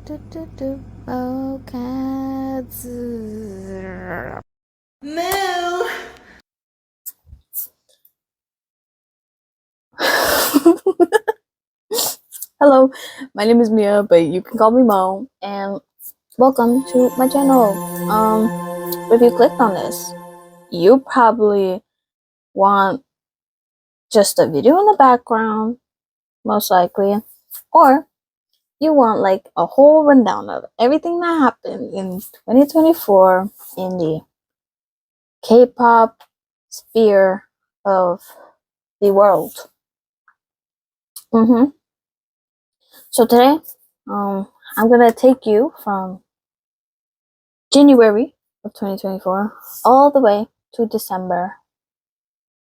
Oh, cats. Moo! Hello, my name is Mia, but you can call me Mo, and welcome to my channel. If you clicked on this, you probably want just a video in the background, most likely, or you want like a whole rundown of everything that happened in 2024 in the K-pop sphere of the world. So today, I'm gonna take you from January of 2024 all the way to December,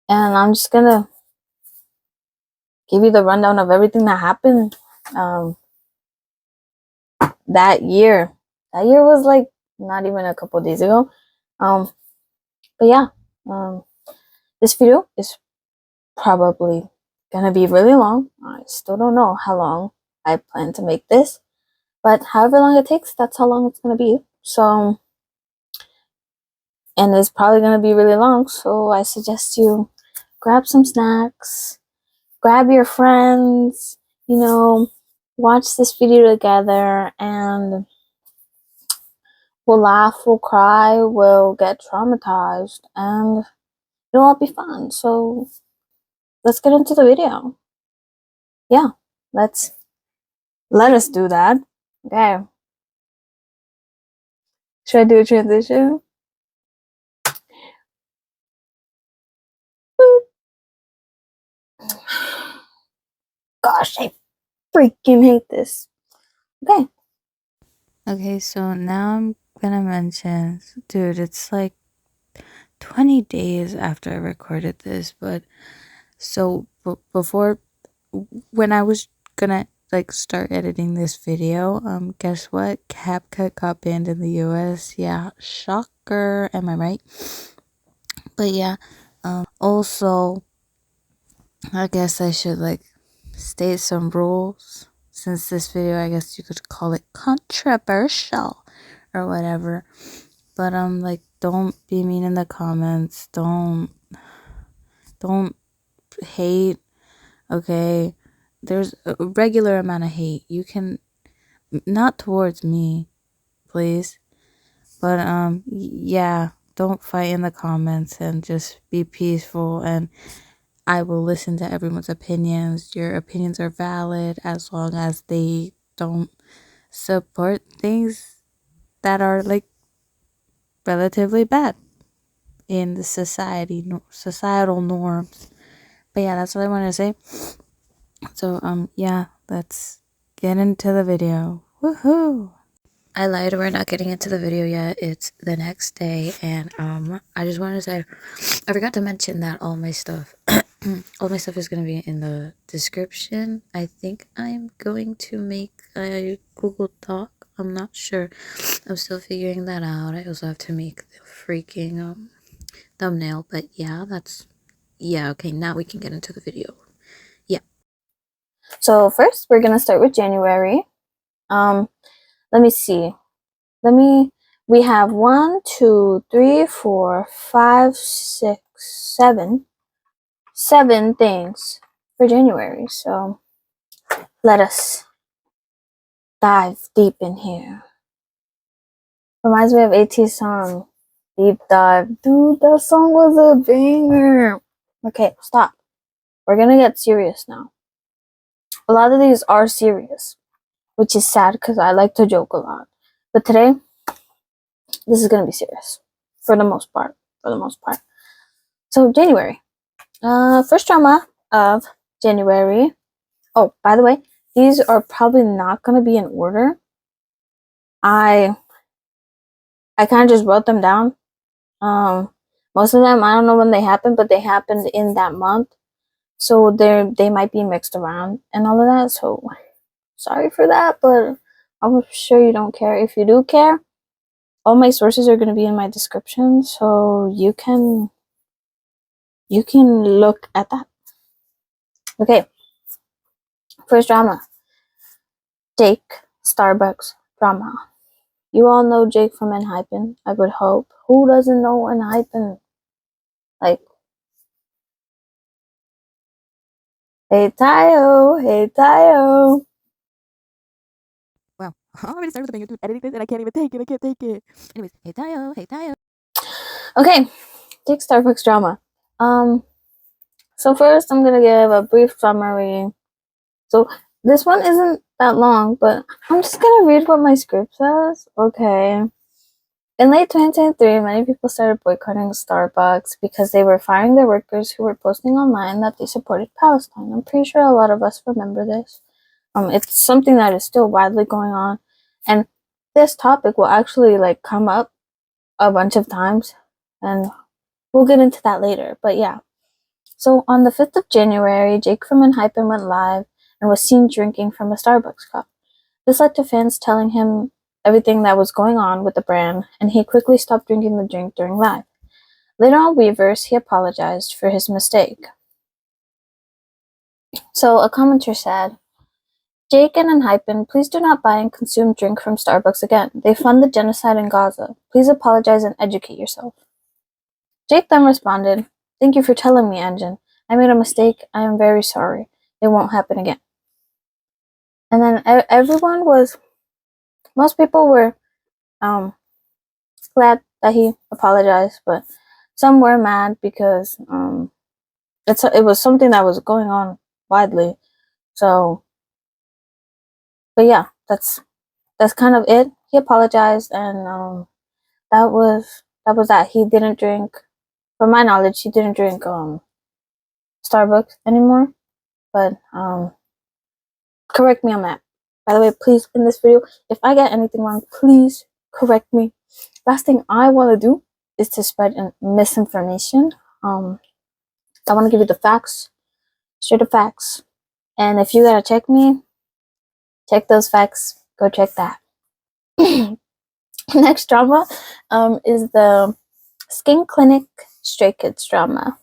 and I'm just gonna give you the rundown of everything that happened that year. That year was like not even a couple days ago. But yeah, this video is probably gonna be really long. I still don't know how long I plan to make this, but however long it takes, that's how long it's gonna be. So, and it's probably gonna be really long. So I suggest you grab some snacks, grab your friends, watch this video together, and we'll laugh, we'll cry, we'll get traumatized, and it'll all be fun. So let's get into the video. Yeah, let us do that. Okay. Should I do a transition? Gosh, I freaking hate this. Okay. Okay, so now I'm gonna mention, dude, it's like 20 days after I recorded this, but so before, when I was gonna like start editing this video, guess what? CapCut got banned in the US. Yeah, shocker, am I right? But yeah, also, I guess I should like state some rules since this video, I guess you could call it controversial or whatever. But like, don't be mean in the comments. Don't hate. Okay, there's a regular amount of hate. You can, not towards me, please. But yeah, don't fight in the comments and just be peaceful, and I will listen to everyone's opinions. Your opinions are valid as long as they don't support things that are like relatively bad in the societal norms. But yeah, that's what I wanted to say. So yeah, let's get into the video. Woohoo! I lied, we're not getting into the video yet. It's the next day, and I just wanted to say I forgot to mention that all my stuff all my stuff is going to be in the description. I think I'm going to make a Google Doc. I'm not sure. I'm still figuring that out. I also have to make the freaking thumbnail, but yeah, okay, now we can get into the video. Yeah. So first, we're gonna start with January. Let me see. We have 1, 2, 3, 4, 5, 6, 7 things for January. So let us dive deep in here. Reminds me of AT's song, Deep Dive. Dude, that song was a banger. Okay, stop. We're gonna get serious now. A lot of these are serious, which is sad because I like to joke a lot. But today, this is gonna be serious. For the most part. So January. First drama of January. Oh, by the way, these are probably not gonna be in order. I kind of just wrote them down. Most of them I don't know when they happened, but they happened in that month, so they might be mixed around and all of that. So sorry for that, but I'm sure you don't care. If you do care, all my sources are going to be in my description, so you can look at that. Okay, first drama. Jake Starbucks drama. You all know Jake from Enhypen, I would hope. Who doesn't know Enhypen? Like, hey Tayo, hey Tayo. Wow, I already started with the YouTube editing this and I can't even take it. I can't take it. Anyways, hey Tayo, hey Tayo. Okay, Jake Starbucks drama. So first I'm gonna give a brief summary. So this one isn't that long, but I'm just gonna read what my script says. Okay. In late 2023, many people started boycotting Starbucks because they were firing their workers who were posting online that they supported Palestine. I'm pretty sure a lot of us remember this. It's something that is still widely going on, and this topic will actually like come up a bunch of times, and we'll get into that later. But yeah, so on the 5th of January, Jake from Enhypen went live and was seen drinking from a Starbucks cup. This led to fans telling him everything that was going on with the brand, and he quickly stopped drinking the drink during live. Later on Weverse, he apologized for his mistake. So a commenter said, Jake and Enhypen, please do not buy and consume drink from Starbucks again. They fund the genocide in Gaza. Please apologize and educate yourself. Jake then responded, thank you for telling me, Engine. I made a mistake. I am very sorry. It won't happen again. And then most people were glad that he apologized, but some were mad because it was something that was going on widely. So, but yeah, that's kind of it. He apologized, and that was that. He didn't drink, from my knowledge, he didn't drink Starbucks anymore. But correct me on that. By the way, please, in this video, if I get anything wrong, please correct me. Last thing I want to do is to spread misinformation. I want to give you the facts, straight up facts. And if you gotta check me, check those facts. Go check that. Next drama is the Skin Clinic Stray Kids drama.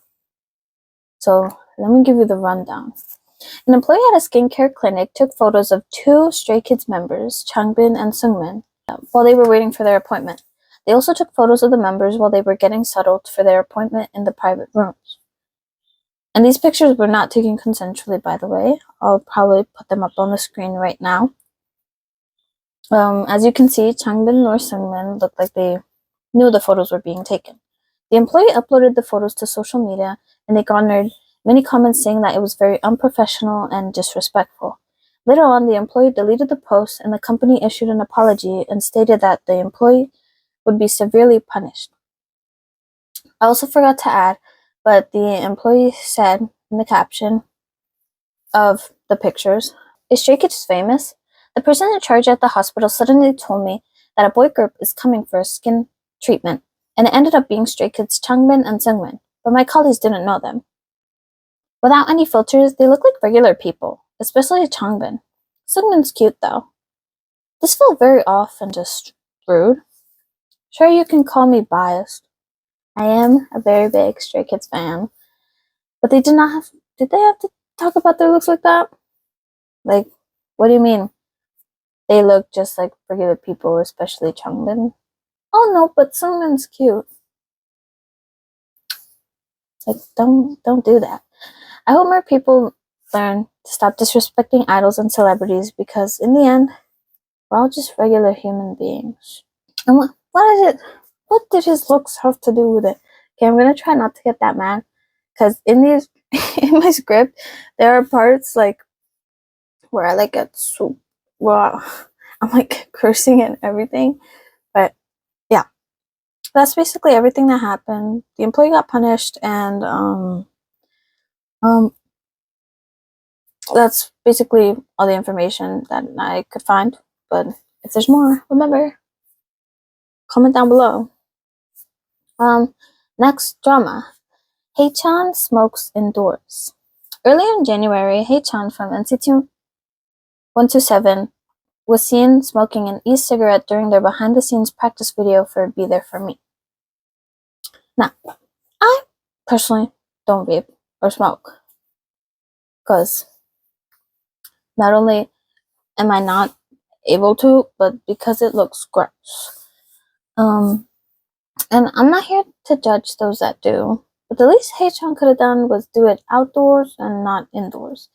So let me give you the rundown. An employee at a skincare clinic took photos of two Stray Kids members, Changbin and Seungmin, while they were waiting for their appointment. They also took photos of the members while they were getting settled for their appointment in the private rooms. And these pictures were not taken consensually, by the way. I'll probably put them up on the screen right now. As you can see, Changbin nor Seungmin looked like they knew the photos were being taken. The employee uploaded the photos to social media, and they garnered many comments saying that it was very unprofessional and disrespectful. Later on, the employee deleted the post, and the company issued an apology and stated that the employee would be severely punished. I also forgot to add, but the employee said in the caption of the pictures, is Stray Kids famous? The person in charge at the hospital suddenly told me that a boy group is coming for a skin treatment, and it ended up being Stray Kids Changbin and Seungmin, but my colleagues didn't know them. Without any filters, they look like regular people, especially Changbin. Seungmin's cute though. This felt very off and just rude. Sure, you can call me biased. I am a very big Stray Kids fan, but did they have to talk about their looks like that? Like, what do you mean? They look just like regular people, especially Changbin. Oh no, but Seungmin's cute. Like, don't do that. I hope more people learn to stop disrespecting idols and celebrities, because in the end, we're all just regular human beings. And what did his looks have to do with it? Okay, I'm gonna try not to get that mad, because in my script, there are parts like where I like get so, well, I'm like cursing and everything, but yeah, that's basically everything that happened. The employee got punished, and that's basically all the information that I could find. But if there's more, remember, comment down below. Next drama. Haechan smokes indoors. Earlier in January, Haechan from NCT 127 was seen smoking an e-cigarette during their behind-the-scenes practice video for Be There For Me. Now, I personally don't vape or smoke, because not only am I not able to, but because it looks gross. And I'm not here to judge those that do, but the least Haechan could have done was do it outdoors and not indoors.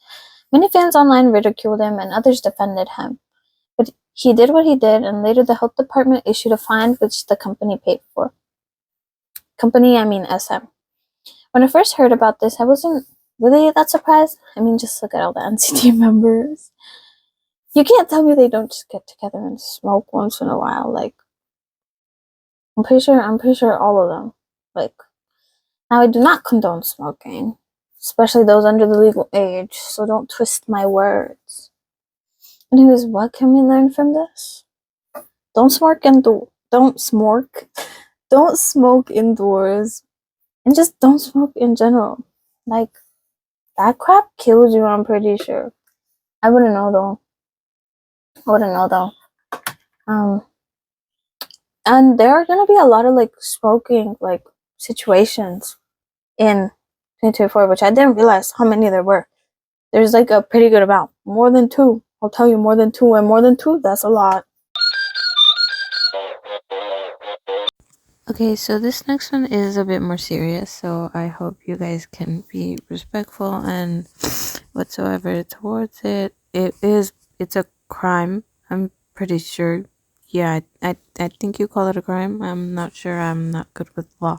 Many fans online ridiculed him and others defended him. But he did what he did, and later the health department issued a fine which the company paid for. Company, I mean SM. When I first heard about this, I wasn't really that surprised. I mean, just look at all the NCT members. You can't tell me they don't just get together and smoke once in a while. Like, I'm pretty sure all of them. Like, now I do not condone smoking, especially those under the legal age, so don't twist my words. Anyways, what can we learn from this? Don't smoke indoors, and just don't smoke in general. Like, that crap kills you, I'm pretty sure. I wouldn't know though. And there are gonna be a lot of like smoking like situations in 2024, which I didn't realize how many there were. There's like a pretty good amount. More than two. I'll tell you, more than two, and more than two, that's a lot. Okay, so this next one is a bit more serious, so I hope you guys can be respectful and whatsoever towards it. It's a crime. I'm pretty sure. Yeah, I think you call it a crime. I'm not sure. I'm not good with law.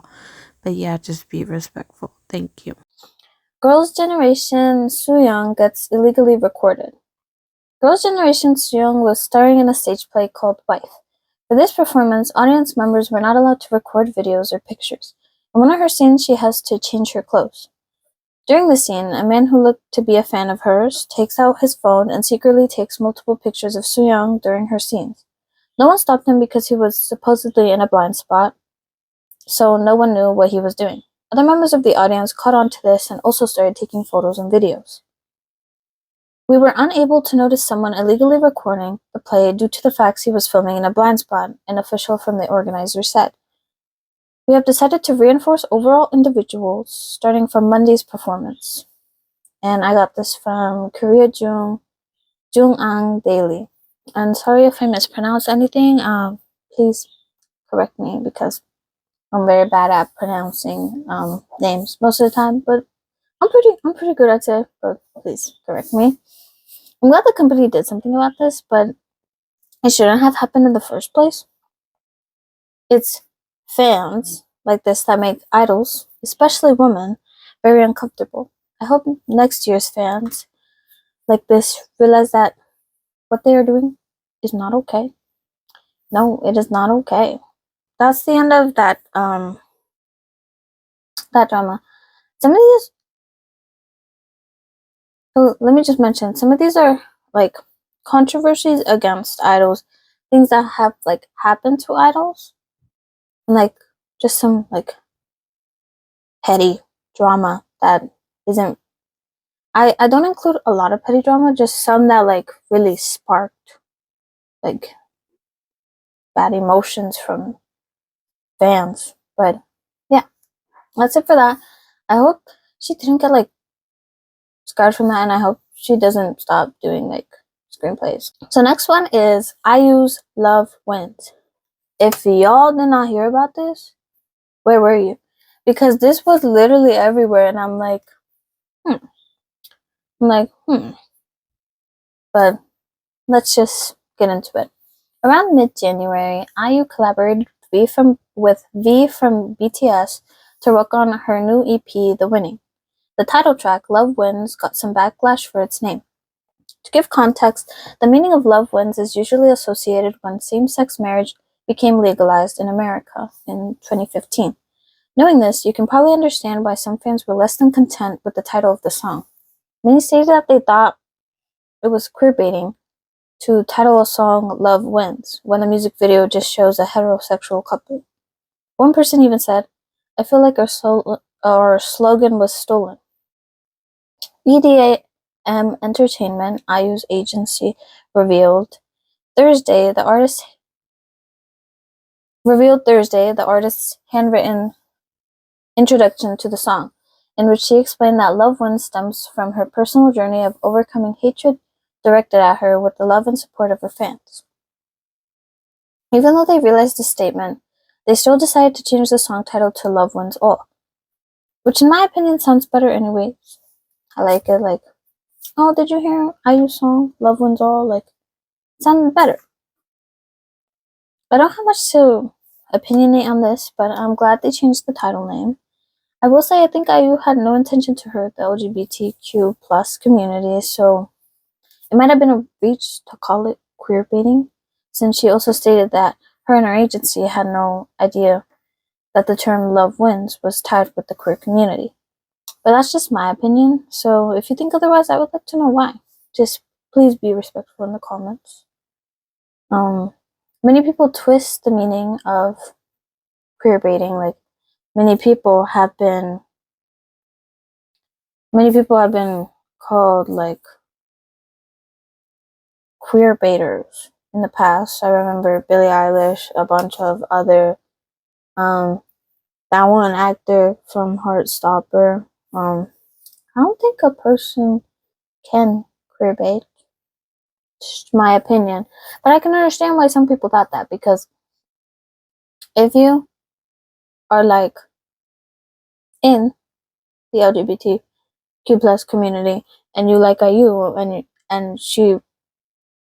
But yeah, just be respectful. Thank you. Girls' Generation Sooyoung gets illegally recorded. Girls' Generation Sooyoung was starring in a stage play called Wife. For this performance, audience members were not allowed to record videos or pictures. In one of her scenes, she has to change her clothes. During the scene, a man who looked to be a fan of hers takes out his phone and secretly takes multiple pictures of Sooyoung during her scenes. No one stopped him because he was supposedly in a blind spot, so no one knew what he was doing. Other members of the audience caught on to this and also started taking photos and videos. We were unable to notice someone illegally recording the play due to the fact he was filming in a blind spot, an official from the organizer said. We have decided to reinforce overall individuals starting from Monday's performance. And I got this from Korea Jung-ang Daily. And sorry if I mispronounce anything, please correct me because I'm very bad at pronouncing names most of the time, but I'm pretty good at it, but please correct me. I'm glad the company did something about this, but it shouldn't have happened in the first place. It's fans like this that make idols, especially women, very uncomfortable. I hope next year's fans like this realize that what they are doing is not okay. No, it is not okay. That's the end of that drama. Some of these, so let me just mention, some of these are like controversies against idols, things that have like happened to idols, and like just some like petty drama that isn't. I don't include a lot of petty drama, just some that like really sparked like bad emotions from fans. But yeah, that's it for that. I hope she didn't get like scarred from that, and I hope she doesn't stop doing like screenplays. So next one is IU's Love Wins. If y'all did not hear about this, where were you? Because this was literally everywhere, and I'm like, But let's just get into it. Around mid-January, IU collaborated with V from BTS to work on her new EP, The Winning. The title track, Love Wins, got some backlash for its name. To give context, the meaning of love wins is usually associated when same-sex marriage became legalized in America in 2015. Knowing this, you can probably understand why some fans were less than content with the title of the song. Many stated that they thought it was queerbaiting to title a song Love Wins when the music video just shows a heterosexual couple. One person even said, I feel like our slogan was stolen. EDM Entertainment, IU's agency, revealed Thursday the artist's handwritten introduction to the song, in which she explained that Love Wins stems from her personal journey of overcoming hatred directed at her with the love and support of her fans. Even though they realized the statement, they still decided to change the song title to Love Wins All, which in my opinion sounds better anyways. I like it, like, oh, did you hear IU's song, Love Wins All? Like, it sounded better. I don't have much to opinionate on this, but I'm glad they changed the title name. I will say I think IU had no intention to hurt the LGBTQ plus community, so it might have been a reach to call it queer baiting, since she also stated that her and her agency had no idea that the term love wins was tied with the queer community. But that's just my opinion, so if you think otherwise, I would like to know why. Just please be respectful in the comments. Many people twist the meaning of queer baiting, like many people have been called like queer baiters in the past. I remember Billie Eilish, a bunch of other, that one actor from Heartstopper. I don't think a person can queer bait. Just my opinion. But I can understand why some people thought that, because if you are like in the LGBTQ plus community and you like IU and she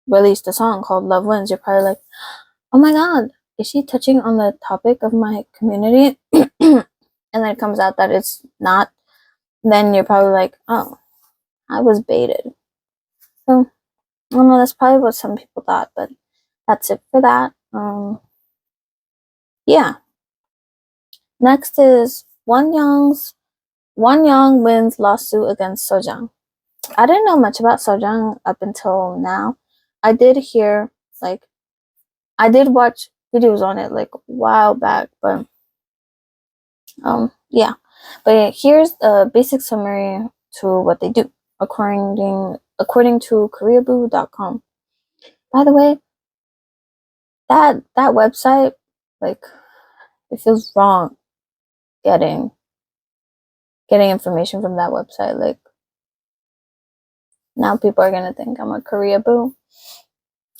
released a song called Love Wins, you're probably like, oh my god, is she touching on the topic of my community? And then it comes out that it's not, then you're probably like, oh, I was baited. So, I don't know, that's probably what some people thought, but that's it for that. Yeah. Next is Wonyoung wins lawsuit against Sojang. I didn't know much about Sojang up until now. I did hear, like, I did watch videos on it like a while back, but yeah. But here's a basic summary to what they do, according to koreaboo.com. By the way, that website, like, it feels wrong getting information from that website. Like, now people are gonna think I'm a Koreaboo.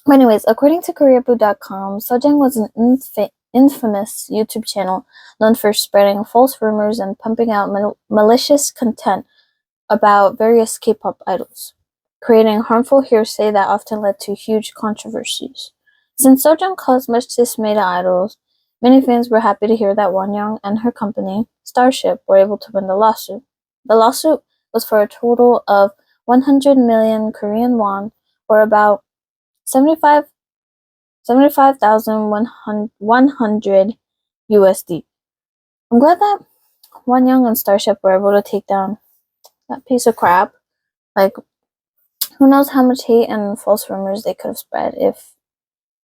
But anyways, according to koreaboo.com, Sojang was an infamous YouTube channel known for spreading false rumors and pumping out malicious content about various K-pop idols, creating harmful hearsay that often led to huge controversies. Since Sojang caused much dismay to idols, many fans were happy to hear that Wonyoung and her company, Starship, were able to win the lawsuit. The lawsuit was for a total of 100 million Korean won, or about 75,100 USD. I'm glad that Wonyoung and Starship were able to take down that piece of crap. Like, who knows how much hate and false rumors they could have spread if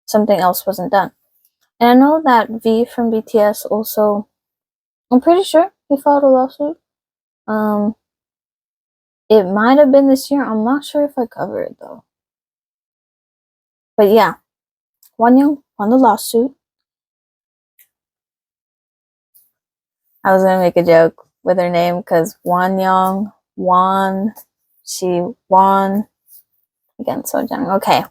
something else wasn't done. And I know that V from BTS also, I'm pretty sure he filed a lawsuit. It might have been this year. I'm not sure if I covered it though. But yeah, Wonyoung won the lawsuit. I was gonna make a joke with her name because Wonyoung won. She won against Sojang. Okay.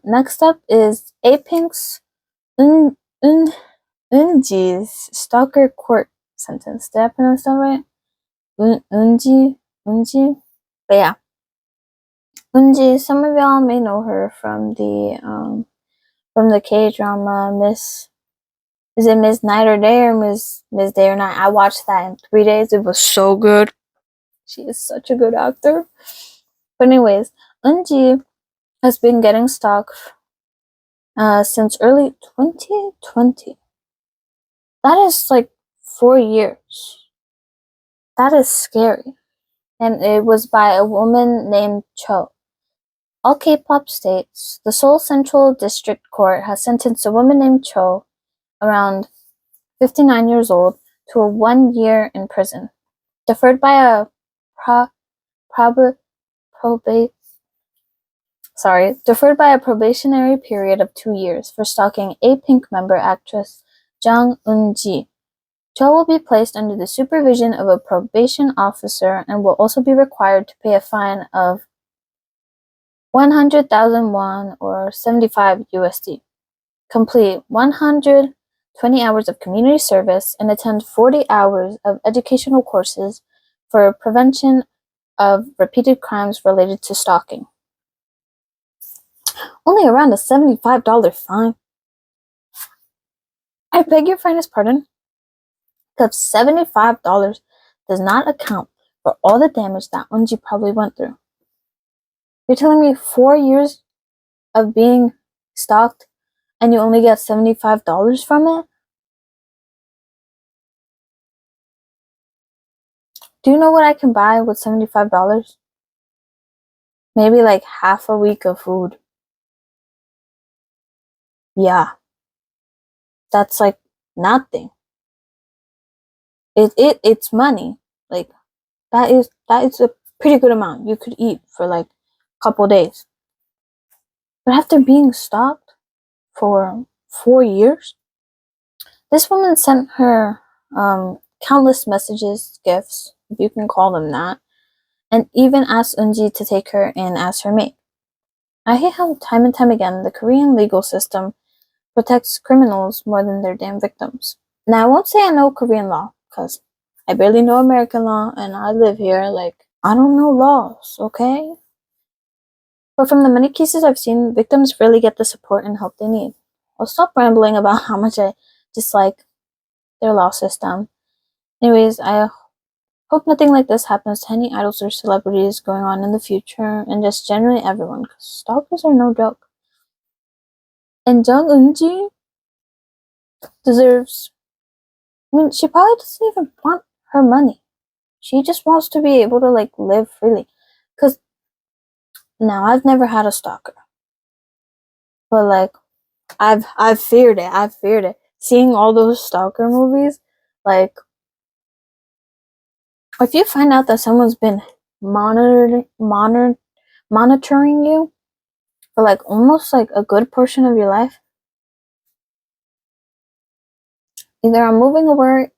Next up is A-Pink's Eunji's stalker court sentence. Did I pronounce that right? Eunji? But yeah. Eunji, some of y'all may know her from the K-drama Miss Night or Day or Miss Day or Night? I watched that in 3 days. It was so good. She is such a good actor. But anyways, Eunji has been getting stalked since early 2020. That is like 4 years. That is scary. And it was by a woman named Cho. All K-pop states, the Seoul Central District Court has sentenced a woman named Cho, around 59 years old, to a 1 year in prison, deferred by a probationary period of 2 years for stalking A-Pink member actress Jang Eun-ji. Cho will be placed under the supervision of a probation officer and will also be required to pay a fine of 100,000 won or 75 USD. Complete 120 hours of community service and attend 40 hours of educational courses for prevention of repeated crimes related to stalking. Only around a $75 fine. I beg your friend's pardon, because $75 does not account for all the damage that Unji probably went through. You're telling me 4 years of being stalked and you only get $75 from it? Do you know what I can buy with $75? Maybe like half a week of food. Yeah. That's like nothing. It's money. Like that is a pretty good amount you could eat for like a couple days. But after being stalked for 4 years, this woman sent her countless messages, gifts, if you can call them that, and even asked Unji to take her in as her maid. I hate how time and time again the Korean legal system protects criminals more than their damn victims. Now, I won't say I know Korean law, because I barely know American law, and I live here, like, I don't know laws, okay? But from the many cases I've seen, victims really get the support and help they need. I'll stop rambling about how much I dislike their law system. Anyways, I hope nothing like this happens to any idols or celebrities going on in the future, and just generally everyone, because stalkers are no joke. And Jung Eun-ji deserves... I mean, she probably doesn't even want her money. She just wants to be able to, like, live freely. Because, now, I've never had a stalker. But, like, I've feared it. Seeing all those stalker movies, like, if you find out that someone's been monitoring you for, like, almost, like, a good portion of your life, either I'm moving away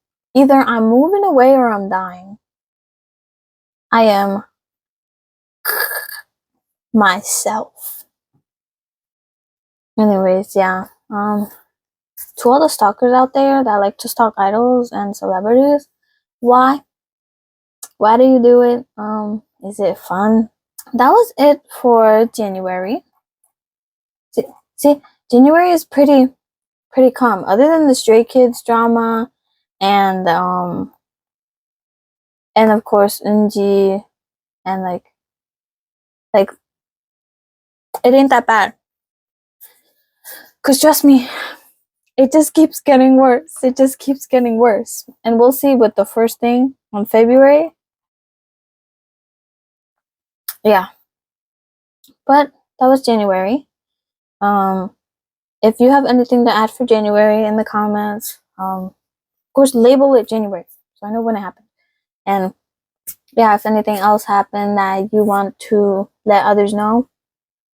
or I'm dying. I am myself. Anyways, yeah. To all the stalkers out there that like to stalk idols and celebrities, why? Why do you do it? Is it fun? That was it for January. See, January is pretty calm. Other than the Stray Kids drama and of course Eunji and like it ain't that bad. Cause trust me, it just keeps getting worse. And we'll see with the first thing on February. Yeah. But that was January. If you have anything to add for January in the comments, of course label it January so I know when it happened. And yeah, if anything else happened that you want to let others know,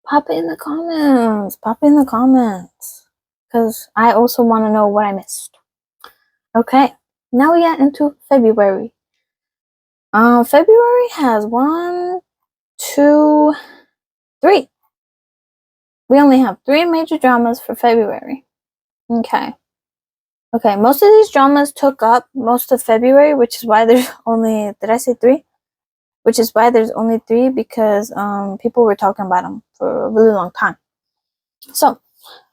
pop it in the comments. Because I also want to know what I missed. Okay, now we get into February. February has 1, 2, 3. We only have 3 major dramas for February. Okay, most of these dramas took up most of February, which is why there's only, did I say 3? Which is why there's only 3, because people were talking about them for a really long time. So,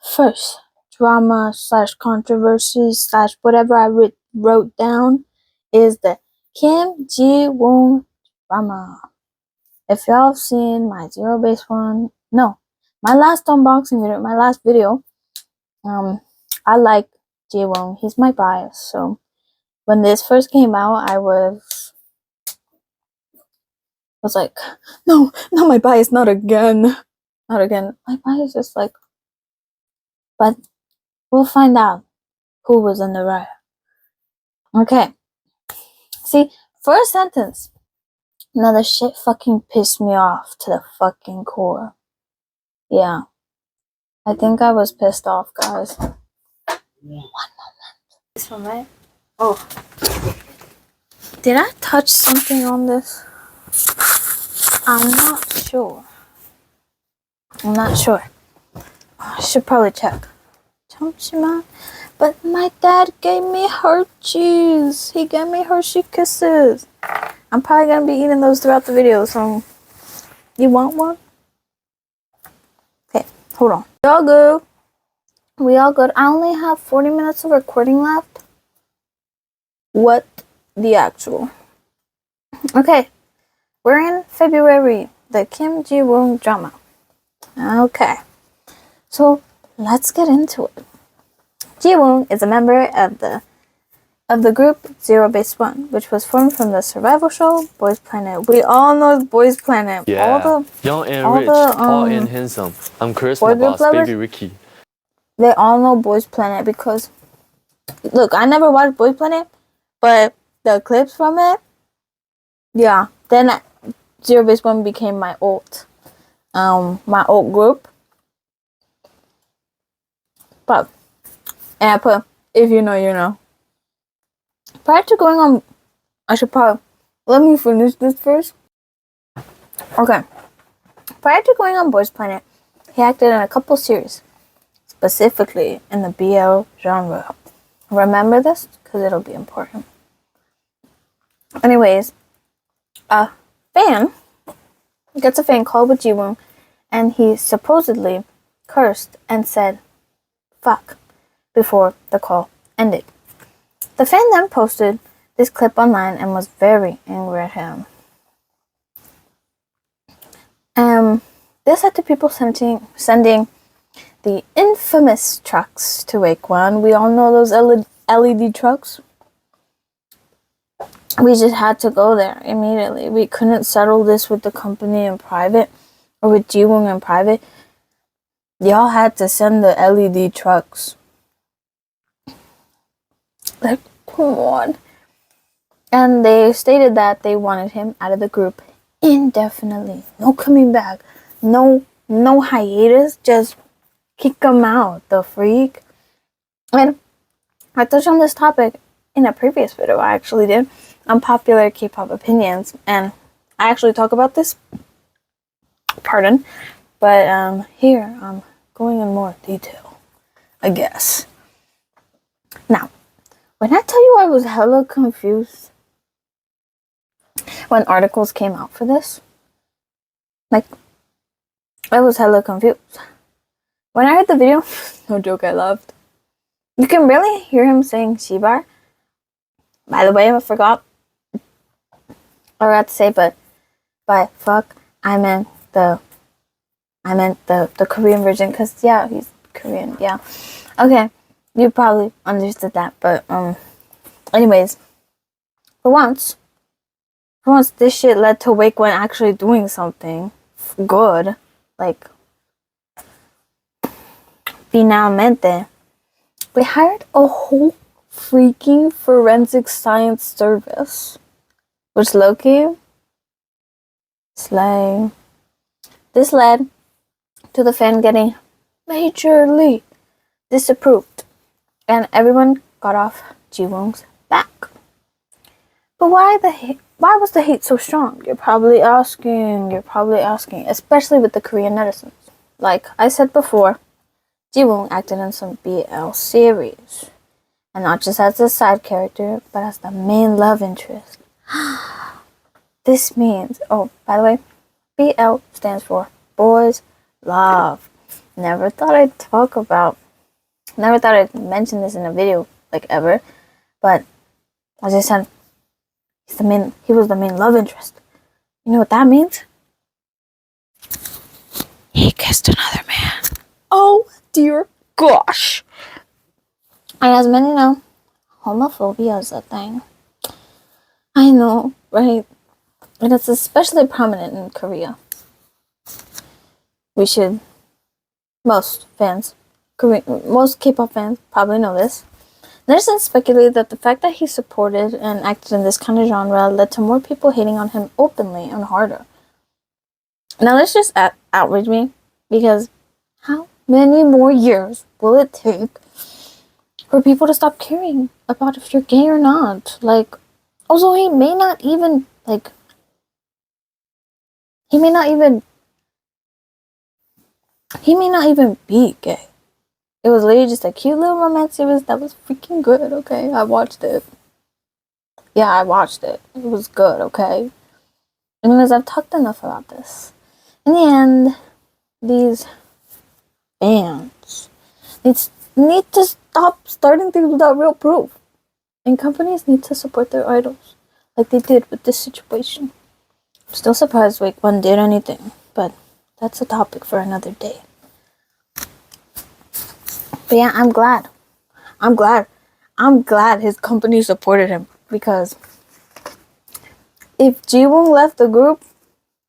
first drama / controversy / whatever I wrote down is the Kim Ji-woon drama. If y'all have seen my Zero Base one, no, my last unboxing video, my last video, I like Ji-woon. He's my bias. So when this first came out, I was like, no, not my bias, not again. My bias is like, but we'll find out who was in the right. Okay. See, first sentence. Now the shit fucking pissed me off to the fucking core. Yeah. I think I was pissed off, guys. One moment. This one, right? Oh. Did I touch something on this? I'm not sure. I'm not sure. I should probably check. 잠시만. But my dad gave me Hershey's. He gave me Hershey Kisses. I'm probably gonna be eating those throughout the video, so you want one? Okay, hold on. We all good. We all good. I only have 40 minutes of recording left. What the actual? Okay, we're in February, the Kim Ji-woon drama. Okay, so let's get into it. Ji-woon is a member of the group Zero Base One, which was formed from the survival show Boys Planet. We all know Boys Planet. Yeah, young and rich, tall and handsome. I'm boy charisma group boss, lovers? baby Ricky. They all know Boys Planet because, look, I never watched Boys Planet, but the clips from it, yeah. Then Zero Base One became my alt group. But, and I put, if you know, you know. Prior to going on, I should probably, let me finish this first. Okay. Prior to going on Boys Planet, he acted in a couple series, specifically in the BL genre. Remember this, because it'll be important. Anyways, a fan gets a fan call with Ji-woon, and he supposedly cursed and said, fuck, before the call ended. The fan then posted this clip online and was very angry at him. This led to people sending the infamous trucks to Wake One. We all know those LED trucks. We just had to go there immediately. We couldn't settle this with the company in private or with Ji-woon in private. Y'all had to send the LED trucks. Like, come on. And they stated that they wanted him out of the group indefinitely. No coming back. No hiatus. Just kick him out, the freak. And I touched on this topic in a previous video I actually did. Unpopular K-pop opinions. And I actually talk about this. Pardon. But here I'm going in more detail, I guess. Now, when I tell you I was hella confused when articles came out for this, like, I was hella confused. When I heard the video, no joke, I laughed. You can really hear him saying Shibar. By the way, I forgot. I forgot to say, but by fuck, I meant the Korean version, because, yeah, he's Korean, yeah. Okay, you probably understood that, but, anyways, for once, this shit led to Wake One actually doing something good, like, finalmente. We hired a whole freaking forensic science service, which low-key, slay. This led to the fan getting majorly disapproved, and everyone got off Ji-woon's back. But why was the hate so strong? You're probably asking, especially with the Korean netizens. Like I said before, Ji-woon acted in some BL series, and not just as a side character, but as the main love interest. This means, oh, by the way, BL stands for Boys Love. Never thought I'd mention this in a video, like, ever, but as I said, he was the main love interest. You know what that means? He kissed another man. Oh dear gosh. And as many know, homophobia is a thing. I know, right? And it's especially prominent in Korea. Most K-pop fans probably know this. Netizens speculated that the fact that he supported and acted in this kind of genre led to more people hating on him openly and harder. Now this just outraged me, because how many more years will it take for people to stop caring about if you're gay or not? Like, also, he may not even He may not even be gay. It was literally just a cute little romance series that was freaking good, okay? I watched it. Yeah, I watched it. It was good, okay? Anyways, I've talked enough about this. In the end, these bands need to stop starting things without real proof. And companies need to support their idols, like they did with this situation. I'm still surprised Wake One did anything, but that's a topic for another day. But yeah, I'm glad. I'm glad his company supported him, because if Jiwoong left the group,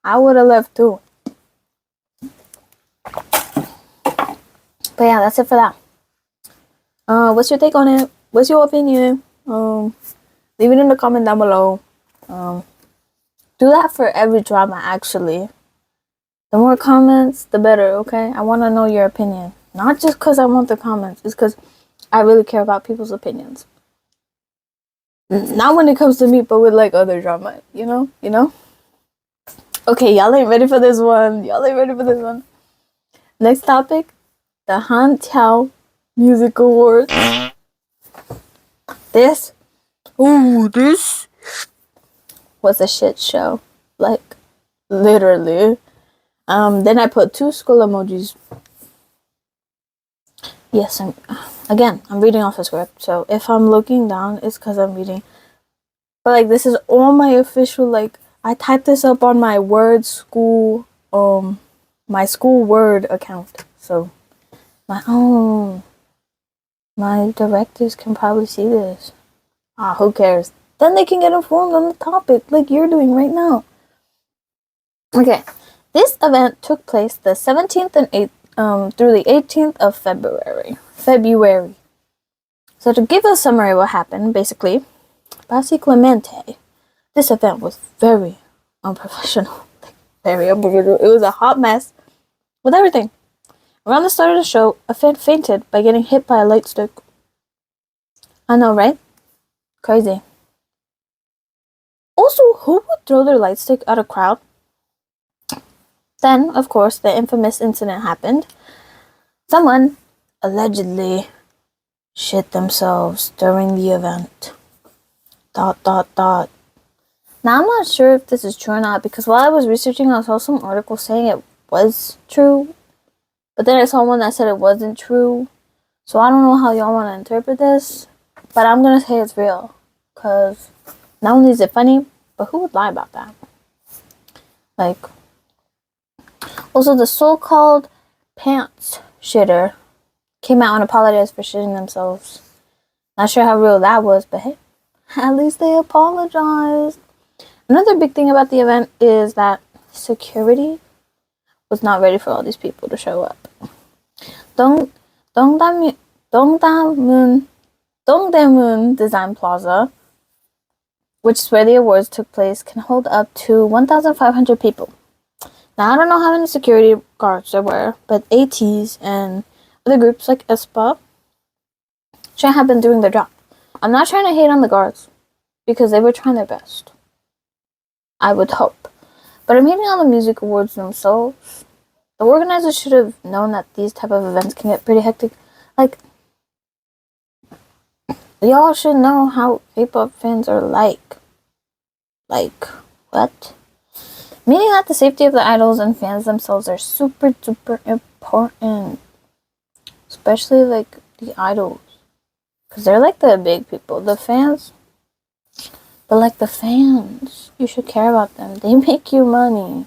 I would have left too. But yeah, that's it for that. What's your take on it? What's your opinion? Leave it in the comment down below. Do that for every drama, actually. The more comments, the better, okay? I want to know your opinion. Not just because I want the comments. It's because I really care about people's opinions. Not when it comes to me, but with like other drama, you know? Okay, y'all ain't ready for this one. Next topic, the Hantiao Music Awards. This was a shit show. Like, literally. Then I put 2 skull emojis. Yes, I'm reading off the script, so if I'm looking down, it's because I'm reading. But like, this is all my official, like, I typed this up on my Word school, my school Word account. So, my directors can probably see this. Who cares? Then they can get informed on the topic, like you're doing right now. Okay, this event took place the 17th and 8th, through the 18th of February. So to give a summary of what happened, basically, this event was very unprofessional. Very unprofessional. It was a hot mess with everything. Around the start of the show, a fan fainted by getting hit by a light stick. I know, right? Crazy. Also, who would throw their light stick at a crowd? Then, of course, the infamous incident happened. Someone allegedly shit themselves during the event. ... Now, I'm not sure if this is true or not, because while I was researching, I saw some articles saying it was true. But then I saw one that said it wasn't true. So I don't know how y'all want to interpret this. But I'm going to say it's real. Because not only is it funny, but who would lie about that? Like, also the so-called pants shitter came out and apologized for shitting themselves. Not sure how real that was, but hey, at least they apologized. Another big thing about the event is that security was not ready for all these people to show up. Dongdaemun Design Plaza, which is where the awards took place, can hold up to 1,500 people. Now, I don't know how many security guards there were, but ATs and other groups like aespa should have been doing their job. I'm not trying to hate on the guards, because they were trying their best. I would hope. But I'm hating on the music awards themselves. The organizers should have known that these type of events can get pretty hectic. Like, y'all should know how Kpop fans are like. Like, what? Meaning that the safety of the idols and fans themselves are super, super important. Especially, like, the idols. Because they're, like, the big people. The fans... But, like, the fans, you should care about them. They make you money.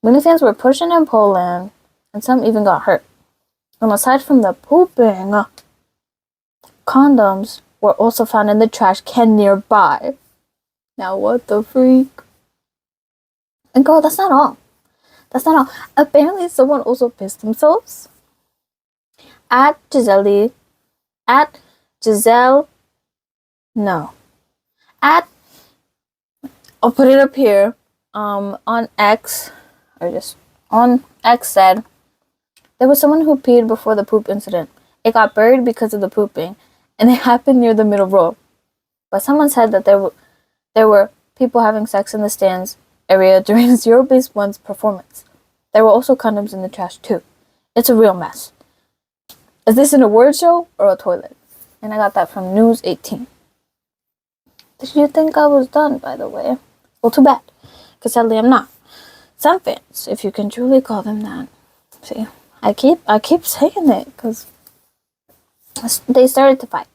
Many fans were pushing in Poland, and some even got hurt. And aside from the pooping, condoms were also found in the trash can nearby. Now, what the freak? And girl, that's not all. Apparently, someone also pissed themselves at I'll put it up here, on X, or just on X said, there was someone who peed before the poop incident. It got buried because of the pooping, and it happened near the middle row. But someone said that there were people having sex in the stands area during Zero Base One's performance. There were also condoms in the trash too. It's a real mess. Is this an award show or a toilet? And I got that from News 18. Did you think I was done, by the way? Well, too bad, because sadly I'm not. Some fans, if you can truly call them that. See, I keep saying it because they started to fight.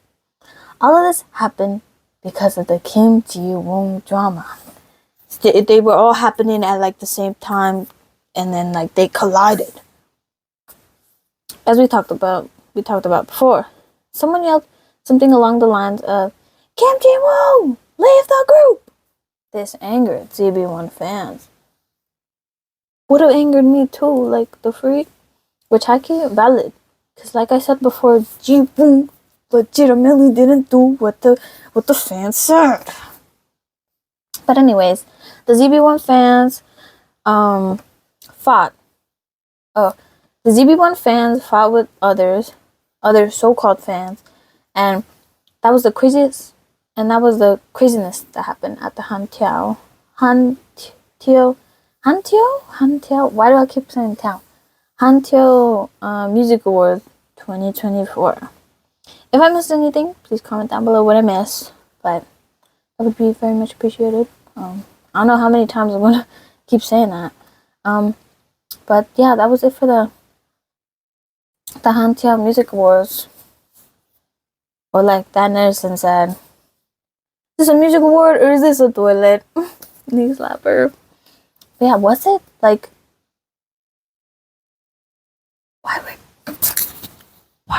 All of this happened because of the Kim Ji-woon drama. They were all happening at like the same time, and then like they collided. As we talked about before, someone yelled something along the lines of "Kim Ji-woon, leave the group." This angered ZB1 fans. Would have angered me too, like the freak, which I can't valid, because like I said before, Ji-woon legitimately didn't do what the fans said. But anyways, the ZB1 fans fought. Oh, the ZB1 fans fought with other so-called fans, and that was the craziness that happened at the Hantiao. Why do I keep saying Tao? Hantiao Music Awards 2024. If I missed anything, please comment down below what I missed, but that would be very much appreciated. I don't know how many times I'm gonna keep saying that. But yeah, that was it for the Hantiao Music Awards. Or like that netizen said, is this a music award or is this a toilet? Knee slapper. But yeah, was it? Like, why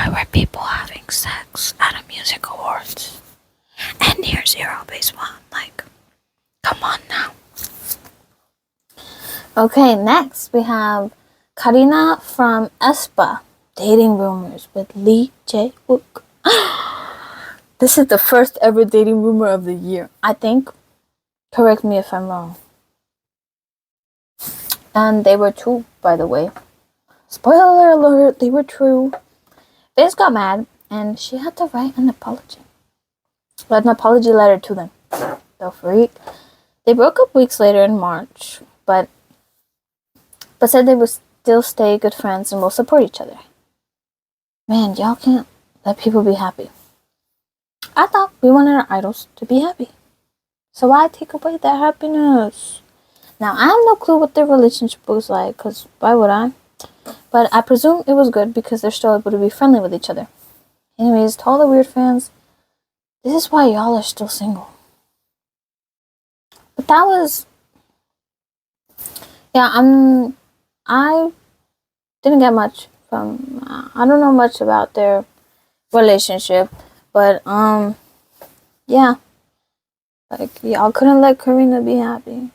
were people having sex at a music awards? And Year Zero Base One, like, come on now. Okay, next we have Karina from aespa dating rumors with Lee Jae-wook. This is the first ever dating rumor of the year, I think. Correct me if I'm wrong. And they were true, by the way. Spoiler alert, they were true. Vince got mad, and she had to write an apology. An apology letter to them. The freak. They broke up weeks later in March, but said they would still stay good friends and will support each other. Man, y'all can't let people be happy. I thought we wanted our idols to be happy. So why take away their happiness? Now, I have no clue what their relationship was like, because why would I? But I presume it was good because they're still able to be friendly with each other. Anyways, to all the weird fans, this is why y'all are still single. But that was... Yeah, I didn't get much from... I don't know much about their relationship, but, yeah. Like, y'all couldn't let Karina be happy.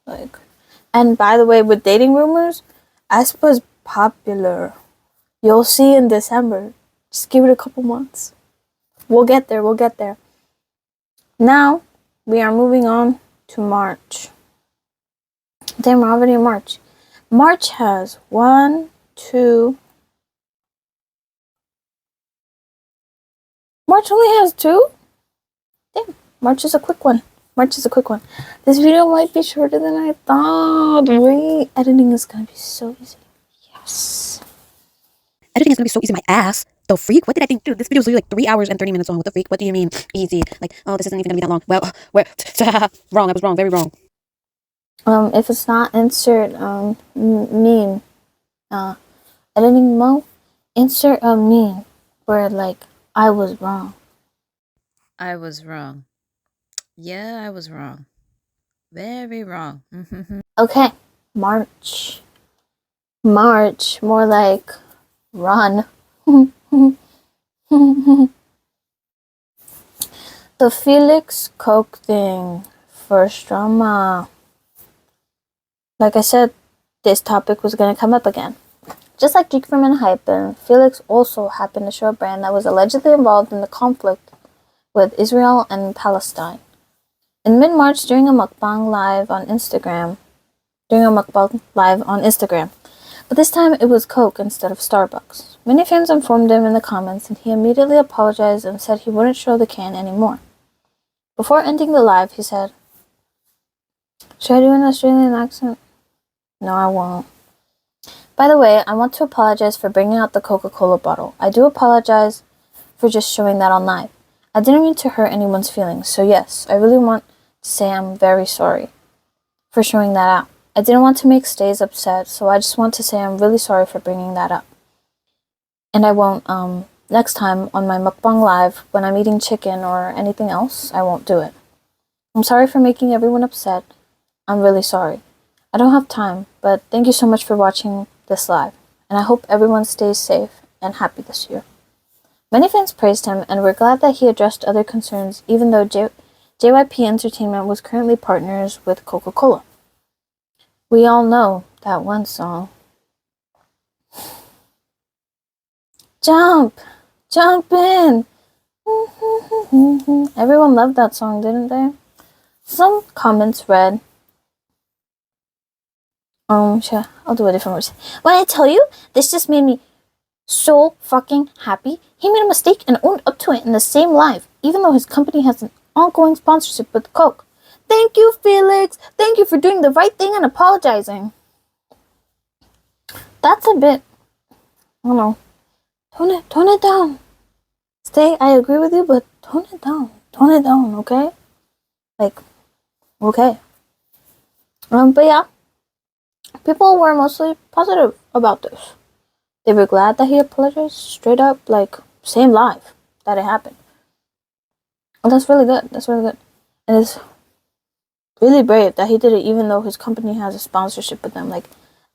Like, and by the way, with dating rumors, aespa's popular. You'll see in December. Just give it a couple months. We'll get there. Now, we are moving on to March. Damn, we're already in March. March has 1, 2... March only has 2? Damn, March is a quick one. This video might be shorter than I thought. Wait, editing is gonna be so easy. Yes. Editing is gonna be so easy, my ass. The freak? What did I think? Dude, this video is literally like 3 hours and 30 minutes long. What the freak? What do you mean easy? Like, oh, this isn't even gonna be that long. Well, where? Wrong. I was wrong. Very wrong. If it's not, insert meme. Editing mode. Insert a meme where like I was wrong. I was wrong. Yeah, I was wrong. Very wrong. Okay, March. More like run. The Felix Coke thing. First drama. Like I said, this topic was gonna come up again. Just like Geek from Hypen, Felix also happened to show a brand that was allegedly involved in the conflict with Israel and Palestine. In mid-March, during a mukbang live on Instagram. But this time it was Coke instead of Starbucks. Many fans informed him in the comments and he immediately apologized and said he wouldn't show the can anymore. Before ending the live, he said, "Should I do an Australian accent?" "No, I won't." By the way, I want to apologize for bringing out the Coca-Cola bottle. I do apologize for just showing that on live. I didn't mean to hurt anyone's feelings, so yes, I really want to say I'm very sorry for showing that out. I didn't want to make Stays upset, so I just want to say I'm really sorry for bringing that up. And I won't, next time on my mukbang live, when I'm eating chicken or anything else, I won't do it. I'm sorry for making everyone upset. I'm really sorry. I don't have time, but thank you so much for watching this live, and I hope everyone stays safe and happy this year. Many fans praised him and were glad that he addressed other concerns, even though JYP Entertainment was currently partners with Coca-Cola. We all know that one song. Jump! Jump in! Everyone loved that song, didn't they? Some comments read, sure, I'll do a different verse. When I tell you, this just made me so fucking happy. He made a mistake and owned up to it in the same live, even though his company has an ongoing sponsorship with Coke. Thank you, Felix. Thank you for doing the right thing and apologizing. That's a bit, I don't know. Tone it down. Stay, I agree with you, but tone it down. Tone it down, okay? Like, okay. But yeah, people were mostly positive about this. They were glad that he apologized straight up, like, same live that it happened. And that's really good. That's really good. And it's really brave that he did it even though his company has a sponsorship with them. Like,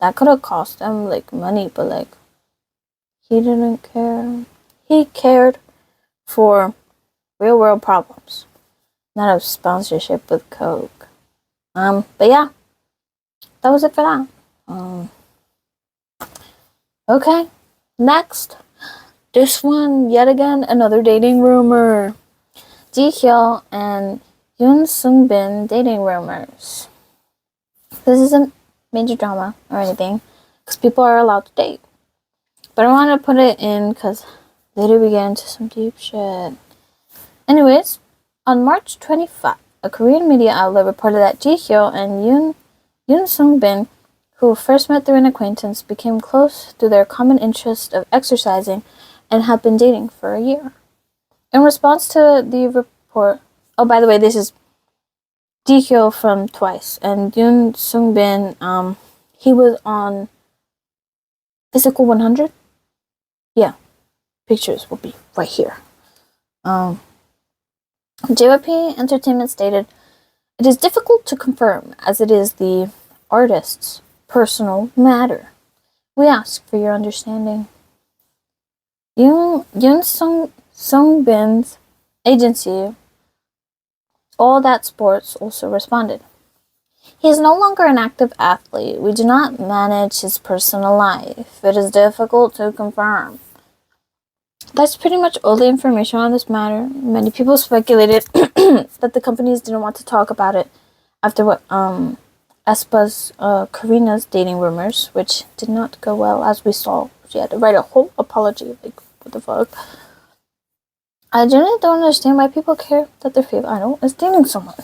that could have cost them, like, money, but, like, he didn't care. He cared for real world problems, not a sponsorship with Coke. But yeah, that was it for that. Okay, next. This one, yet again, another dating rumor. Ji-hyo and Yoon Sung-bin dating rumors. This isn't major drama or anything, because people are allowed to date. But I want to put it in because later we get into some deep shit. Anyways, on March 25, a Korean media outlet reported that Ji-hyo and Yoon Sung-bin, who first met through an acquaintance, became close through their common interest of exercising and have been dating for a year. In response to the report, oh, by the way, this is Ji-hyo from Twice, and Yoon Sung-bin, he was on Physical 100? Yeah, pictures will be right here. JYP Entertainment stated, "It is difficult to confirm as it is the artist's personal matter. We ask for your understanding." Yoon Sung-bin's agency, All That Sports, also responded, "He is no longer an active athlete. We do not manage his personal life. It is difficult to confirm." That's pretty much all the information on this matter. Many people speculated that the companies didn't want to talk about it after what aespa's Karina's dating rumors, which did not go well, as we saw. She had to write a whole apology. Like, what the fuck? I generally don't understand why people care that their favorite idol is dating someone.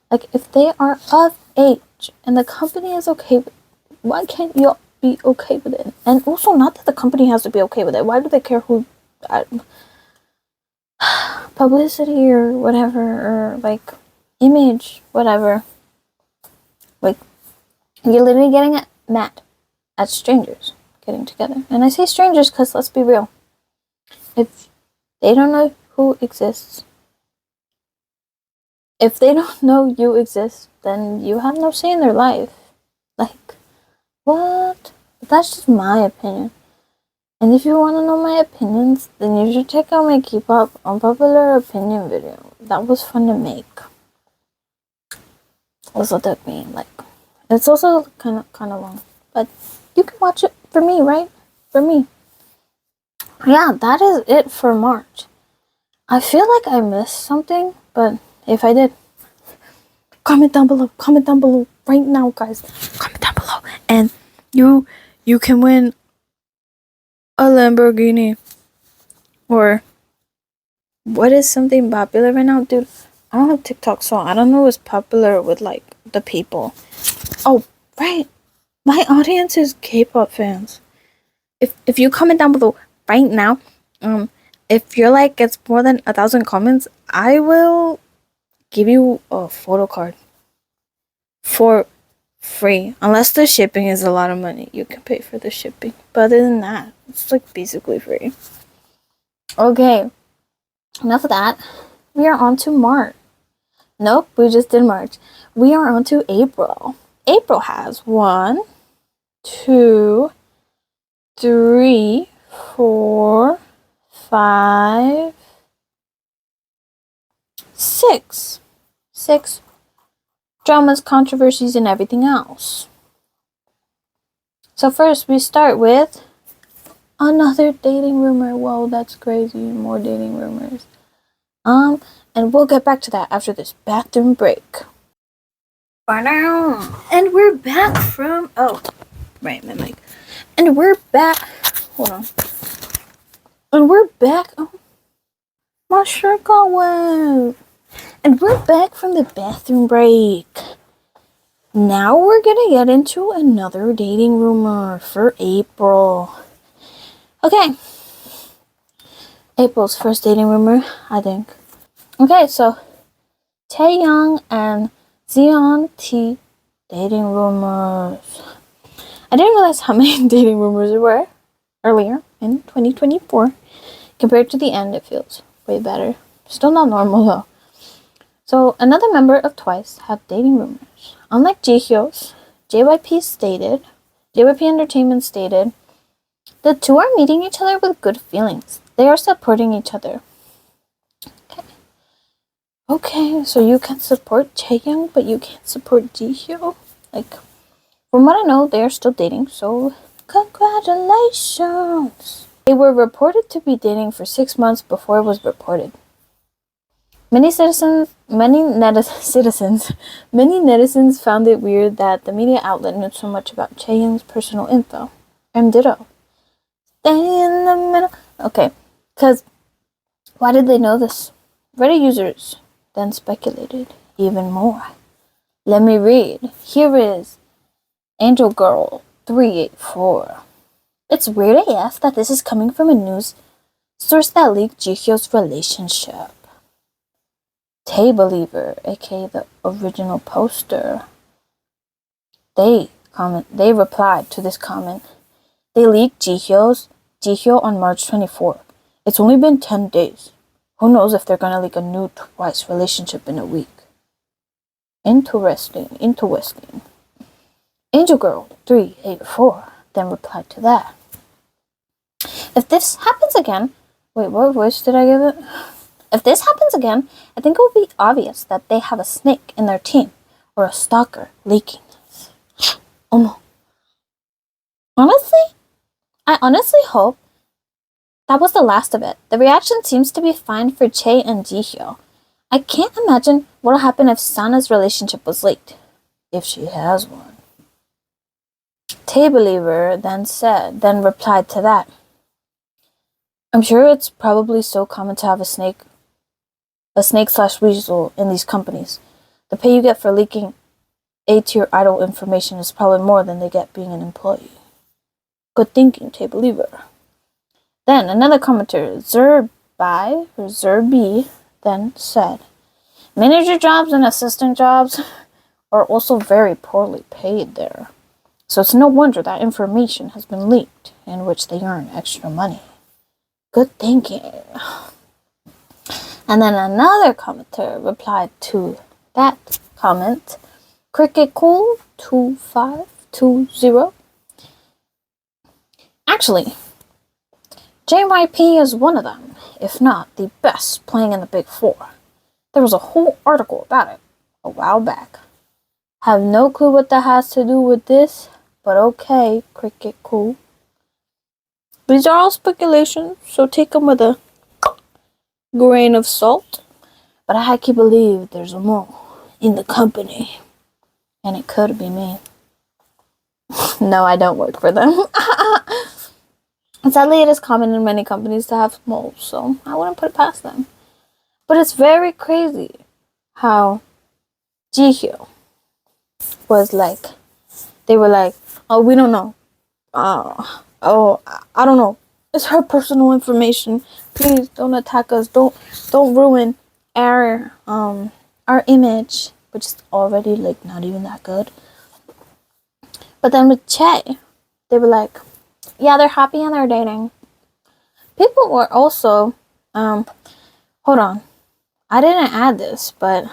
Like, if they are of age and the company is okay with it, why can't you be okay with it? And also, not that the company has to be okay with it. Why do they care who... publicity or whatever, or, like, image, whatever. Like, you're literally getting mad at strangers getting together. And I say strangers because, let's be real, if they don't know who exists, if they don't know you exist, then you have no say in their life. Like, what? But that's just my opinion. And if you want to know my opinions, then you should check out my Kpop unpopular opinion video. That was fun to make. Also took me, like, it's also kind of long, but you can watch it for me, right? For me. Yeah, that is it for March. I feel like I missed something, but if I did, comment down below. Comment down below right now, guys. Comment down below, and you can win a Lamborghini. Or what is something popular right now, dude? I don't have TikTok, so I don't know what's popular with, like, the people. Oh, right, My audience is K-pop fans. If you comment down below right now, if you're like gets more than 1,000 comments, I will give you a photo card for free. Unless the shipping is a lot of money, you can pay for the shipping. But other than that, it's like basically free. Okay, enough of that. We are on to March. Nope, we just did March. We are on to April. April has 1, 2, 3, 4, 5, 6. 6 dramas, controversies, and everything else. So first we start with another dating rumor. Whoa, that's crazy. More dating rumors. And we'll get back to that after this bathroom break. And we're back from my mic. And we're back. Hold on. And we're back. Oh, my shirt got wet. And we're back from the bathroom break. Now we're gonna get into another dating rumor for April. Okay. April's first dating rumor, I think. Okay, so Taeyoung and Zeon T dating rumors. I didn't realize how many dating rumors there were earlier in 2024. Compared to the end, it feels way better. Still not normal though. So another member of Twice have dating rumors. Unlike Jihyo's, JYP Entertainment stated, the two are meeting each other with good feelings. They are supporting each other. Okay, so you can support Taeyoung, but you can't support Jihyo? Like, from what I know, they are still dating, so congratulations! They were reported to be dating for 6 months before it was reported. Many netizens found it weird that the media outlet knew so much about Chaeyoung's personal info. And ditto. Stay in the middle. Okay, because why did they know this? Reddit users then speculated even more. Let me read. Here is Angel Girl 384. It's weird AF that this is coming from a news source that leaked Jihyo's relationship. Tay Believer, aka the original poster, they replied to this comment. They leaked Jihyo on March 24th. It's only been 10 days. Who knows if they're gonna leak a new Twice relationship in a week. Interesting. Angel Girl 384 then replied to that. If this happens again, wait, what voice did I give it? If this happens again, I think it will be obvious that they have a snake in their team or a stalker leaking this. Oh no. I honestly hope that was the last of it. The reaction seems to be fine for Chae and Jihyo. I can't imagine what'll happen if Sana's relationship was leaked. If she has one. Tay Believer then replied to that. I'm sure it's probably so common to have a snake/weasel in these companies. The pay you get for leaking A-tier idol information is probably more than they get being an employee. Good thinking, Tay Believer. Then another commenter, Zerby, then said, manager jobs and assistant jobs are also very poorly paid there. So it's no wonder that information has been leaked, in which they earn extra money. Good thinking. And then another commenter replied to that comment, CricketCool2520. Actually, JYP is one of them, if not the best playing in the Big Four. There was a whole article about it a while back. Have no clue what that has to do with this, but okay, Cricket Cool. These are all speculations, so take them with a grain of salt. But I can believe there's a mole in the company, and it could be me. No, I don't work for them. Sadly, it is common in many companies to have moles, so I wouldn't put it past them. But it's very crazy how Jihyo was like, they were like, Oh, we don't know. I don't know. It's her personal information. Please don't attack us. Don't ruin our image, which is already like not even that good. But then with Che, they were like, yeah, they're happy and they're dating. People were also hold on. I didn't add this, but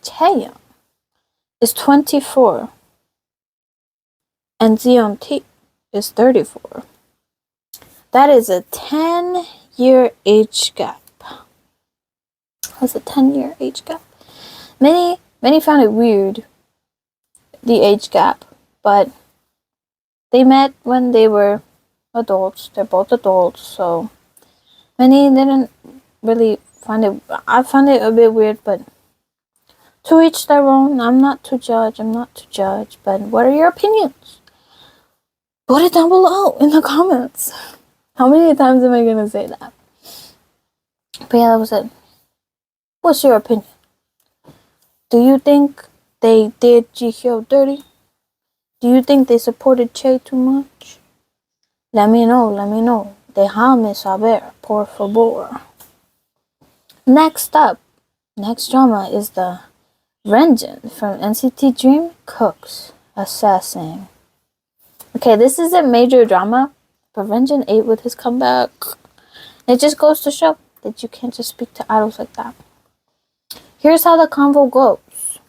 Taeyeon is 24 and Zeon is 34. That is a 10-year age gap. That's a 10-year age gap. Many found it weird, the age gap, but they met when they were adults. They're both adults, so many didn't really find it. I found it a bit weird, but to each their own. I'm not to judge. But what are your opinions? Put it down below in the comments. How many times am I gonna say that? But yeah, that was it. What's your opinion? Do you think they did Jihyo dirty? Do you think they supported Che too much? Let me know. Déjame saber, por favor. Next drama is the Renjin from NCT Dream Cooks Assassin. Okay, this is a major drama, but Renjin ate with his comeback. It just goes to show that you can't just speak to idols like that. Here's how the convo goes.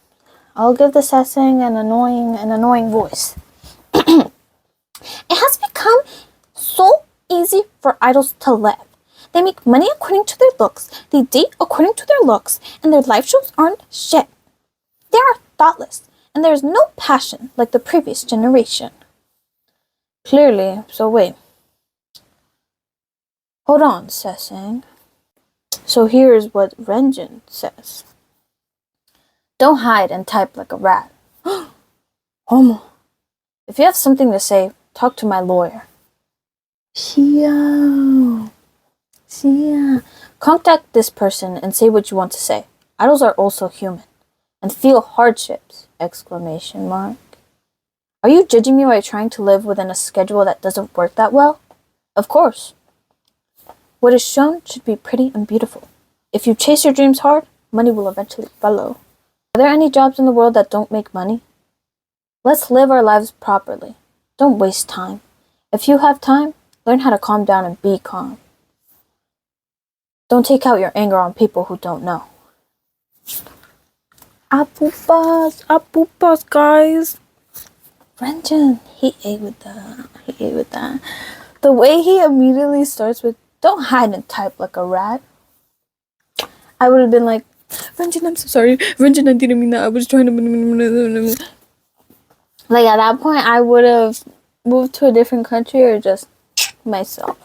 I'll give the Sassang an annoying voice. It has become so easy for idols to live. They make money according to their looks, they date according to their looks, and their live shows aren't shit. They are thoughtless, and there is no passion like the previous generation. Clearly, so wait. Hold on, Sassang. So here's what Renjin says. Don't hide and type like a rat. Homo. If you have something to say, talk to my lawyer. Xiao. Contact this person and say what you want to say. Idols are also human and feel hardships! Exclamation mark. Are you judging me by trying to live within a schedule that doesn't work that well? Of course. What is shown should be pretty and beautiful. If you chase your dreams hard, money will eventually follow. Are there any jobs in the world that don't make money? Let's live our lives properly. Don't waste time. If you have time, learn how to calm down and be calm. Don't take out your anger on people who don't know. Apupas, guys. Renjin, he ate with that. The way he immediately starts with, don't hide and type like a rat. I would have been like, Renjin, I'm so sorry. Renjin, I didn't mean that. I was trying to... Like, at that point, I would have moved to a different country or just myself.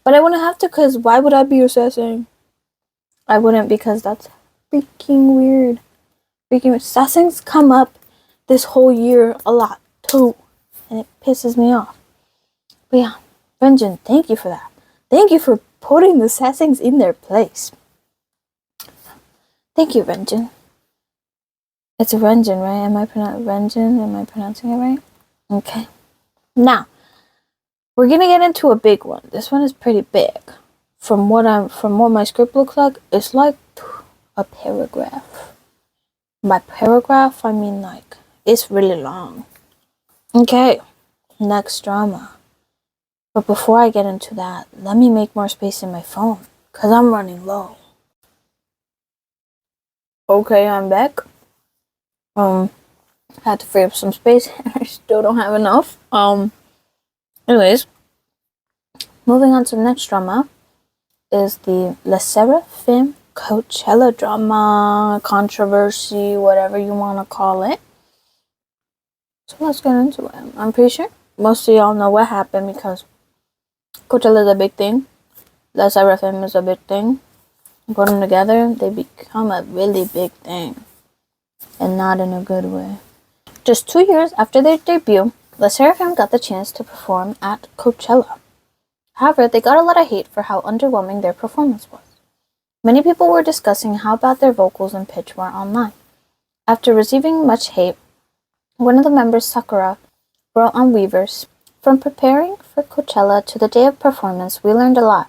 But I wouldn't have to, because why would I be assessing? I wouldn't, because that's freaking weird. Sassings come up this whole year a lot, too. And it pisses me off. But yeah, Renjin, thank you for that. Thank you for putting the Sassings in their place. Thank you, Renjin. It's Renjin, right? Am I pronouncing it right? Okay. Now, we're gonna get into a big one. This one is pretty big. From what my script looks like, it's like a paragraph. By paragraph, I mean like it's really long. Okay, next drama. But before I get into that, let me make more space in my phone, cause I'm running low. Okay, I'm back. I had to free up some space and I still don't have enough. Anyways, moving on to the next drama is the Le Seraphim Coachella drama, controversy, whatever you want to call it. So let's get into it. I'm pretty sure most of y'all know what happened because Coachella is a big thing. Le Seraphim is a big thing. Put them together, they become a really big thing. And not in a good way. Just 2 years after their debut, Le Seraphim got the chance to perform at Coachella. However, they got a lot of hate for how underwhelming their performance was. Many people were discussing how bad their vocals and pitch were online. After receiving much hate, one of the members, Sakura, wrote on Weavers, "From preparing for Coachella to the day of performance, we learned a lot.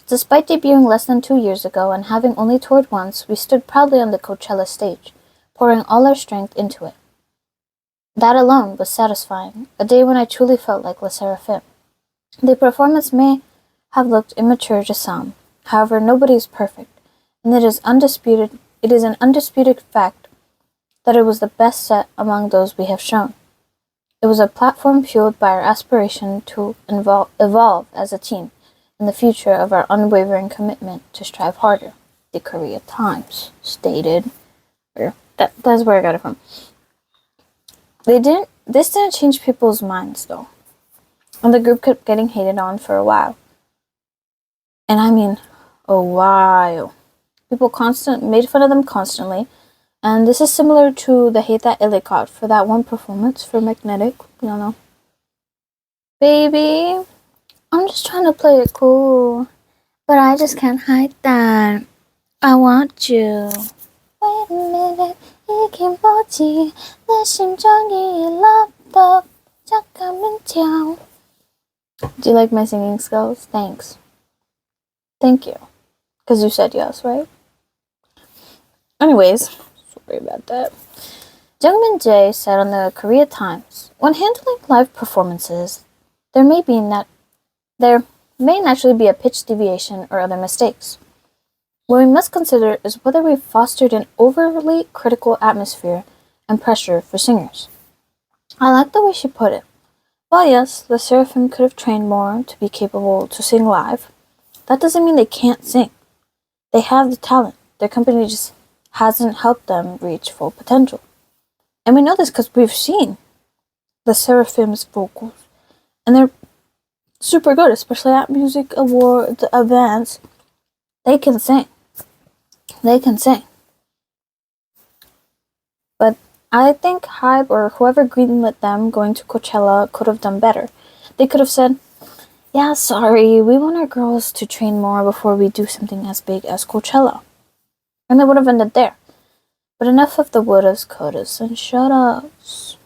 Despite debuting less than 2 years ago and having only toured once, we stood proudly on the Coachella stage, pouring all our strength into it. That alone was satisfying, a day when I truly felt like Le Sserafim. The performance may have looked immature to some. However, nobody is perfect, and it is an undisputed fact that it was the best set among those we have shown. It was a platform fueled by our aspiration to evolve as a team, and the future of our unwavering commitment to strive harder," the Korea Times stated. That's where I got it from. This didn't change people's minds though, and the group kept getting hated on for a while. And I mean, a while. People made fun of them constantly, and this is similar to the hate that Illy got for that one performance for Magnetic. You know, baby, I'm just trying to play it cool, but I just can't hide that. I want you. Wait a minute, 이게 뭐지? 내 심장이 럽덕 잠깐만 跳. Do you like my singing skills? Thanks. Thank you. Because you said yes, right? Anyways, sorry about that. Jungmin Jae said on the Korea Times, "When handling live performances, there may naturally be a pitch deviation or other mistakes. What we must consider is whether we've fostered an overly critical atmosphere and pressure for singers." I like the way she put it. While yes, the Seraphim could have trained more to be capable to sing live, that doesn't mean they can't sing. They have the talent. Their company just hasn't helped them reach full potential. And we know this because we've seen the Seraphim's vocals, and they're super good, especially at music award events. They can sing. They can sing. But I think Hybe or whoever greenlit them going to Coachella could have done better. They could have said, "Yeah, sorry, we want our girls to train more before we do something as big as Coachella." And they would have ended there. But enough of the wouldas, couldas, and shouldas.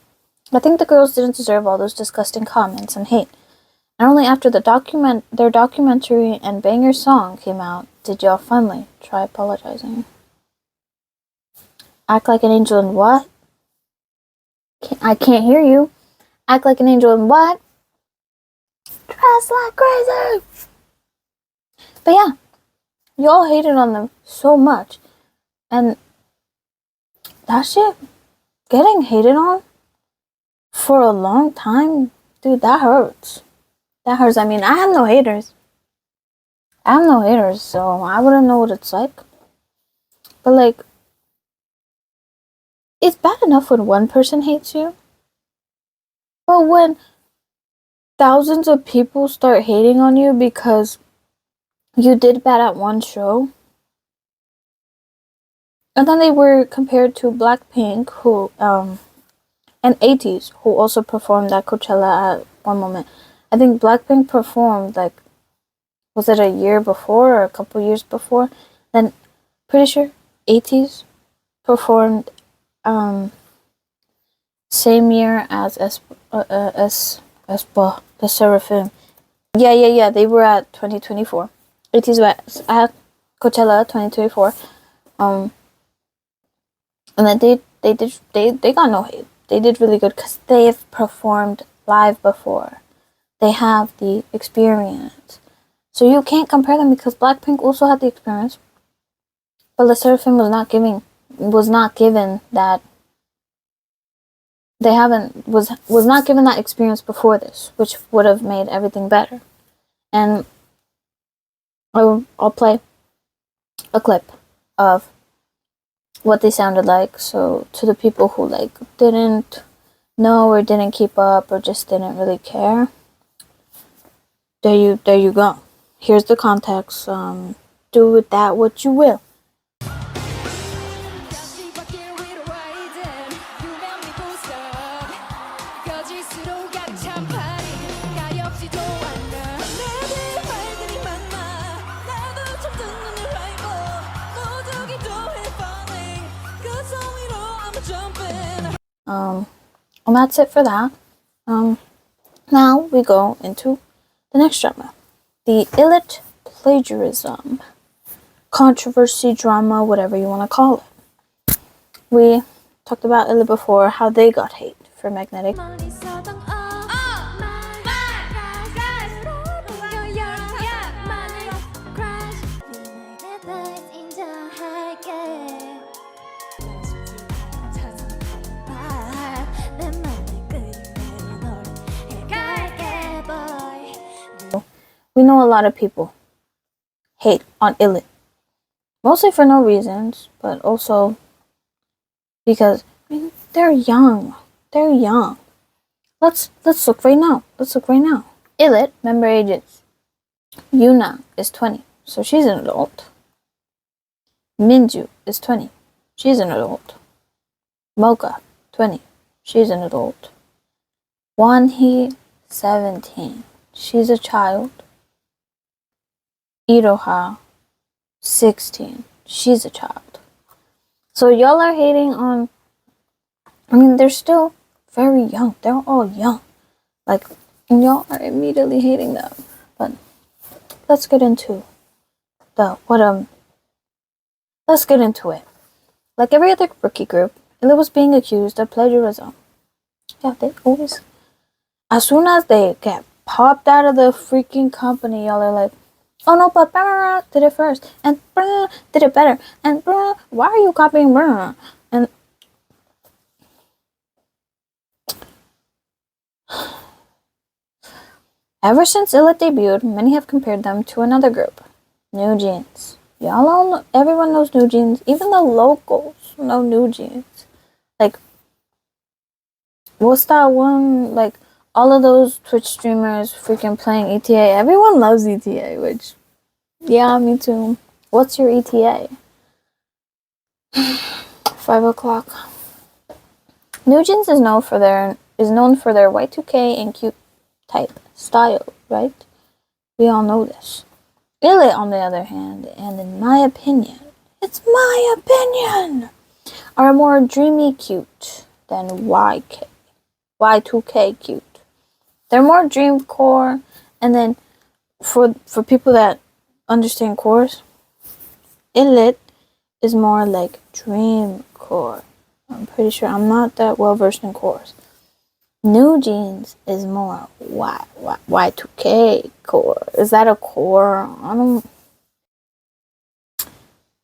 I think the girls didn't deserve all those disgusting comments and hate. And only after their documentary and banger song came out did y'all finally try apologizing. Act like an angel in what? I can't hear you. Act like an angel in what? Dress like crazy. But yeah, y'all hated on them so much. And that shit, getting hated on for a long time, dude, that hurts. That hurts. I mean, I have no haters. So I wouldn't know what it's like. But like, it's bad enough when one person hates you. But when thousands of people start hating on you because you did bad at one show, and then they were compared to Blackpink, who and 80s, who also performed at Coachella at one moment. I think Blackpink performed like, was it a year before or a couple years before? Then pretty sure 80s performed same year as the Seraphim. Yeah. They were at 2024. 80s was at Coachella 2024. And then they got no hate. They did really good because they've performed live before. They have the experience. So you can't compare them because Blackpink also had the experience. But Le Sserafim was not given that. Was not given that experience before this, which would have made everything better. And I'll play a clip of what they sounded like. So to the people who like didn't know or didn't keep up or just didn't really care, there you go. Here's the context. Do with that what you will. And that's it for that. Now we go into the next drama, the illit plagiarism controversy drama, whatever you want to call it. We talked about illit before, how they got hate for magnetic. We know a lot of people hate on illit, mostly for no reasons, but also because they're young. They're young. Let's look right now. Illit member ages. Yuna is 20, so she's an adult. Minju is 20, she's an adult. Mocha, 20, she's an adult. Wanhee, 17, she's a child. Iroha, 16, she's a child. So y'all are hating on, they're still very young. They're all young. And y'all are immediately hating them. But let's get into let's get into it. Like every other rookie group, illit was being accused of plagiarism. Yeah, they always, as soon as they get popped out of the freaking company, y'all are like, oh no, but did it first, and did it better, and why are you copying and ever since illit debuted, many have compared them to another group, New Jeans. Y'all all know, everyone knows New Jeans, even the locals know New Jeans. Like, what's that one, like, all of those Twitch streamers freaking playing ETA, everyone loves ETA, which, yeah, me too. What's your ETA? 5 o'clock. New Jeans is known for their Y2K and cute type style, right? We all know this. illit, on the other hand, and in my opinion, it's my opinion, are more dreamy cute than Y2K cute. They're more dreamcore, and then for people that understand chorus, illit is more like dreamcore. I'm pretty sure I'm not that well versed in chorus. New Jeans is more Y2K core. Is that a core? I don't.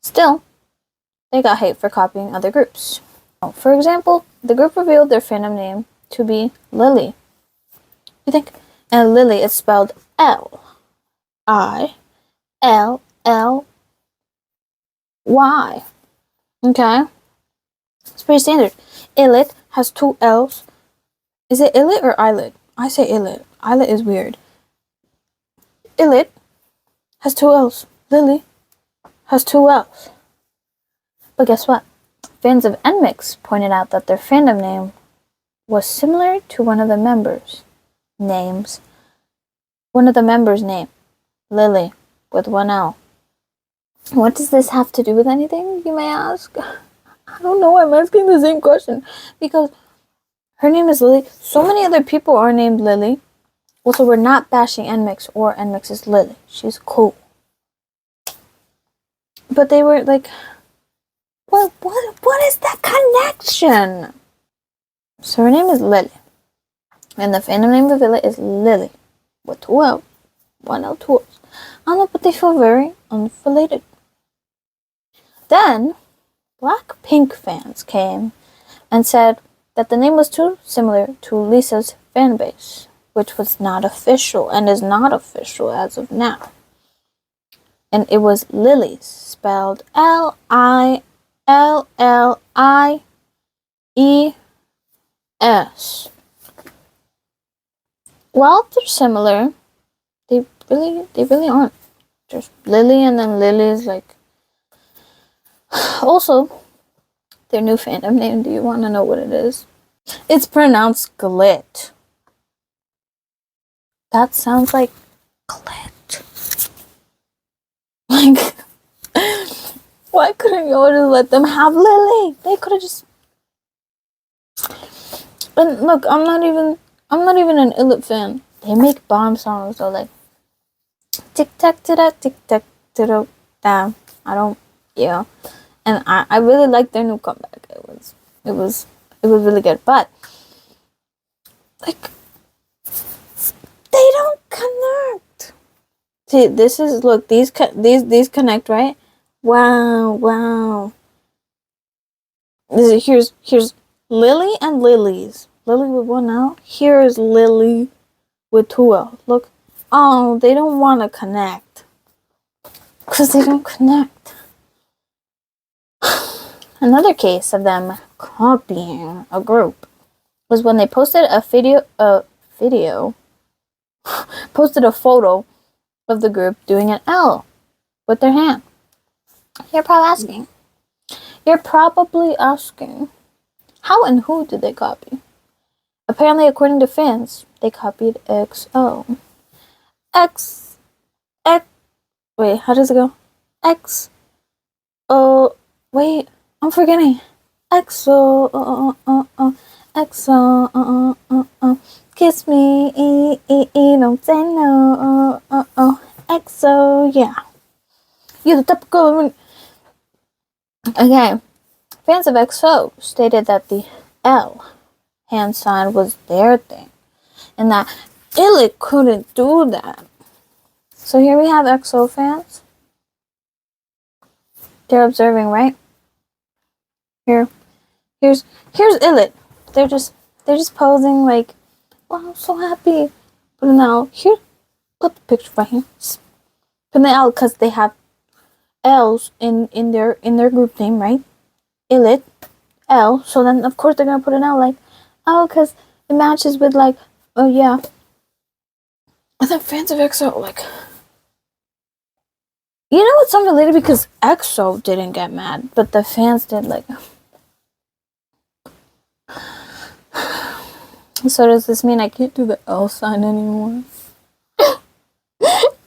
Still, they got hate for copying other groups. For example, the group revealed their fandom name to be Lily. You think? And Lily is spelled Lilly. Okay? It's pretty standard. Illit has 2 L's. Is it illit or eyelid? I say illit. Eyelid is weird. Illit has 2 L's. Lily has 2 L's. But guess what? Fans of NMIX pointed out that their fandom name was similar to one of the members' names. Lily, with 1 L. What does this have to do with anything, you may ask? I don't know, I'm asking the same question. Because her name is Lily. So many other people are named Lily. Also, we're not bashing NMIX or NMIX's Lily. She's cool. But they were like, what is that connection? So her name is Lily. And the fandom name of Illit is Lily. With 2 L. 1 L, 2 L's. I don't know, but they feel very unrelated. Then, Blackpink fans came and said that the name was too similar to Lisa's fan base, which was not official and is not official as of now. And it was Lily's, spelled Lillies. Well, they're similar. They really aren't. Just Lily and then Lily is like. Also, their new fandom name, do you want to know what it is? It's pronounced Glit. That sounds like Glit. Like, why couldn't y'all just let them have Lily? They could have just And look, I'm not even an Illit fan. They make bomb songs though, like tic tac tic tac damn. I don't, yeah. And I really like their new comeback. It was really good. But like they don't connect. See, this is, look, these connect, right? Wow. Here's Lily and Lily's. Lily with one L. Here is Lily with two L. Look. Oh, they don't want to connect. Because they don't connect. Another case of them copying a group was when they posted a posted a photo of the group doing an L with their hand. You're probably asking, how and who did they copy? Apparently, according to fans, they copied XO. Wait, how does it go? Wait, I'm forgetting. XO, XO, kiss me, don't say no, XO, yeah. You're the typical. Okay, fans of XO stated that the L hand sign was their thing, and that Illit couldn't do that. So here we have XO fans. They're observing, right? Here's Illit. They're just posing like, oh, I'm so happy. But now here, put the picture right here. Put the L because they have L's in their group name, right? Illit, L. So then of course they're gonna put an L, like, oh, because it matches with, like, oh yeah. And then fans of EXO like, you know, it's unrelated because EXO didn't get mad, but the fans did, like. So does this mean I can't do the L sign anymore?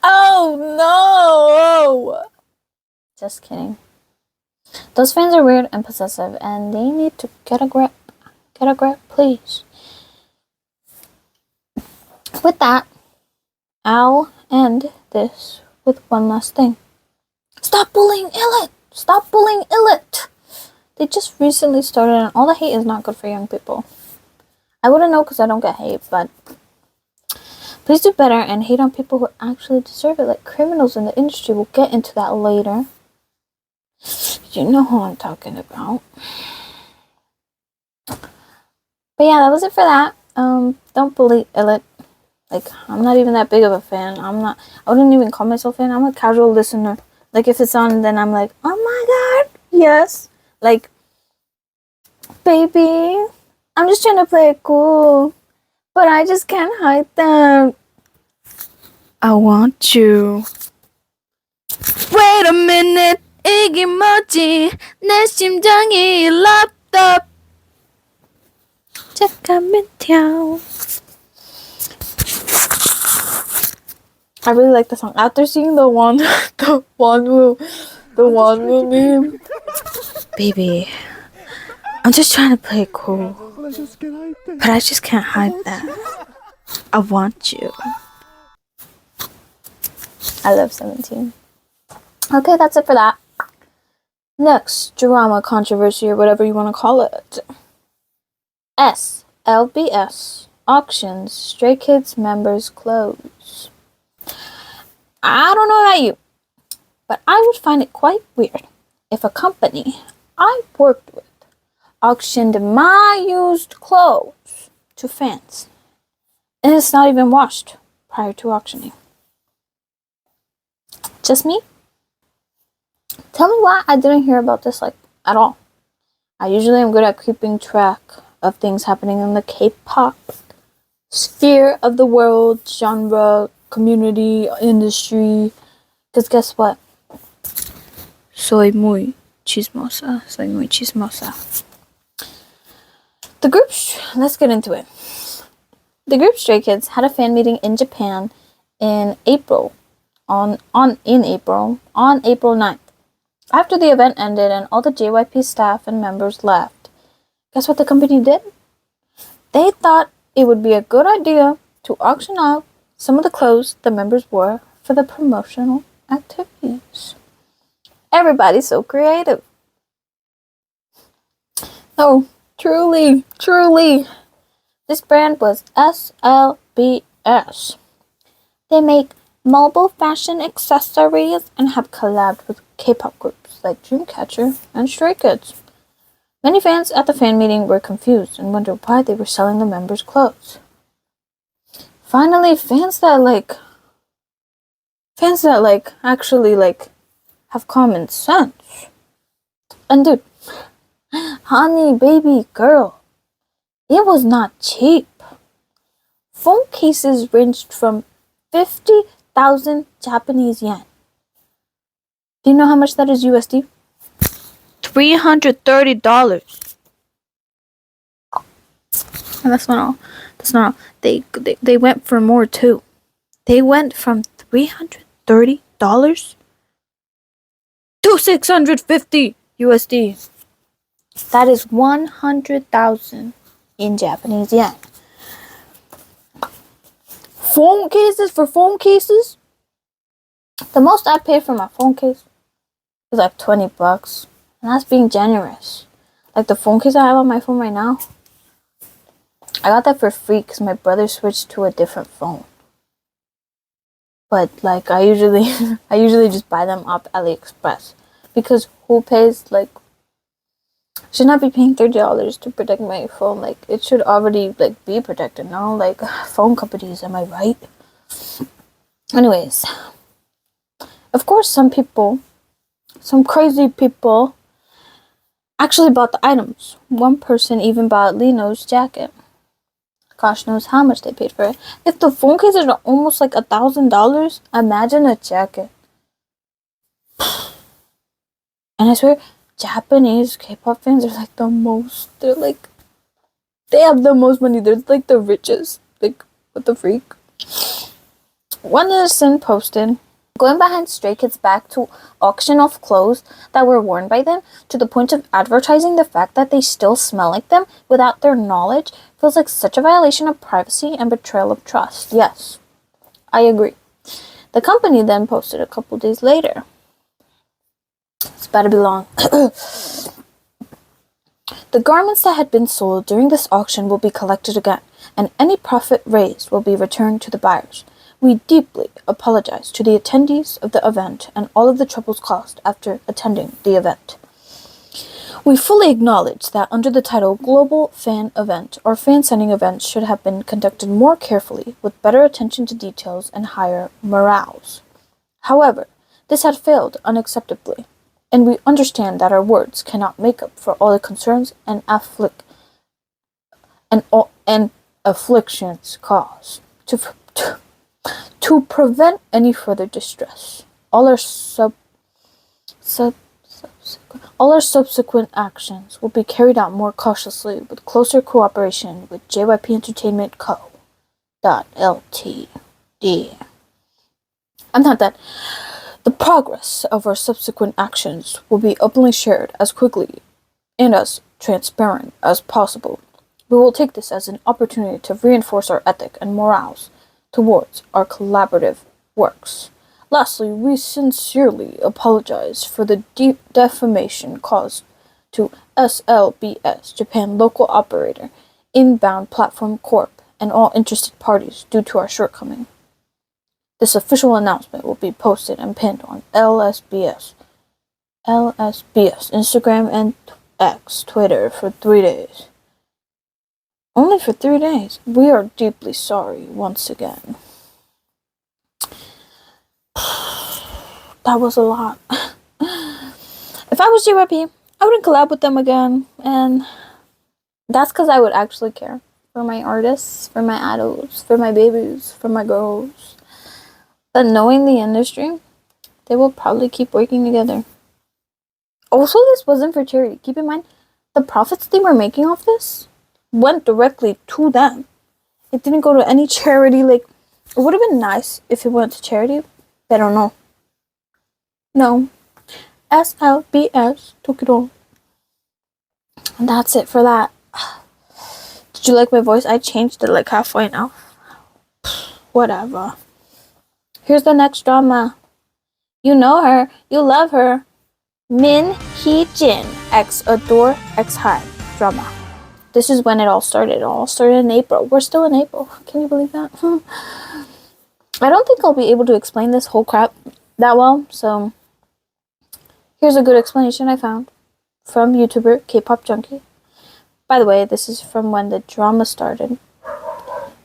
Oh no! Just kidding. Those fans are weird and possessive, and they need to get a grip. Get a grip, please. With that, I'll end this with one last thing. Stop bullying Illit! Stop bullying Illit! They just recently started, and all the hate is not good for young people. I wouldn't know because I don't get hate, but please do better and hate on people who actually deserve it, like criminals in the industry. We'll get into that later. You know who I'm talking about. But yeah, that was it for that. Don't bully Illit. Like, I'm not even that big of a fan. I wouldn't even call myself a fan. I'm a casual listener. Like, if it's on, then I'm like, oh my god, yes. Like, baby, I'm just trying to play it cool, but I just can't hide them. I want you. Wait a minute, 이게 뭐지? 내 심장이 laptop. 잠깐만 跳. I really like the song. After seeing the Wonwoo meme, baby, I'm just trying to play it cool, but I just can't hide that. I want you. I love 17. Okay, that's it for that. Next, drama, controversy, or whatever you want to call it. LBS auctions Stray Kids members' clothes. I don't know about you, but I would find it quite weird if a company I worked with auctioned my used clothes to fans, and it's not even washed prior to auctioning. Just me? Tell me why I didn't hear about this, like, at all. I usually am good at keeping track of things happening in the K-pop sphere of the world, genre, community, industry. Because guess what? Soy muy chismosa. Let's get into it. The group Stray Kids had a fan meeting in Japan in April, on April 9th. After the event ended and all the JYP staff and members left, guess what the company did? They thought it would be a good idea to auction off some of the clothes the members wore for the promotional activities. Everybody's so creative. Oh, truly. This brand was SLBS. They make mobile fashion accessories and have collabed with K-pop groups like Dreamcatcher and Stray Kids. Many fans at the fan meeting were confused and wondered why they were selling the members' clothes. Finally, fans that actually have common sense. And dude, honey, baby, girl, it was not cheap. Phone cases ranged from 50,000 Japanese yen. Do you know how much that is USD? $330. And that's not all. They went for more too. They went from $330 to 650 USD. That is 100,000 in Japanese yen. Phone cases. The most I paid for my phone case was like $20, and that's being generous. Like the phone case I have on my phone right now, I got that for free because my brother switched to a different phone. But like I usually just buy them off AliExpress, because who pays should not be paying $30 to protect my phone. Like it should already be protected, no? Like phone companies, am I right? Anyways, of course some crazy people actually bought the items. One person even bought Lino's jacket. Gosh knows how much they paid for it. If the phone cases are almost like $1,000, imagine a jacket. And I swear, Japanese K-pop fans are the most. They have the most money. They're the richest. What the freak? One innocent posted, going behind Stray Kids' back to auction off clothes that were worn by them, to the point of advertising the fact that they still smell like them without their knowledge, feels like such a violation of privacy and betrayal of trust. Yes, I agree. The company then posted a couple days later. It's about to be long. The garments that had been sold during this auction will be collected again, and any profit raised will be returned to the buyers. We deeply apologize to the attendees of the event and all of the troubles caused after attending the event. We fully acknowledge that under the title Global Fan Event, our fan-sending events should have been conducted more carefully, with better attention to details and higher morals. However, this had failed unacceptably, and we understand that our words cannot make up for all the concerns and afflictions caused. To prevent any further distress, all our subsequent actions will be carried out more cautiously, with closer cooperation with JYP Entertainment Co. Ltd. I'm not that. The progress of our subsequent actions will be openly shared as quickly and as transparent as possible. We will take this as an opportunity to reinforce our ethic and morals towards our collaborative works. Lastly, we sincerely apologize for the deep defamation caused to SLBS, Japan Local Operator, Inbound Platform Corp., and all interested parties due to our shortcoming. This official announcement will be posted and pinned on LSBS, Instagram and X, Twitter for 3 days. Only for 3 days. We are deeply sorry once again. That was a lot. If I was JYP, I wouldn't collab with them again, and that's because I would actually care for my artists, for my idols, for my babies, for my girls. But knowing the industry, they will probably keep working together. Also, this wasn't for charity. Keep in mind, the profits they were making off this went directly to them. It didn't go to any charity. It would have been nice if it went to charity, but I don't know. No. SLBS took it all. And that's it for that. Did you like my voice? I changed it like halfway now. Whatever. Here's the next drama. You know her. You love her. Min Hee Jin, ex Adore, ex Hybe drama. This is when it all started. It all started in April. We're still in April. Can you believe that? I don't think I'll be able to explain this whole crap that well. So here's a good explanation I found from YouTuber Kpop Junkie. By the way, this is from when the drama started.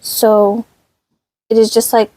So it is just like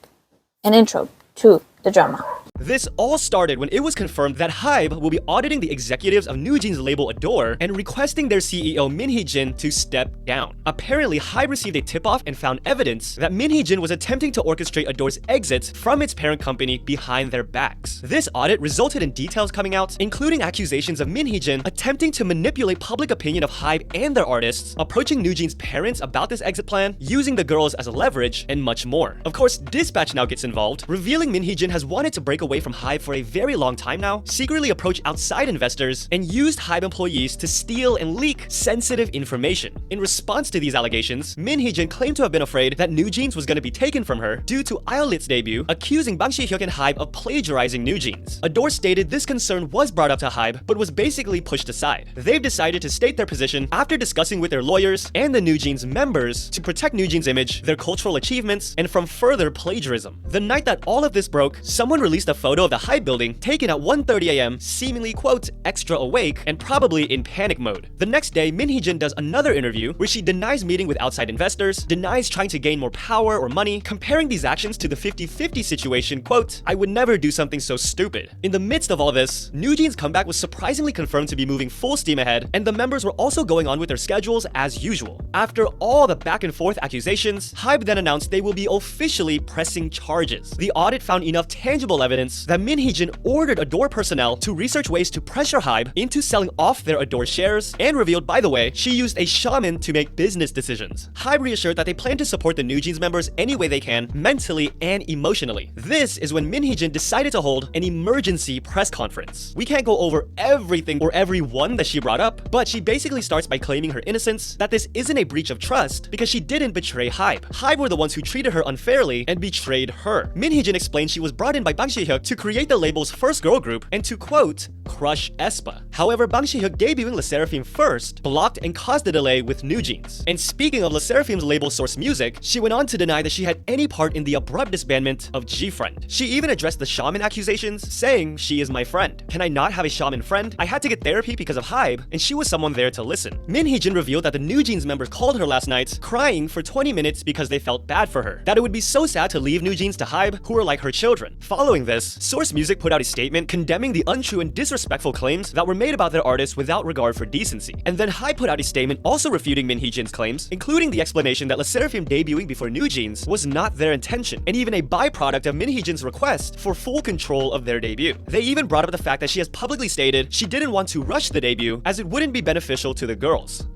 an intro to the drama. This all started when it was confirmed that Hybe will be auditing the executives of NewJeans' label Adore and requesting their CEO Min Hee Jin to step down. Apparently, Hybe received a tip-off and found evidence that Min Hee Jin was attempting to orchestrate Adore's exit from its parent company behind their backs. This audit resulted in details coming out, including accusations of Min Hee Jin attempting to manipulate public opinion of Hybe and their artists, approaching NewJeans' parents about this exit plan, using the girls as a leverage, and much more. Of course, Dispatch now gets involved, revealing Min Hee Jin has wanted to break away from Hybe for a very long time now, secretly approached outside investors, and used Hybe employees to steal and leak sensitive information. In response to these allegations, Min Hee Jin claimed to have been afraid that NewJeans was going to be taken from her due to Iolit's debut, accusing Bang Si-hyuk and Hybe of plagiarizing NewJeans. Adore stated this concern was brought up to Hybe, but was basically pushed aside. They've decided to state their position after discussing with their lawyers and the NewJeans members to protect NewJeans' image, their cultural achievements, and from further plagiarism. The night that all of this broke, someone released a photo of the Hybe building taken at 1:30 a.m., seemingly, quote, extra awake and probably in panic mode. The next day, Min Hee Jin does another interview where she denies meeting with outside investors, denies trying to gain more power or money, comparing these actions to the 50-50 situation, quote, I would never do something so stupid. In the midst of all this, NewJeans' comeback was surprisingly confirmed to be moving full steam ahead, and the members were also going on with their schedules as usual. After all the back and forth accusations, Hybe then announced they will be officially pressing charges. The audit found enough tangible evidence that Min Hee Jin ordered Adore personnel to research ways to pressure Hybe into selling off their Adore shares, and revealed, by the way, she used a shaman to make business decisions. Hybe reassured that they plan to support the NewJeans members any way they can, mentally and emotionally. This is when Min Hee Jin decided to hold an emergency press conference. We can't go over everything or everyone that she brought up, but she basically starts by claiming her innocence, that this isn't a breach of trust because she didn't betray Hybe. Hybe were the ones who treated her unfairly and betrayed her. Min Hee Jin explained she was brought in by Bang Si-hyuk to create the label's first girl group and to, quote, crush aespa. However, Bang Si-hyuk debuting LE SSERAFIM first blocked and caused the delay with NewJeans. And speaking of LE SSERAFIM's label Source Music, she went on to deny that she had any part in the abrupt disbandment of G-Friend. She even addressed the shaman accusations, saying, she is my friend. Can I not have a shaman friend? I had to get therapy because of Hybe, and she was someone there to listen. Min Hee Jin revealed that the NewJeans members called her last night, crying for 20 minutes because they felt bad for her. That it would be so sad to leave NewJeans to Hybe, who were like her children. Following this, Source Music put out a statement condemning the untrue and disrespectful claims that were made about their artists without regard for decency. And then Hybe put out a statement also refuting Min Hee Jin's claims, including the explanation that LE SSERAFIM debuting before NewJeans was not their intention, and even a byproduct of Min Hee Jin's request for full control of their debut. They even brought up the fact that she has publicly stated she didn't want to rush the debut as it wouldn't be beneficial to the girls.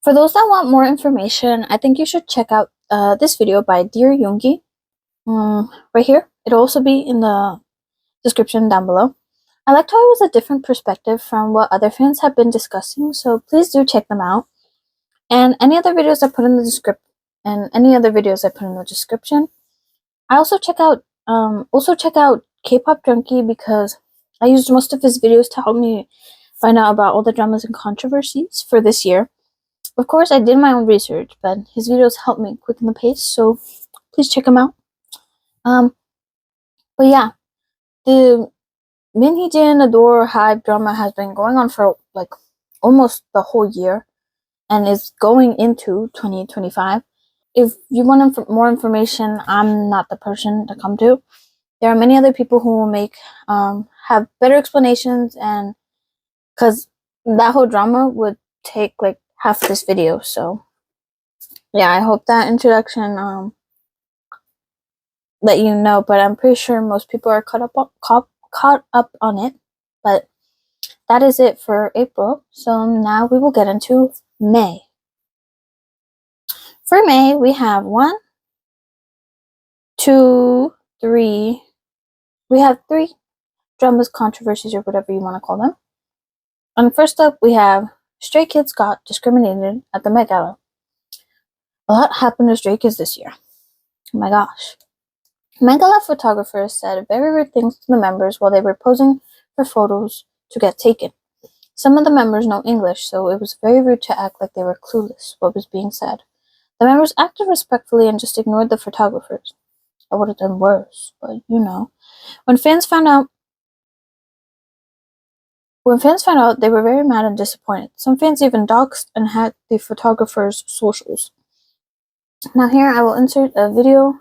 For those that want more information, I think you should check out this video by Dear Yoongi. Right here. It'll also be in the description down below. I liked how it was a different perspective from what other fans have been discussing, so please do check them out. And any other videos I put in the description. I also check out Kpop Junkie because I used most of his videos to help me find out about all the dramas and controversies for this year. Of course, I did my own research, but his videos helped me quicken the pace, so please check them out. But yeah, the Min Hee Jin Adore Hybe drama has been going on for like almost the whole year and is going into 2025. If you want more information, I'm not the person to come to. There are many other people who will have better explanations, and because that whole drama would take like half this video. So yeah, I hope that introduction let you know, but I'm pretty sure most people are caught up on it. But that is it for April. So now we will get into May. For May, we have 1, 2, 3. We have 3 dramas, controversies, or whatever you want to call them. And first up, we have Stray Kids got discriminated at the Met Gala. A lot happened to Stray Kids this year. Oh my gosh. Manga Lab photographers said very rude things to the members while they were posing for photos to get taken. Some of the members know English, so it was very rude to act like they were clueless what was being said. The members acted respectfully and just ignored the photographers. I would have done worse, but you know. When fans found out, they were very mad and disappointed. Some fans even doxed and hacked the photographers' socials. Now here I will insert a video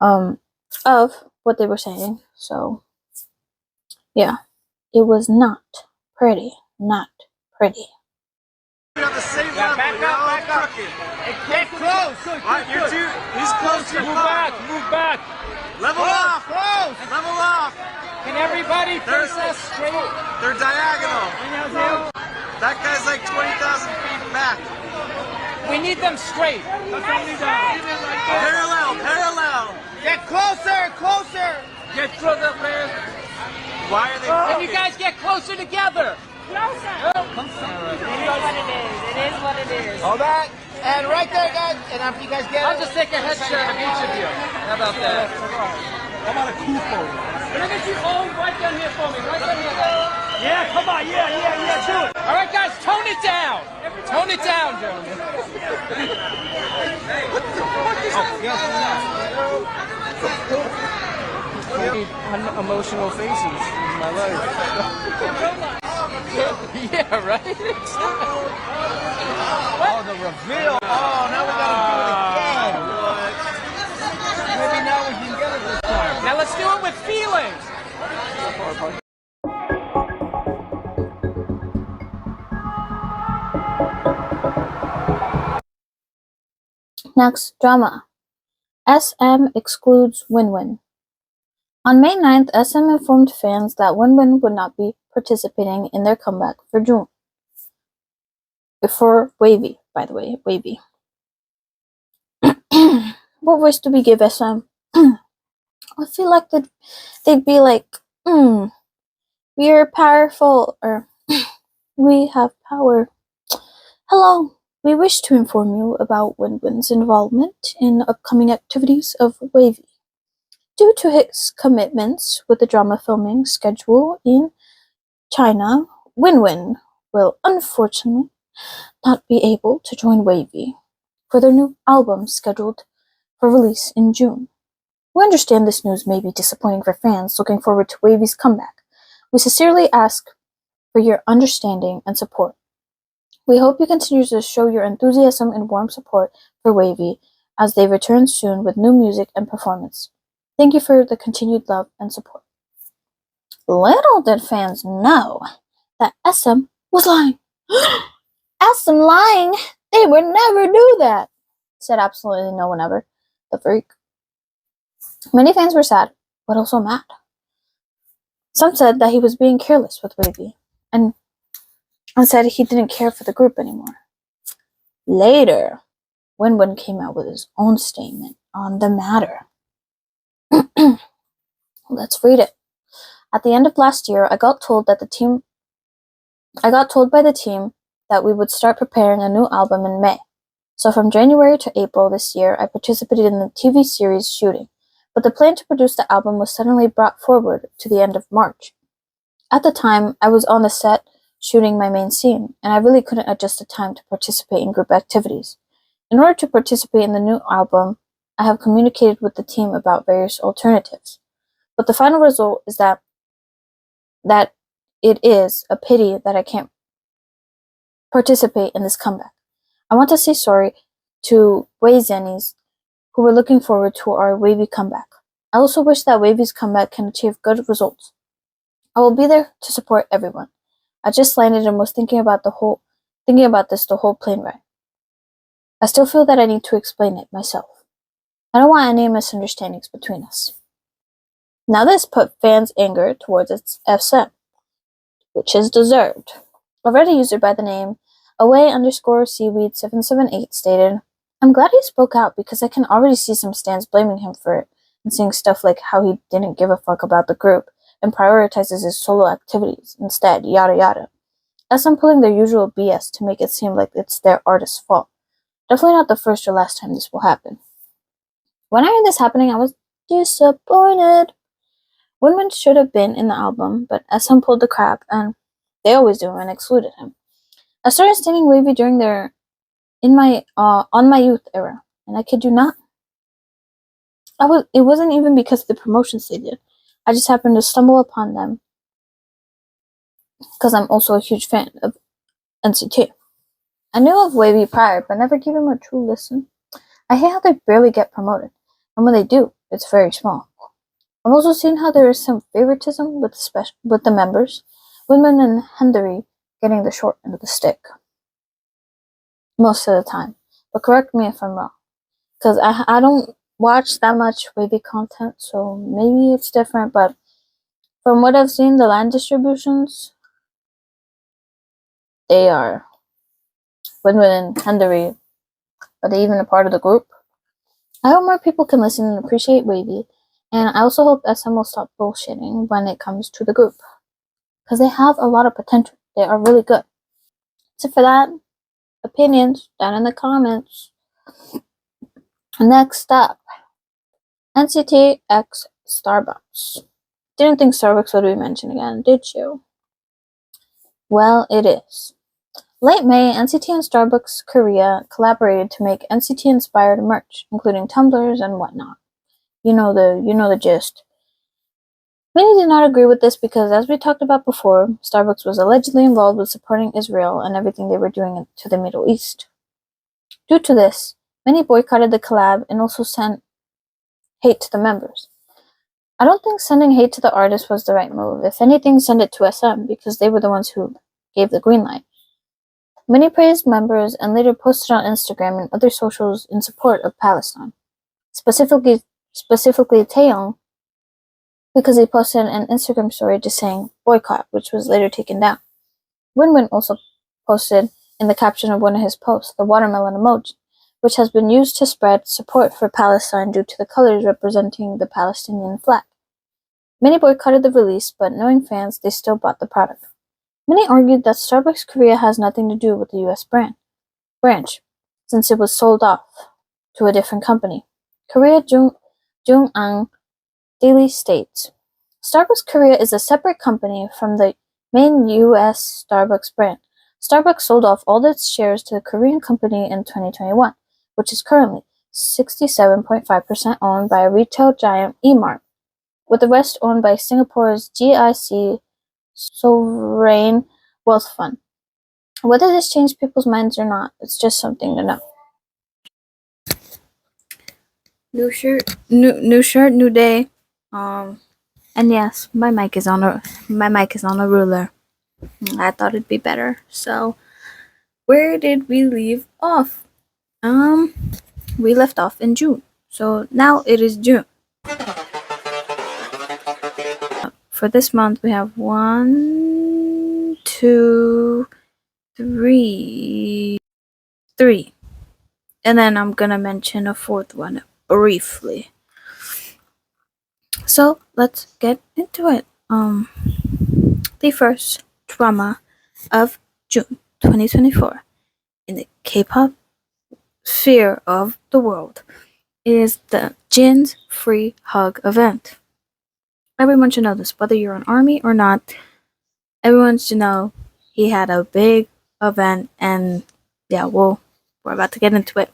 of what they were saying. So yeah, it was not pretty. Not pretty. On the same level, back up. Get close. You're too. He's close. Move back. Level off. Close. Level off. Can everybody face us straight? They're diagonal. That guy's like 20,000 feet back. We need them straight. Parallel. Get closer. Get closer, please. Why are they? Can you guys get closer together? Closer. It is what it is. All that. And right there, guys. And after you guys get I'll just take a headshot of each of you. How about that? How about a Kpop? Look at you all right down here for me. Right down here. Yeah, come on. Yeah. Do it. All right, guys. Tone it down. Tone it down, gentlemen. What the fuck is Emotional faces in my life. Yeah, right? Oh, the reveal. Oh, now we gotta do it again. Maybe now we can get it this time. Now let's do it with feelings. Next, drama. SM excludes Win-Win. On May 9th, SM informed fans that Win-Win would not be participating in their comeback for June. Before Wavy, by the way, Wavy. What voice do we give SM? I feel like they'd be like, we are powerful, or we have power. Hello, we wish to inform you about Win-Win's involvement in upcoming activities of Wavy. Due to his commitments with the drama filming schedule in China, Win-Win will unfortunately not be able to join Wavy for their new album scheduled for release in June. We understand this news may be disappointing for fans looking forward to Wavy's comeback. We sincerely ask for your understanding and support. We hope you continue to show your enthusiasm and warm support for Wavy as they return soon with new music and performance. Thank you for the continued love and support. Little did fans know that SM was lying. SM lying? They would never do that, said absolutely no one ever. The freak. Many fans were sad, but also mad. Some said that he was being careless with Wavy, and said he didn't care for the group anymore. Later, Win-Win came out with his own statement on the matter. Let's read it. At the end of last year, I got told by the team that we would start preparing a new album in May. So from January to April this year, I participated in the TV series shooting, but the plan to produce the album was suddenly brought forward to the end of March. At the time, I was on the set shooting my main scene, and I really couldn't adjust the time to participate in group activities. In order to participate in the new album, I have communicated with the team about various alternatives. But the final result is that it is a pity that I can't participate in this comeback. I want to say sorry to Wazenis who were looking forward to our Wavy comeback. I also wish that Wavy's comeback can achieve good results. I will be there to support everyone. I just landed and was thinking about this the whole plane ride. I still feel that I need to explain it myself. I don't want any misunderstandings between us. Now this put fans' anger towards its SM, which is deserved. A Reddit user by the name away_seaweed778 stated, I'm glad he spoke out because I can already see some stans blaming him for it and saying stuff like how he didn't give a fuck about the group and prioritizes his solo activities instead, yada yada. SM pulling their usual BS to make it seem like it's their artist's fault. Definitely not the first or last time this will happen. When I heard this happening, I was disappointed. Winman should have been in the album, but SM pulled the crap, and they always do, and excluded him. I started standing Wavy during their on my youth era, and I kid you not, it wasn't even because of the promotions they did. I just happened to stumble upon them because I'm also a huge fan of NCT. I knew of Wavy prior, but never gave him a true listen. I hate how they barely get promoted, and when they do, it's very small. I've also seen how there is some favoritism with the members, Winman and Hendery getting the short end of the stick most of the time. But correct me if I'm wrong, because I don't watch that much Wavy content, so maybe it's different. But from what I've seen, the land distributions, they are Winman and Hendery. Are they even a part of the group? I hope more people can listen and appreciate Wavy, and I also hope SM will stop bullshitting when it comes to the group, because they have a lot of potential. They are really good. So for that, opinions down in the comments. Next up, NCT X Starbucks. Didn't think Starbucks would be mentioned again, did you? Well, it is. Late May, NCT and Starbucks Korea collaborated to make NCT-inspired merch, including tumblers and whatnot. You know the gist. Many did not agree with this because, as we talked about before, Starbucks was allegedly involved with supporting Israel and everything they were doing to the Middle East. Due to this, many boycotted the collab and also sent hate to the members. I don't think sending hate to the artist was the right move. If anything, send it to SM because they were the ones who gave the green light. Many praised members and later posted on Instagram and other socials in support of Palestine. Specifically Taeyong, because he posted an Instagram story just saying boycott, which was later taken down. Winwin also posted in the caption of one of his posts the watermelon emoji, which has been used to spread support for Palestine due to the colors representing the Palestinian flag. Many boycotted the release, but knowing fans, they still bought the product. Many argued that Starbucks Korea has nothing to do with the US branch, since it was sold off to a different company. Korea Jung-ang Daily states, Starbucks Korea is a separate company from the main US Starbucks brand. Starbucks sold off all its shares to the Korean company in 2021, which is currently 67.5% owned by a retail giant E-Mart, with the rest owned by Singapore's GIC Sovereign Wealth Fund. Whether this changed people's minds or not, it's just something to know. New shirt, new day. And yes, my mic is on a ruler. I thought it'd be better. So, where did we leave off? We left off in June. So now it is June. For this month, we have 1, 2, 3, and then I'm gonna mention a fourth one briefly. So let's get into it. The first drama of June 2024 in the K-pop sphere of the world is the Jin's Free Hug event. Everyone should know this, whether you're an ARMY or not. Everyone should know he had a big event, and yeah, we're about to get into it.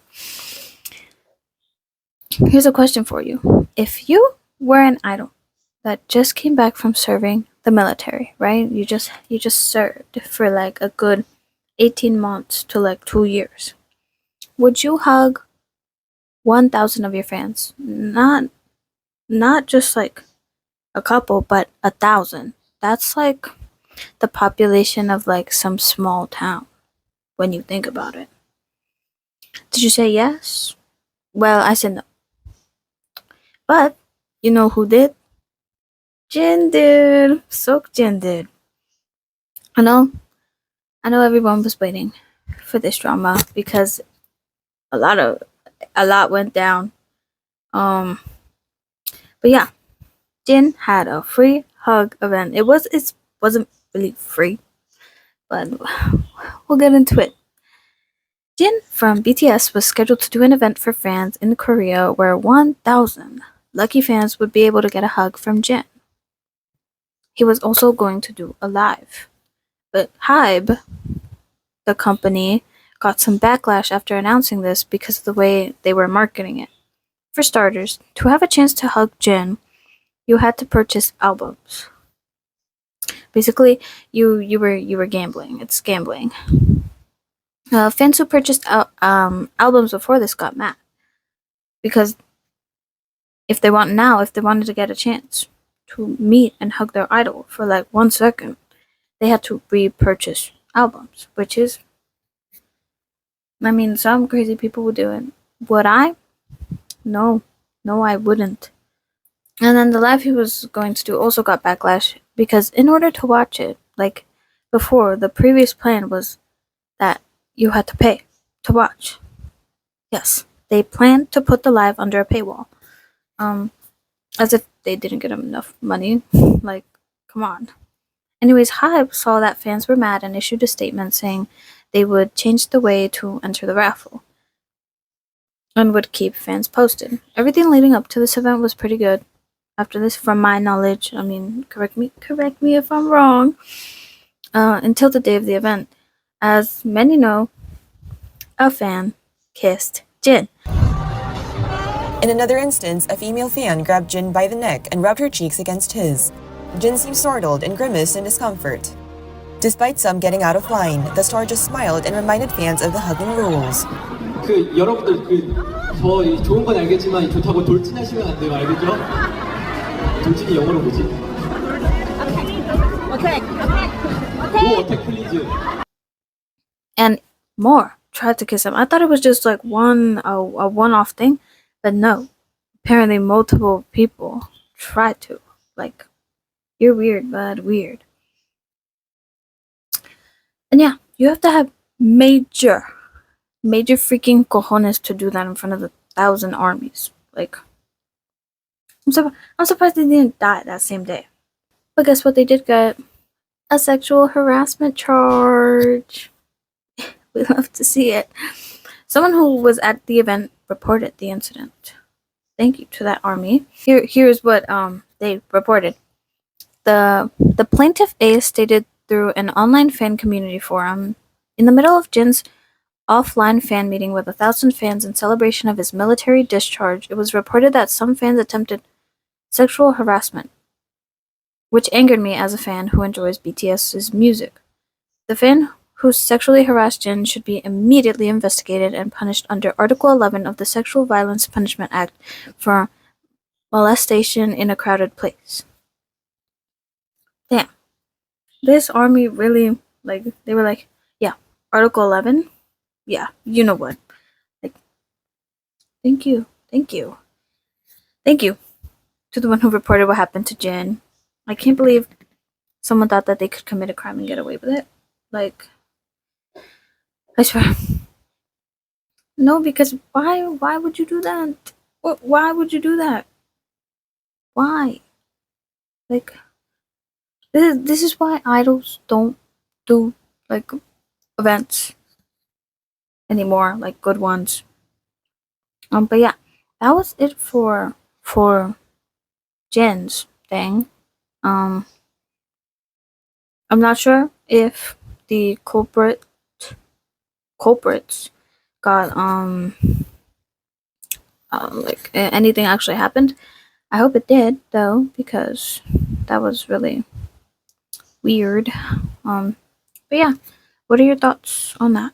Here's a question for you. If you were an idol that just came back from serving the military, right? You just served for like a good 18 months to like 2 years. Would you hug 1,000 of your fans? Not just like a couple, but 1,000. That's like the population of like some small town when you think about it. Did you say yes? Well, I said no. But you know who did? Jin did. Jin did. I know everyone was waiting for this drama because a lot went down. But yeah, Jin had a free hug event. It wasn't really free, but we'll get into it. Jin from BTS was scheduled to do an event for fans in Korea where 1,000 lucky fans would be able to get a hug from Jin. He was also going to do a live. But HYBE, the company, got some backlash after announcing this because of the way they were marketing it. For starters, to have a chance to hug Jin, you had to purchase albums. Basically, you were gambling. It's gambling. Fans who purchased albums before this got mad because if they wanted to get a chance to meet and hug their idol for like 1 second, they had to repurchase albums, which is, I mean, some crazy people would do it. Would I? No, I wouldn't. And then the live he was going to do also got backlash because in order to watch it, like before, the previous plan was that you had to pay to watch. Yes, they planned to put the live under a paywall. As if they didn't get enough money. Like, come on. Anyways, HYBE saw that fans were mad and issued a statement saying they would change the way to enter the raffle and would keep fans posted. Everything leading up to this event was pretty good. After this, from my knowledge, I mean, correct me if I'm wrong, until the day of the event. As many know, a fan kissed Jin. In another instance, a female fan grabbed Jin by the neck and rubbed her cheeks against his. Jin seemed startled and grimaced in discomfort. Despite some getting out of line, the star just smiled and reminded fans of the hugging rules. 여러분들 저 좋은 건 알겠지만 좋다고 돌진하시면 안 돼요, 알겠죠? 돌진이 영어로 뭐지? Okay. No attack, please. And more tried to kiss him. I thought it was just like a one-off thing, but no. Apparently multiple people tried to. Like, you're weird, bud. Weird. And yeah, you have to have major freaking cojones to do that in front of 1,000 armies. Like, I'm surprised they didn't die that same day. But guess what? They did get a sexual harassment charge. We love to see it. Someone who was at the event reported the incident. Thank you to that army. Here's what they reported. The plaintiff A stated through an online fan community forum, in the middle of Jin's offline fan meeting with 1,000 fans in celebration of his military discharge, it was reported that some fans attempted sexual harassment, which angered me as a fan who enjoys BTS's music. The fan who sexually harassed Jin should be immediately investigated and punished under Article 11 of the Sexual Violence Punishment Act for molestation in a crowded place. Damn. This army really, like, they were like, yeah, Article 11? Yeah, you know what. Like, thank you to the one who reported what happened to Jin. I can't believe someone thought that they could commit a crime and get away with it. Like, I swear. No, because why would you do that? Why would you do that? Why? Like, this is why idols don't do, like, events anymore, like good ones. But yeah, that was it for Jin's thing. I'm not sure if the culprits got like anything actually happened. I hope it did though, because that was really weird. But yeah, what are your thoughts on that?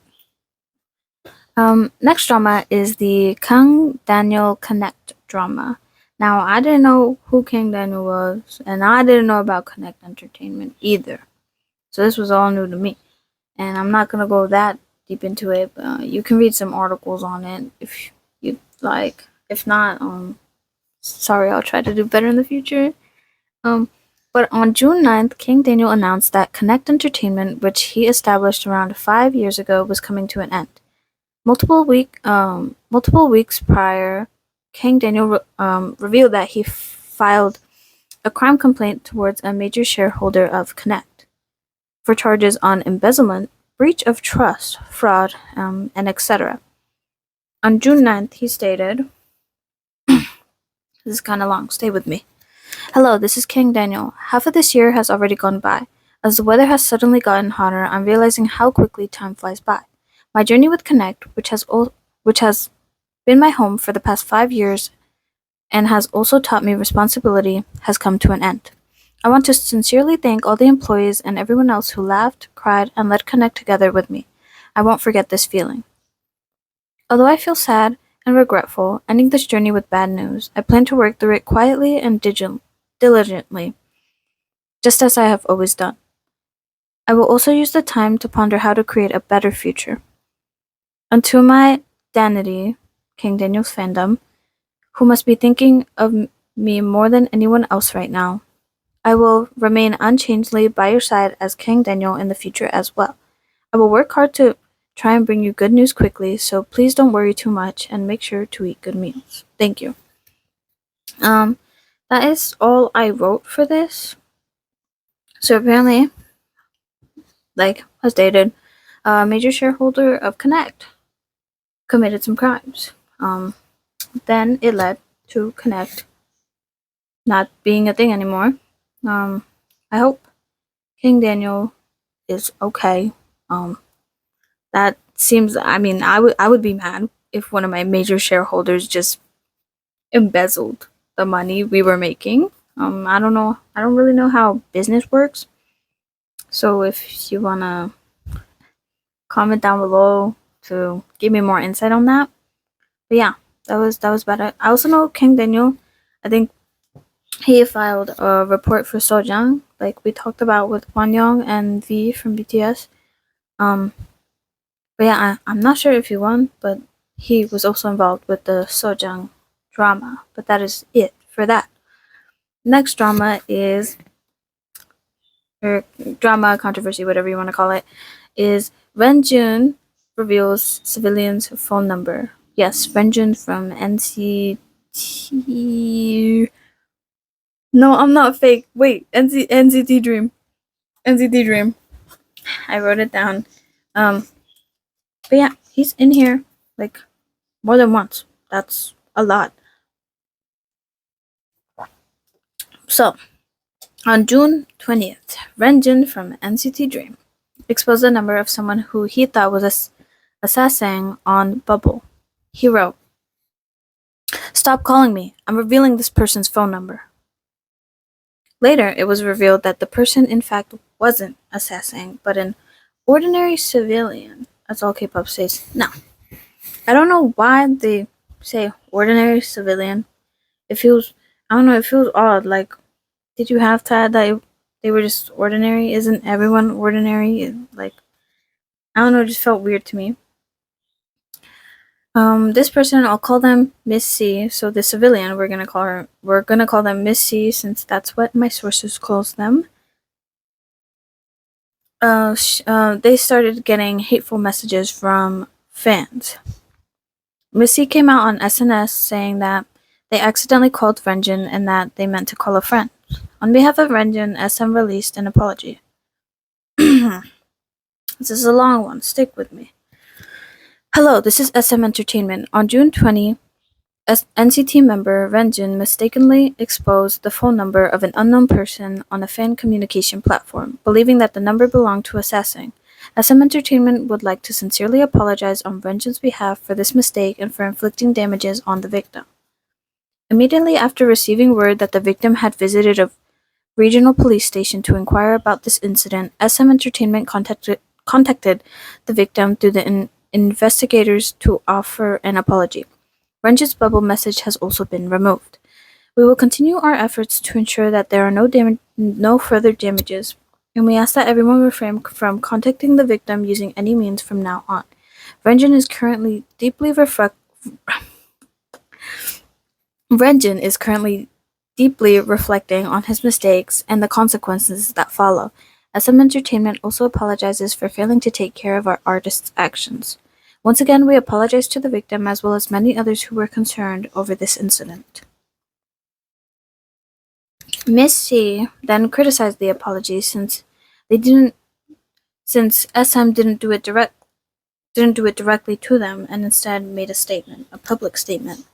Next drama is the Kang Daniel Connect drama. Now, I didn't know who Kang Daniel was, and I didn't know about Connect Entertainment either. So this was all new to me. And I'm not gonna go that deep into it, but you can read some articles on it if you like. If not, sorry, I'll try to do better in the future. But on June 9th, King Daniel announced that Connect Entertainment, which he established around 5 years ago, was coming to an end. Multiple weeks prior, King Daniel revealed that he filed a crime complaint towards a major shareholder of Connect for charges on embezzlement, breach of trust, fraud, and etc. On June 9th, he stated, this is kind of long, stay with me. Hello, this is King Daniel. Half of this year has already gone by. As the weather has suddenly gotten hotter, I'm realizing how quickly time flies by. My journey with Connect, which has been my home for the past 5 years and has also taught me responsibility, has come to an end. I want to sincerely thank all the employees and everyone else who laughed, cried, and led Connect together with me. I won't forget this feeling. Although I feel sad and regretful ending this journey with bad news, I plan to work through it quietly and diligently, just as I have always done. I will also use the time to ponder how to create a better future. Unto my Danity, King Daniel's fandom, who must be thinking of me more than anyone else right now, I will remain unchangedly by your side as King Daniel in the future as well. I will work hard to try and bring you good news quickly, so please don't worry too much and make sure to eat good meals. Thank you. That is all I wrote for this. So apparently, like as stated, a major shareholder of Connect committed some crimes. Then it led to Connect not being a thing anymore. I hope King Daniel is okay. That seems. I mean, I would be mad if one of my major shareholders just embezzled the money we were making. I don't know. I don't really know how business works. So if you wanna comment down below to give me more insight on that. But yeah, that was better. I also know King Daniel. I think he filed a report for Sojang, like we talked about with Wonyoung and V from BTS. But yeah, I'm not sure if he won, but he was also involved with the Sojang drama. But that is it for that. Next drama is, or drama, controversy, whatever you want to call it, is Renjun reveals civilian's phone number. Yes, Renjun from NCT. No, I'm not fake. Wait, NCT Dream. NCT Dream. I wrote it down. But yeah, he's in here like more than once. That's a lot. So, on June 20th, Renjun from NCT Dream exposed the number of someone who he thought was assassin on Bubble. He wrote, "Stop calling me. I'm revealing this person's phone number." Later, it was revealed that the person in fact wasn't assassin, but an ordinary civilian, as all K-pop says. Now, I don't know why they say ordinary civilian. It feels, I don't know, it feels odd. Like, did you have to add that they were just ordinary? Isn't everyone ordinary? Like, I don't know, it just felt weird to me. This person, I'll call them Miss C. So the civilian, we're gonna call them Miss C, since that's what my sources calls them. They started getting hateful messages from fans. Miss C came out on SNS saying that they accidentally called Renjun and that they meant to call a friend. On behalf of Renjun, SM released an apology. This is a long one, stick with me. Hello, this is SM Entertainment. On June 20, NCT member Renjun mistakenly exposed the phone number of an unknown person on a fan communication platform, believing that the number belonged to Assassin. SM Entertainment would like to sincerely apologize on Renjun's behalf for this mistake and for inflicting damages on the victim. Immediately after receiving word that the victim had visited a regional police station to inquire about this incident, SM Entertainment contacted the victim through the investigators to offer an apology. Renjun's bubble message has also been removed. We will continue our efforts to ensure that there are no further damages, and we ask that everyone refrain from contacting the victim using any means from now on. Renjun is currently deeply reflecting on his mistakes and the consequences that follow. SM Entertainment also apologizes for failing to take care of our artists' actions. Once again, we apologize to the victim as well as many others who were concerned over this incident. Miss C then criticized the apology since since SM didn't do it directly to them and instead made a public statement.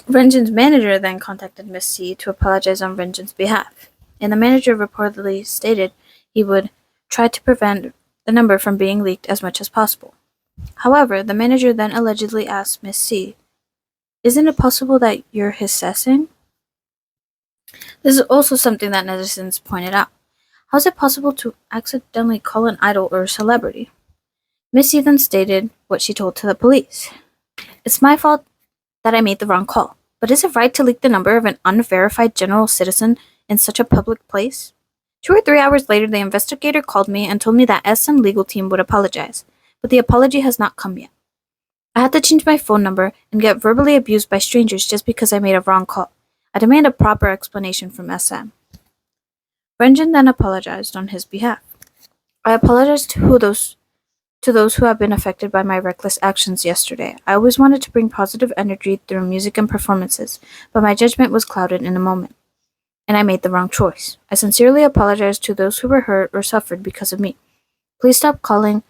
Renjin's manager then contacted Miss C to apologize on Renjin's behalf, and the manager reportedly stated he would try to prevent the number from being leaked as much as possible. However, the manager then allegedly asked Miss C, "Isn't it possible that you're his assassin?" This is also something that netizens pointed out. How is it possible to accidentally call an idol or a celebrity? Missy then stated what she told to the police. "It's my fault that I made the wrong call, but is it right to leak the number of an unverified general citizen in such a public place?" 2 or 3 hours later, the investigator called me and told me that SM legal team would apologize, but the apology has not come yet. I had to change my phone number and get verbally abused by strangers just because I made a wrong call. I demand a proper explanation from SM. Renjin then apologized on his behalf. "I apologize to those who have been affected by my reckless actions yesterday. I always wanted to bring positive energy through music and performances, but my judgment was clouded in a moment, and I made the wrong choice. I sincerely apologize to those who were hurt or suffered because of me. Please stop calling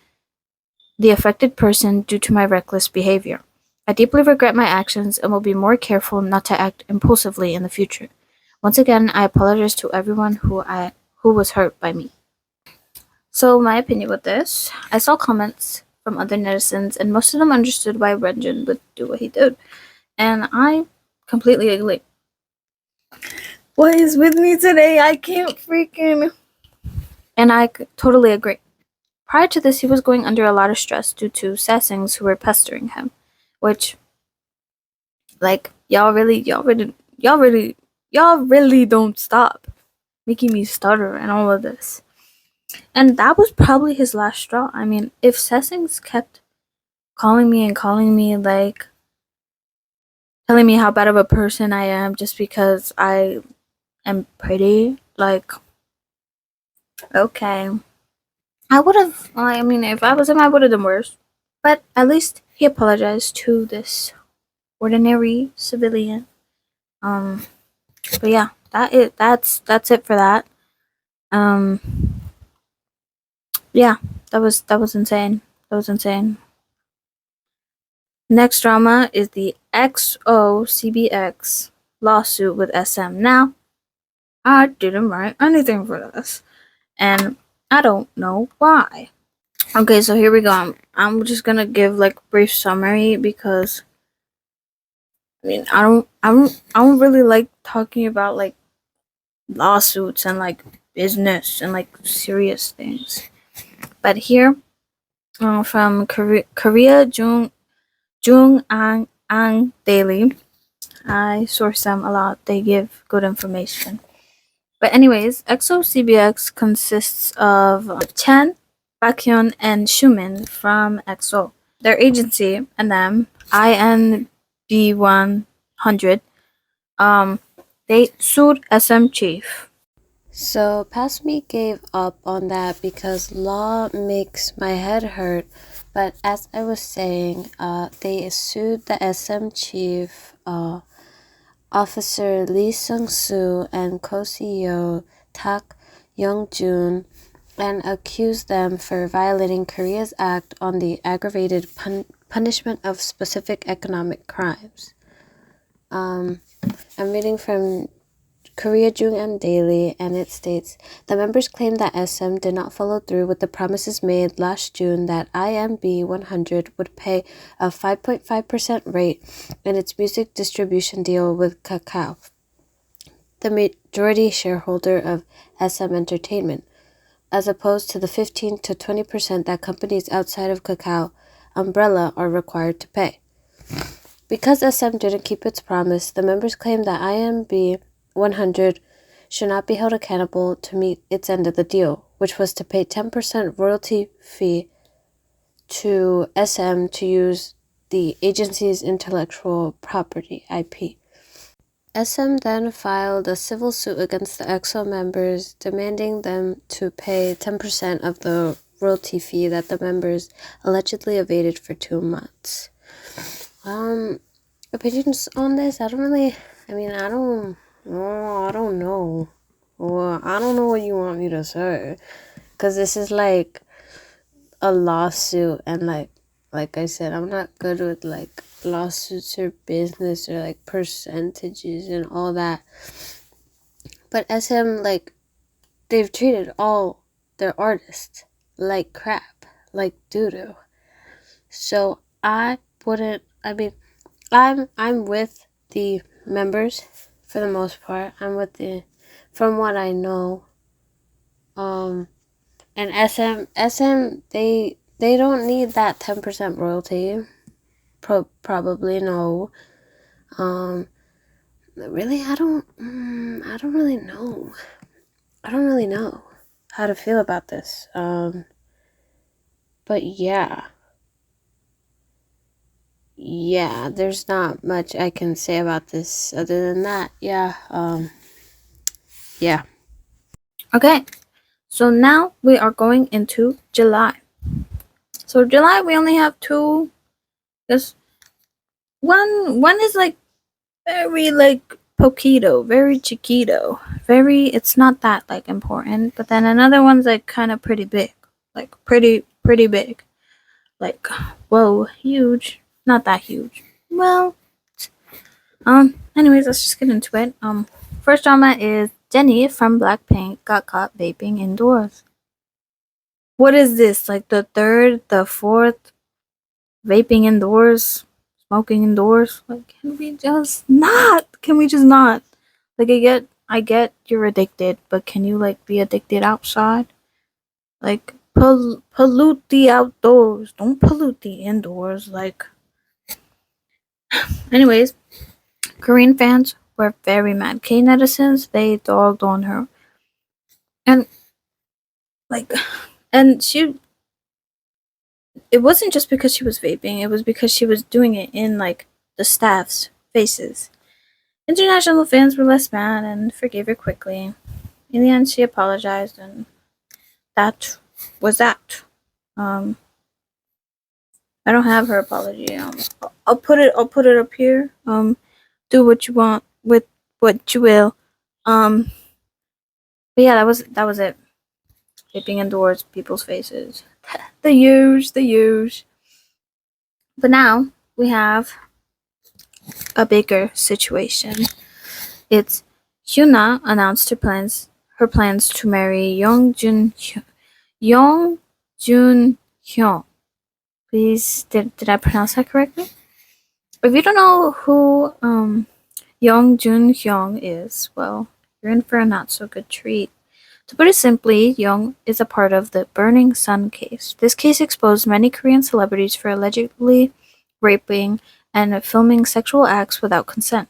the affected person due to my reckless behavior. I deeply regret my actions and will be more careful not to act impulsively in the future. Once again, I apologize to everyone who was hurt by me." So my opinion with this, I saw comments from other netizens, and most of them understood why Renjin would do what he did, and I completely agree. What is with me today? I can't freaking... And I totally agree. Prior to this, he was going under a lot of stress due to sassings who were pestering him, which, like, y'all really don't stop making me stutter and all of this. And that was probably his last straw. I mean, if sassings kept calling me, like, telling me how bad of a person I am just because I am pretty, like, okay. If I was him, I would have done worse. But at least he apologized to this ordinary civilian. But yeah, that's it for that. Yeah, that was insane. That was insane. Next drama is the XOCBX lawsuit with SM. Now, I didn't write anything for this, and I don't know why. Okay, so here we go. I'm just gonna give like brief summary because I mean I don't really like talking about like lawsuits and like business and like serious things. But here, from Korea Jung Ang Daily, I source them a lot. They give good information. But anyways, XOCBX consists of Chen, Baekhyun, and Shumin from EXO. Their agency and them, INB100, they sued SM Chief. So past me gave up on that because law makes my head hurt. But as I was saying, they sued the SM chief, Officer Lee Sung-soo and co-CEO Tak Young-jun, and accused them for violating Korea's Act on the Aggravated Punishment of Specific Economic Crimes. I'm reading from Korea Jung Daily, and it states, "The members claim that SM did not follow through with the promises made last June that IMB 100 would pay a 5.5% rate in its music distribution deal with Kakao, the majority shareholder of SM Entertainment, as opposed to the 15 to 20% that companies outside of Kakao umbrella are required to pay. Because SM didn't keep its promise, the members claim that IMB 100 should not be held accountable to meet its end of the deal, which was to pay 10% royalty fee to SM to use the agency's intellectual property, IP. SM then filed a civil suit against the EXO members, demanding them to pay 10% of the royalty fee that the members allegedly evaded for 2 months. Opinions on this? I don't know. Well, I don't know what you want me to say. because this is like a lawsuit, and like I said, I'm not good with like lawsuits or business or like percentages and all that. But SM, like, they've treated all their artists like crap, like doo-doo. So I wouldn't. I mean, I'm with the members for the most part. I'm with from what I know. And SM, they don't need that 10% royalty. Probably no. Really, I don't really know. I don't really know how to feel about this. But yeah. Yeah, there's not much I can say about this other than that. Yeah. Yeah. Okay, so now we are going into July. So July, we only have two. This one is like very like poquito, very chiquito, very. It's not that like important. But then another one's like kind of pretty big, like pretty big, like whoa, huge. Not that huge. Well, anyways, let's just get into it. First drama is Jennie from Blackpink got caught vaping indoors. What is this? Like the third, the fourth vaping indoors, smoking indoors? Like, can we just not? Can we just not? Like, I get you're addicted, but can you like be addicted outside? Like, pollute the outdoors. Don't pollute the indoors. Like, anyways, Korean fans were very mad. K netizens, they dogged on her. And like and it wasn't just because she was vaping, it was because she was doing it in like the staff's faces. International fans were less mad and forgave her quickly. In the end she apologized, and that was that. I don't have her apology. I'll put it up here. Do what you want with what you will. But yeah, that was it. Vaping indoors, people's faces. The huge. But now we have a bigger situation. It's Hyuna announced her plans to marry Young Jun Hyun. Please, did I pronounce that correctly? If you don't know who Young Jun Hyun is, well, you're in for a not so good treat. To put it simply, Young is a part of the Burning Sun case. This case exposed many Korean celebrities for allegedly raping and filming sexual acts without consent.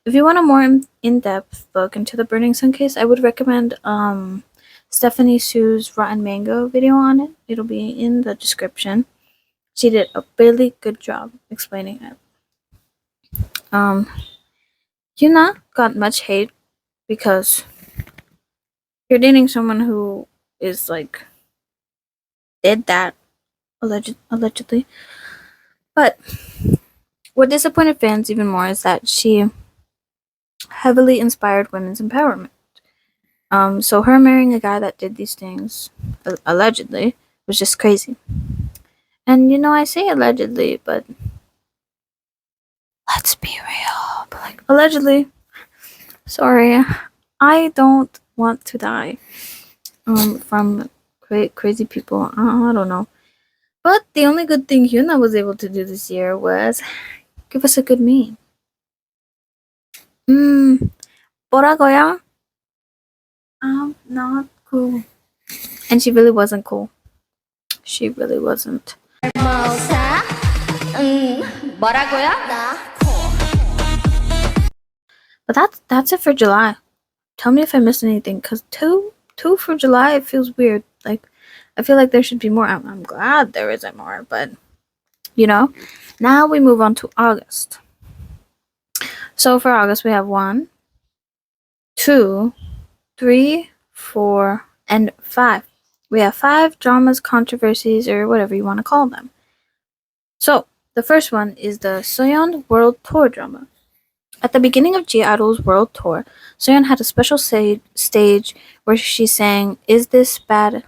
If you want a more in-depth look into the Burning Sun case, I would recommend Stephanie Sue's Rotten Mango video on it. It'll be in the description. She did a really good job explaining it. Yuna got much hate because you're dating someone who is like did that allegedly. But what disappointed fans even more is that she heavily inspired women's empowerment. So her marrying a guy that did these things allegedly was just crazy. And I say allegedly, but let's be real. But like allegedly, sorry, I don't want to die from crazy people. I don't know. But the only good thing Hyuna was able to do this year was give us a good meme. 뭐라고요? I'm not cool. And she really wasn't cool. She really wasn't. But that's it for July. Tell me if I missed anything, cause two for July, it feels weird. Like I feel like there should be more. I'm glad there isn't more, but now we move on to August. So for August we have 1, 2, 3, 4, and 5. We have 5 dramas, controversies, or whatever you want to call them. So the first one is the Soyeon World Tour drama. At the beginning of G-Idol's World Tour, Soyeon had a special stage where she sang "Is This Bad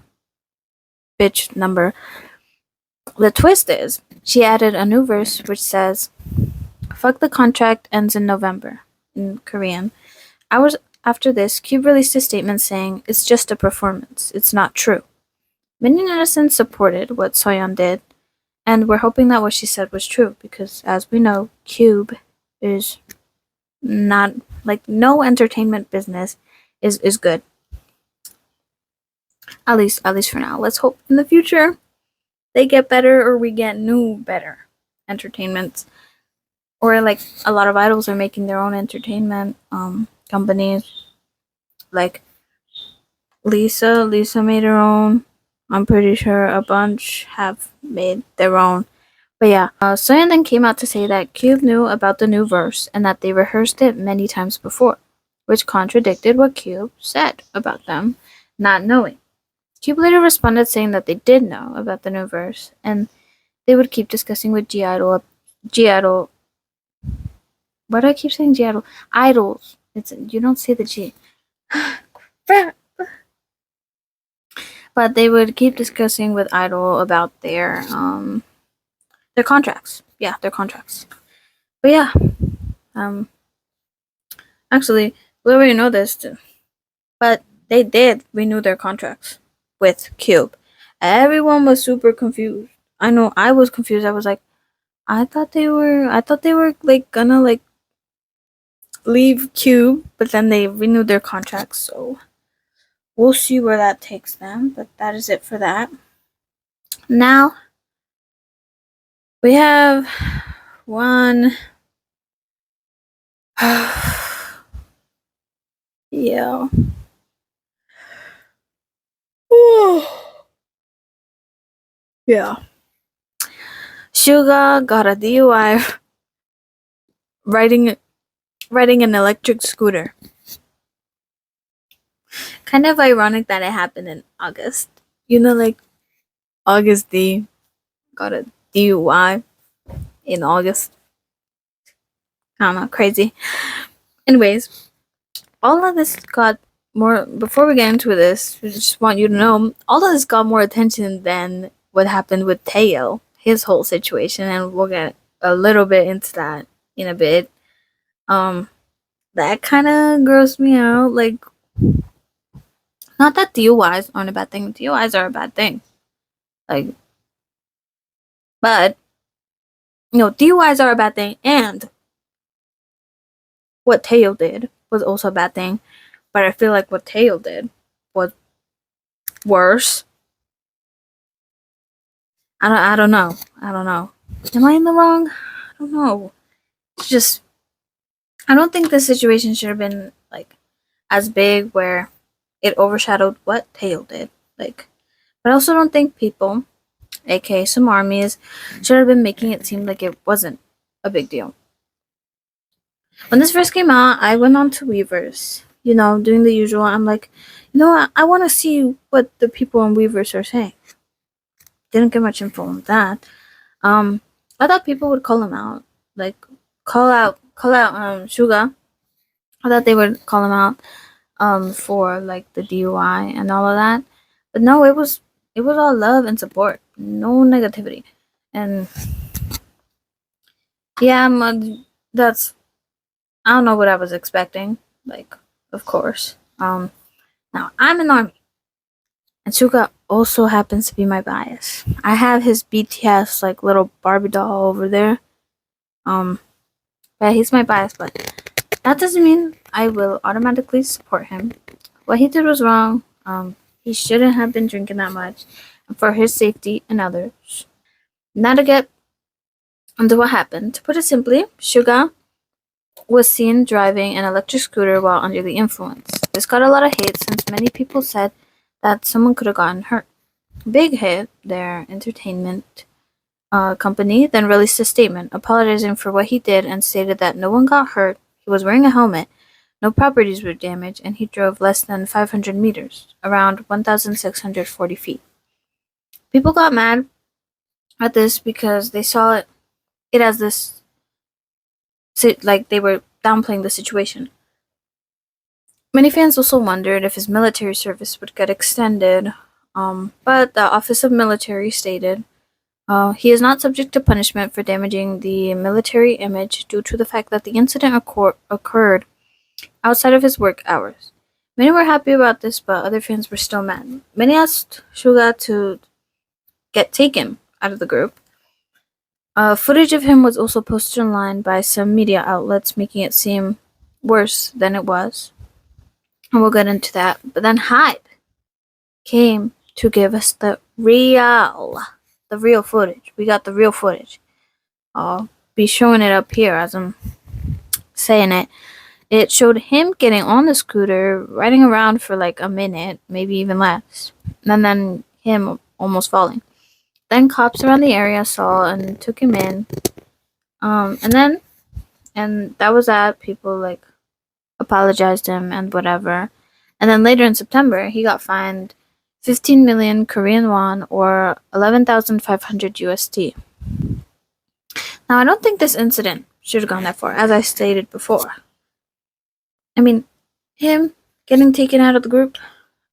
bitch number. The twist is, she added a new verse which says, "Fuck the contract ends in November," in Korean. Hours after this, Cube released a statement saying, "It's just a performance. It's not true." Many netizens supported what Soyeon did, and were hoping that what she said was true, because as we know, Cube is not, like, no entertainment business is good. At least for now. Let's hope in the future they get better, or we get new better entertainments. Or like a lot of idols are making their own entertainment companies. Like Lisa made her own. I'm pretty sure a bunch have made their own. But yeah, Soyeon then came out to say that Cube knew about the new verse and that they rehearsed it many times before, which contradicted what Cube said about them not knowing. Cube later responded saying that they did know about the new verse and they would keep discussing with G-Idol. Why do I keep saying G-Idol? Idols. You don't say the G. But they would keep discussing with Idol about their contracts. Yeah, their contracts. But yeah, actually, we already know this too. But they did renew their contracts with Cube. Everyone was super confused. I know I was confused. I was like, I thought they were like gonna like leave Cube, but then they renewed their contracts, so we'll see where that takes them. But that is it for that. Now we have one. Yeah. Yeah. Suga got a DUI riding an electric scooter. Kind of ironic that it happened in August. You know, like August D got a DUI in August. I don't know, crazy. Anyways, all of this got more. Before we get into this, we just want you to know all of this got more attention than what happened with Teo, his whole situation, and we'll get a little bit into that in a bit. That kind of grossed me out. Like, not that DUIs aren't a bad thing. DUIs are a bad thing. Like, but DUIs are a bad thing, and what Teo did was also a bad thing. But I feel like what Teo did was worse. I don't know. Am I in the wrong? I don't know. It's just, I don't think the situation should have been like as big where it overshadowed what Teo did. Like, but I also don't think people, aka some armies, should have been making it seem like it wasn't a big deal. When this first came out, I went on to Weverse, doing the usual. I'm like, I want to see what the people on Weverse are saying. Didn't get much info on that. I thought people would call him out, like call out Suga. I thought they would call him out for like the DUI and all of that. But no, it was all love and support. No negativity. And yeah, that's, I don't know what I was expecting. Like, of course. Now I'm an army. And Suga also happens to be my bias. I have his BTS like little Barbie doll over there. Yeah, he's my bias, but that doesn't mean I will automatically support him. What he did was wrong. He shouldn't have been drinking that much, and for his safety and others. Now to get into what happened. To put it simply, Suga was seen driving an electric scooter while under the influence. This got a lot of hate since many people said that someone could have gotten hurt. Big Hit, their entertainment company, then released a statement apologizing for what he did and stated that no one got hurt, he was wearing a helmet, no properties were damaged, and he drove less than 500 meters, around 1,640 feet. People got mad at this because they saw it as this, like they were downplaying the situation. Many fans also wondered if his military service would get extended But the Office of Military stated, he is not subject to punishment for damaging the military image due to the fact that the incident occurred outside of his work hours. Many were happy about this, but other fans were still mad. Many asked Suga to get taken out of the group. Footage of him was also posted online by some media outlets, making it seem worse than it was. And we'll get into that. But then Hype came to give us the real footage. We got the real footage. I'll be showing it up here as I'm saying it. It showed him getting on the scooter, riding around for like a minute, maybe even less, and then him almost falling. Then cops around the area saw and took him in. And that was that. People like apologized to him and whatever. And then later in September, he got fined 15 million Korean won or 11,500 USD. Now, I don't think this incident should have gone that far, as I stated before. I mean, him getting taken out of the group,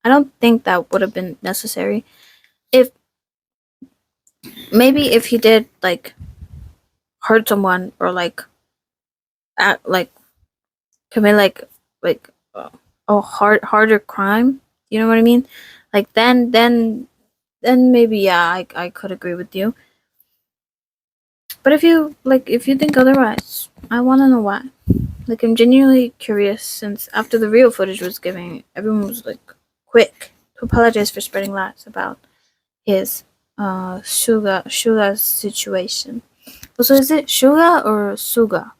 I don't think that would have been necessary. Maybe if he did like hurt someone or like commit like a harder crime, you know what I mean? Like then maybe yeah, I could agree with you. But if you think otherwise, I want to know why. Like, I'm genuinely curious, since after the real footage was given, everyone was like quick to apologize for spreading lies about his Suga's situation. So is it Suga or Suga?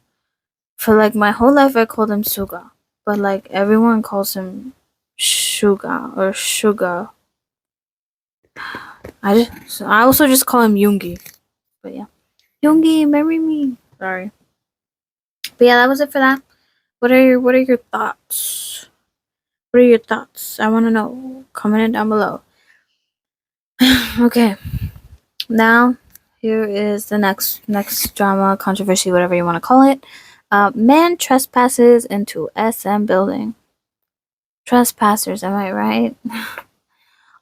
For like my whole life I called him Suga, but like everyone calls him Suga or Suga. I also just call him Yoongi. But yeah. Yoongi, marry me. Sorry. But yeah, that was it for that. What are your thoughts? What are your thoughts? I want to know. Comment it down below. Okay. Now, here is the next drama, controversy, whatever you want to call it. Man trespasses into SM building. Trespassers, am I right?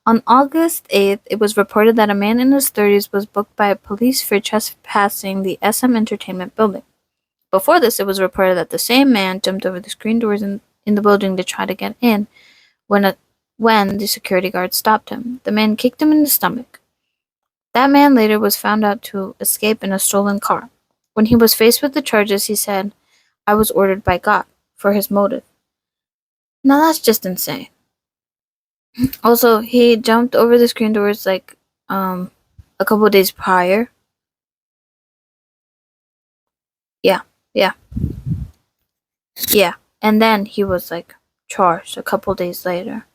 On August 8th, it was reported that a man in his 30s was booked by police for trespassing the SM Entertainment building. Before this, it was reported that the same man jumped over the screen doors in the building to try to get in when the security guard stopped him. The man kicked him in the stomach. That man later was found out to escape in a stolen car. When he was faced with the charges, he said, "I was ordered by God," for his motive. Now that's just insane. Also, he jumped over the screen doors like a couple of days prior. Yeah. And then he was like charged a couple of days later.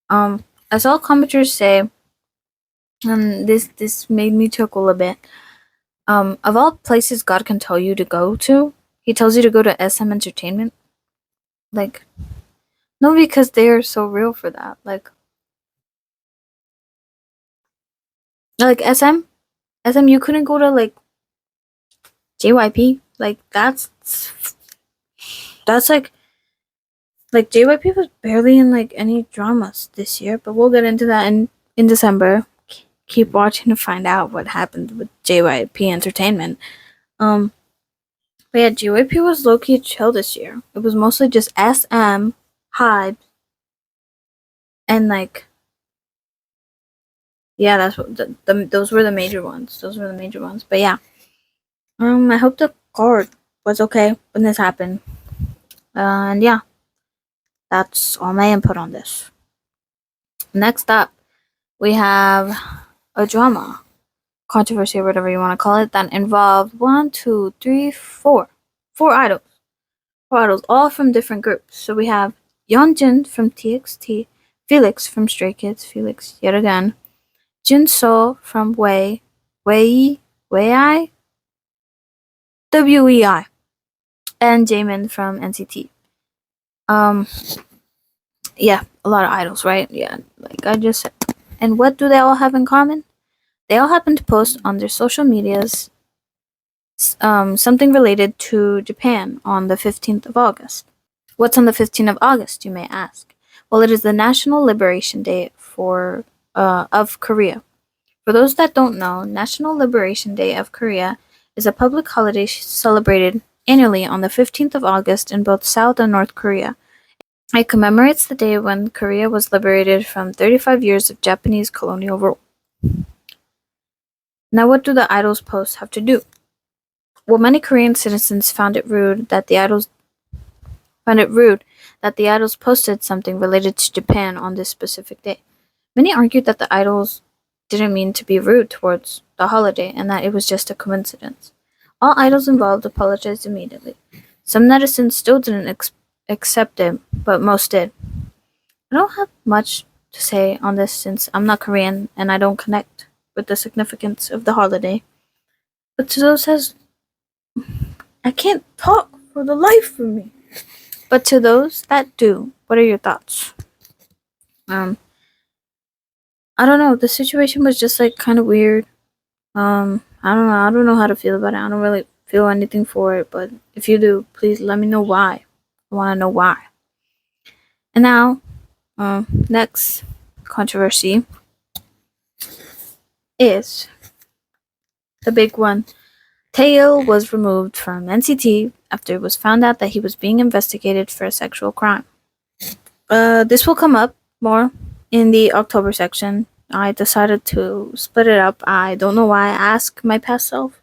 I saw commenters say, and this made me chuckle a bit. Of all places God can tell you to go to, He tells you to go to SM Entertainment. Like, no, because they are so real for that. Like SM, you couldn't go to like JYP. Like that's like JYP was barely in like any dramas this year, but we'll get into that in December. Keep watching to find out what happened with JYP Entertainment. But yeah, JYP was low-key chill this year. It was mostly just SM, Hype, and like, yeah, that's what those were the major ones. But yeah, I hope the guard was okay when this happened. And yeah, that's all my input on this. Next up, we have a drama, controversy, or whatever you want to call it, that involved 4 idols. 4 idols, all from different groups. So we have Yeonjun from TXT, Felix from Stray Kids, Felix yet again, Jinso from WEI, WEI, and Jaemin from NCT. Yeah, a lot of idols, right? Yeah, like I just said. And what do they all have in common? They all happen to post on their social medias something related to Japan on the 15th of August. What's on the 15th of August, you may ask? Well, it is the National Liberation Day for of Korea. For those that don't know, National Liberation Day of Korea is a public holiday celebrated annually on the 15th of August in both South and North Korea. It commemorates the day when Korea was liberated from 35 years of Japanese colonial rule. Now, what do the idols posts have to do? Well, many Korean citizens found it rude that the idols posted something related to Japan on this specific day. Many argued that the idols didn't mean to be rude towards the holiday and that it was just a coincidence. All idols involved apologized immediately. Some netizens still didn't accept it, but most did. I don't have much to say on this since I'm not Korean and I don't connect with the significance of the holiday. But to those I can't talk for the life of me. But to those that do, what are your thoughts? I don't know. The situation was just like kind of weird. I don't know. I don't know how to feel about it. I don't really feel anything for it. But if you do, please let me know why. I want to know why. And now, next controversy is the big one. Taeil was removed from NCT after it was found out that he was being investigated for a sexual crime. This will come up more in the October section. I decided to split it up. I don't know why I asked my past self.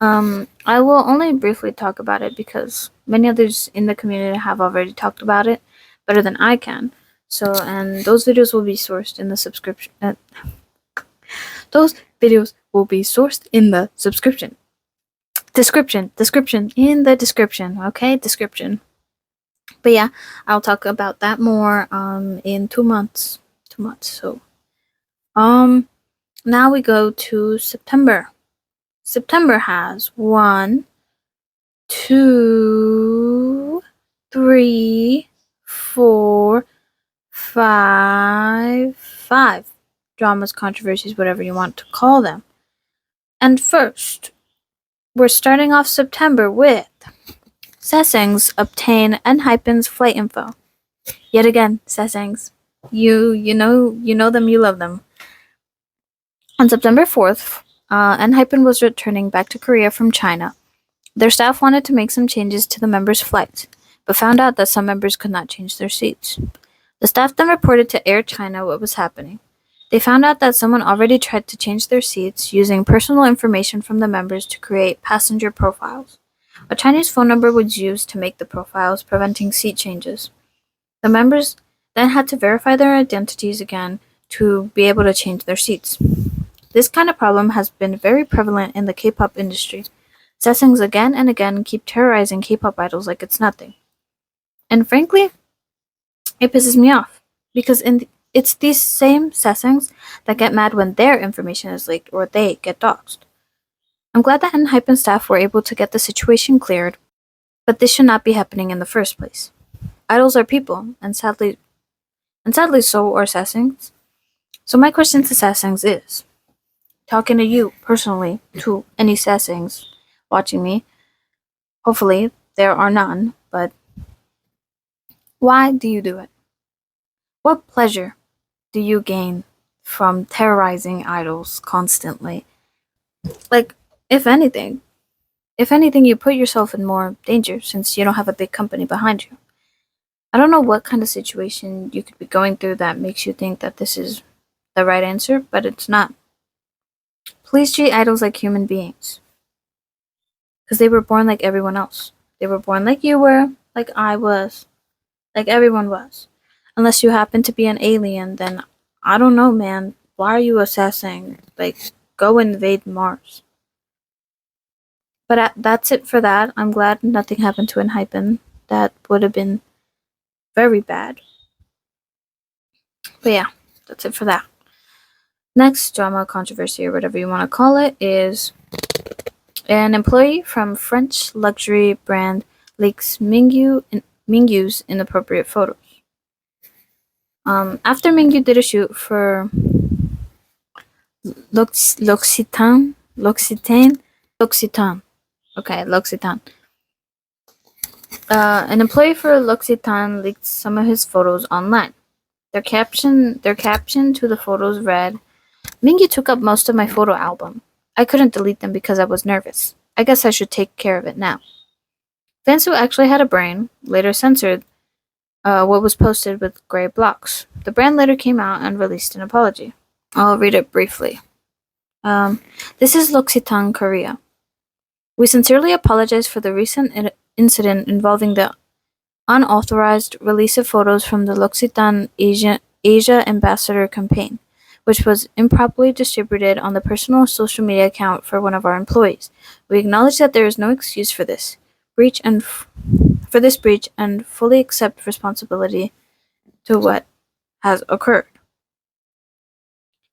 I will only briefly talk about it because many others in the community have already talked about it better than I can. So, and those videos will be sourced in the subscription. Those videos will be sourced in the subscription. Description in the description. Okay, description. But yeah, I'll talk about that more in 2 months. 2 months. So now we go to September. September has 1, 2, 3, 4, 5 dramas, controversies, whatever you want to call them. And first, we're starting off September with Sasaengs obtain ENHYPEN's flight info. Yet again, Sasaengs. You know them, you love them. On September 4th, ENHYPEN was returning back to Korea from China. Their staff wanted to make some changes to the members' flights, but found out that some members could not change their seats. The staff then reported to Air China what was happening. They found out that someone already tried to change their seats using personal information from the members to create passenger profiles. A Chinese phone number was used to make the profiles, preventing seat changes. The members then had to verify their identities again to be able to change their seats. This kind of problem has been very prevalent in the K-pop industry. Sasaengs again and again keep terrorizing K-pop idols like it's nothing. And frankly, it pisses me off because it's these same Sasaengs that get mad when their information is leaked or they get doxxed. I'm glad that ENHYPEN staff were able to get the situation cleared, but this should not be happening in the first place. Idols are people, and sadly so are Sasaengs. So my question to Sasaengs is, talking to you personally, to any Sasaengs watching me, hopefully there are none, but why do you do it? What pleasure do you gain from terrorizing idols constantly? Like, if anything, you put yourself in more danger since you don't have a big company behind you. I don't know what kind of situation you could be going through that makes you think that this is the right answer, but it's not. Please treat idols like human beings. Because they were born like everyone else. They were born like you were, like I was, like everyone was. Unless you happen to be an alien, then I don't know, man. Why are you assessing? Like, go invade Mars. But that's it for that. I'm glad nothing happened to ENHYPEN. That would have been very bad. But yeah, that's it for that. Next drama, controversy, or whatever you want to call it, is an employee from French luxury brand leaks Mingyu's inappropriate photos. After Mingyu did a shoot for L'Occitane. Okay, L'Occitane. An employee for L'Occitane leaked some of his photos online. Their caption to the photos read, "Mingyu took up most of my photo album. I couldn't delete them because I was nervous. I guess I should take care of it now." Fans who actually had a brain later censored what was posted with gray blocks. The brand later came out and released an apology. I'll read it briefly. This is L'Occitane, Korea. We sincerely apologize for the recent incident involving the unauthorized release of photos from the L'Occitane Asia Ambassador campaign, which was improperly distributed on the personal social media account for one of our employees. We acknowledge that there is no excuse for this breach and fully accept responsibility to what has occurred.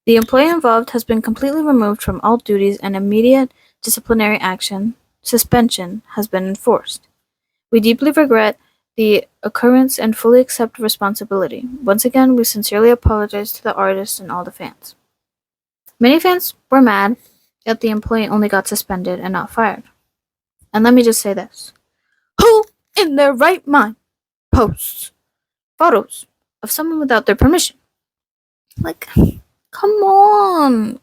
The employee involved has been completely removed from all duties and immediate disciplinary suspension has been enforced. We deeply regret the occurrence and fully accept responsibility. Once again, we sincerely apologize to the artist and all the fans. Many fans were mad that the employee only got suspended and not fired. And let me just say this. Who in their right mind posts photos of someone without their permission? Like, come on.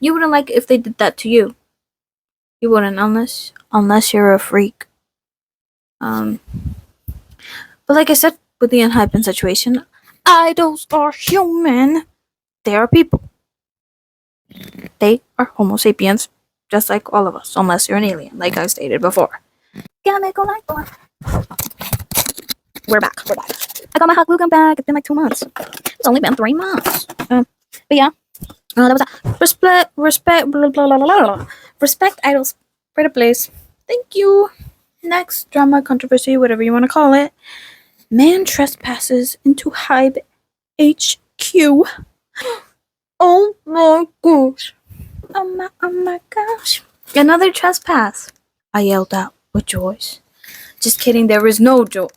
You wouldn't like it if they did that to you. You wouldn't unless you're a freak. But like I said with the Enhypen situation, idols are human. They are people. They are Homo sapiens, just like all of us, unless you're an alien, like I stated before. We're back. I got my hot glue gun back. It's been like 2 months. It's only been 3 months. But yeah. That was that. Respect idols. Right a place. Thank you. Next, drama, controversy, whatever you want to call it. Man trespasses into Hybe HQ. Oh my gosh. Oh my gosh. Another trespass. I yelled out with joy. Just kidding, there is no joy.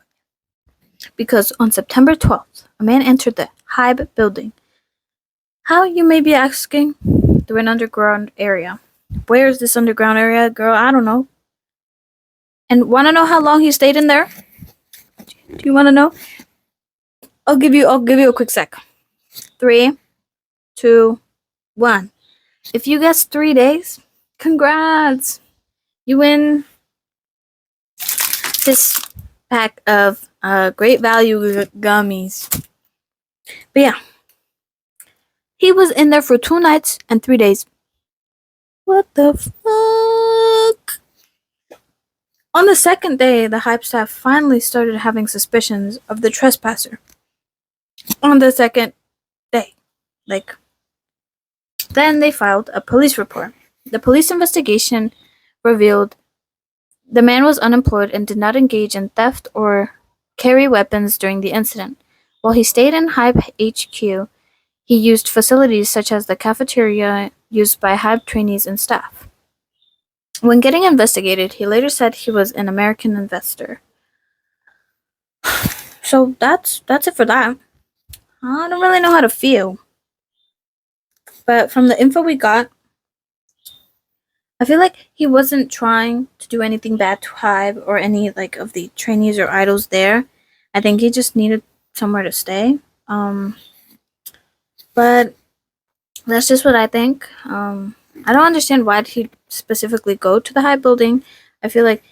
Because on September 12th, a man entered the Hybe building. How, you may be asking? Through an underground area. Where is this underground area, girl? I don't know. And want to know how long he stayed in there? Do you want to know? I'll give you a quick sec. 3, 2, 1. If you guessed 3 days, congrats! You win this pack of great value gummies. But yeah, he was in there for 2 nights and 3 days. What the fuck? On the second day, the Hype staff finally started having suspicions of the trespasser. On the second day. Then they filed a police report. The police investigation revealed the man was unemployed and did not engage in theft or carry weapons during the incident. While he stayed in Hype HQ, he used facilities such as the cafeteria used by Hype trainees and staff. When getting investigated, he later said he was an American investor. So that's it for that. I don't really know how to feel. But from the info we got, I feel like he wasn't trying to do anything bad to Hybe or any of the trainees or idols there. I think he just needed somewhere to stay. But that's just what I think. I don't understand why he specifically go to the Hybe building. I feel like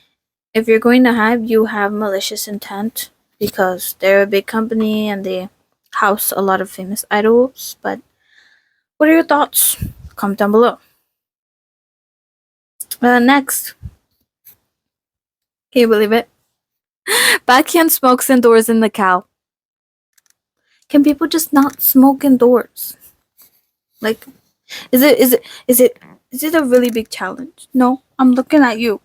if you're going to Hybe, you have malicious intent because they're a big company and they house a lot of famous idols. But what are your thoughts? Comment down below. Next. Can you believe it? Backhand smokes indoors in the cow. Can people just not smoke indoors? Is it a really big challenge? No, I'm looking at you.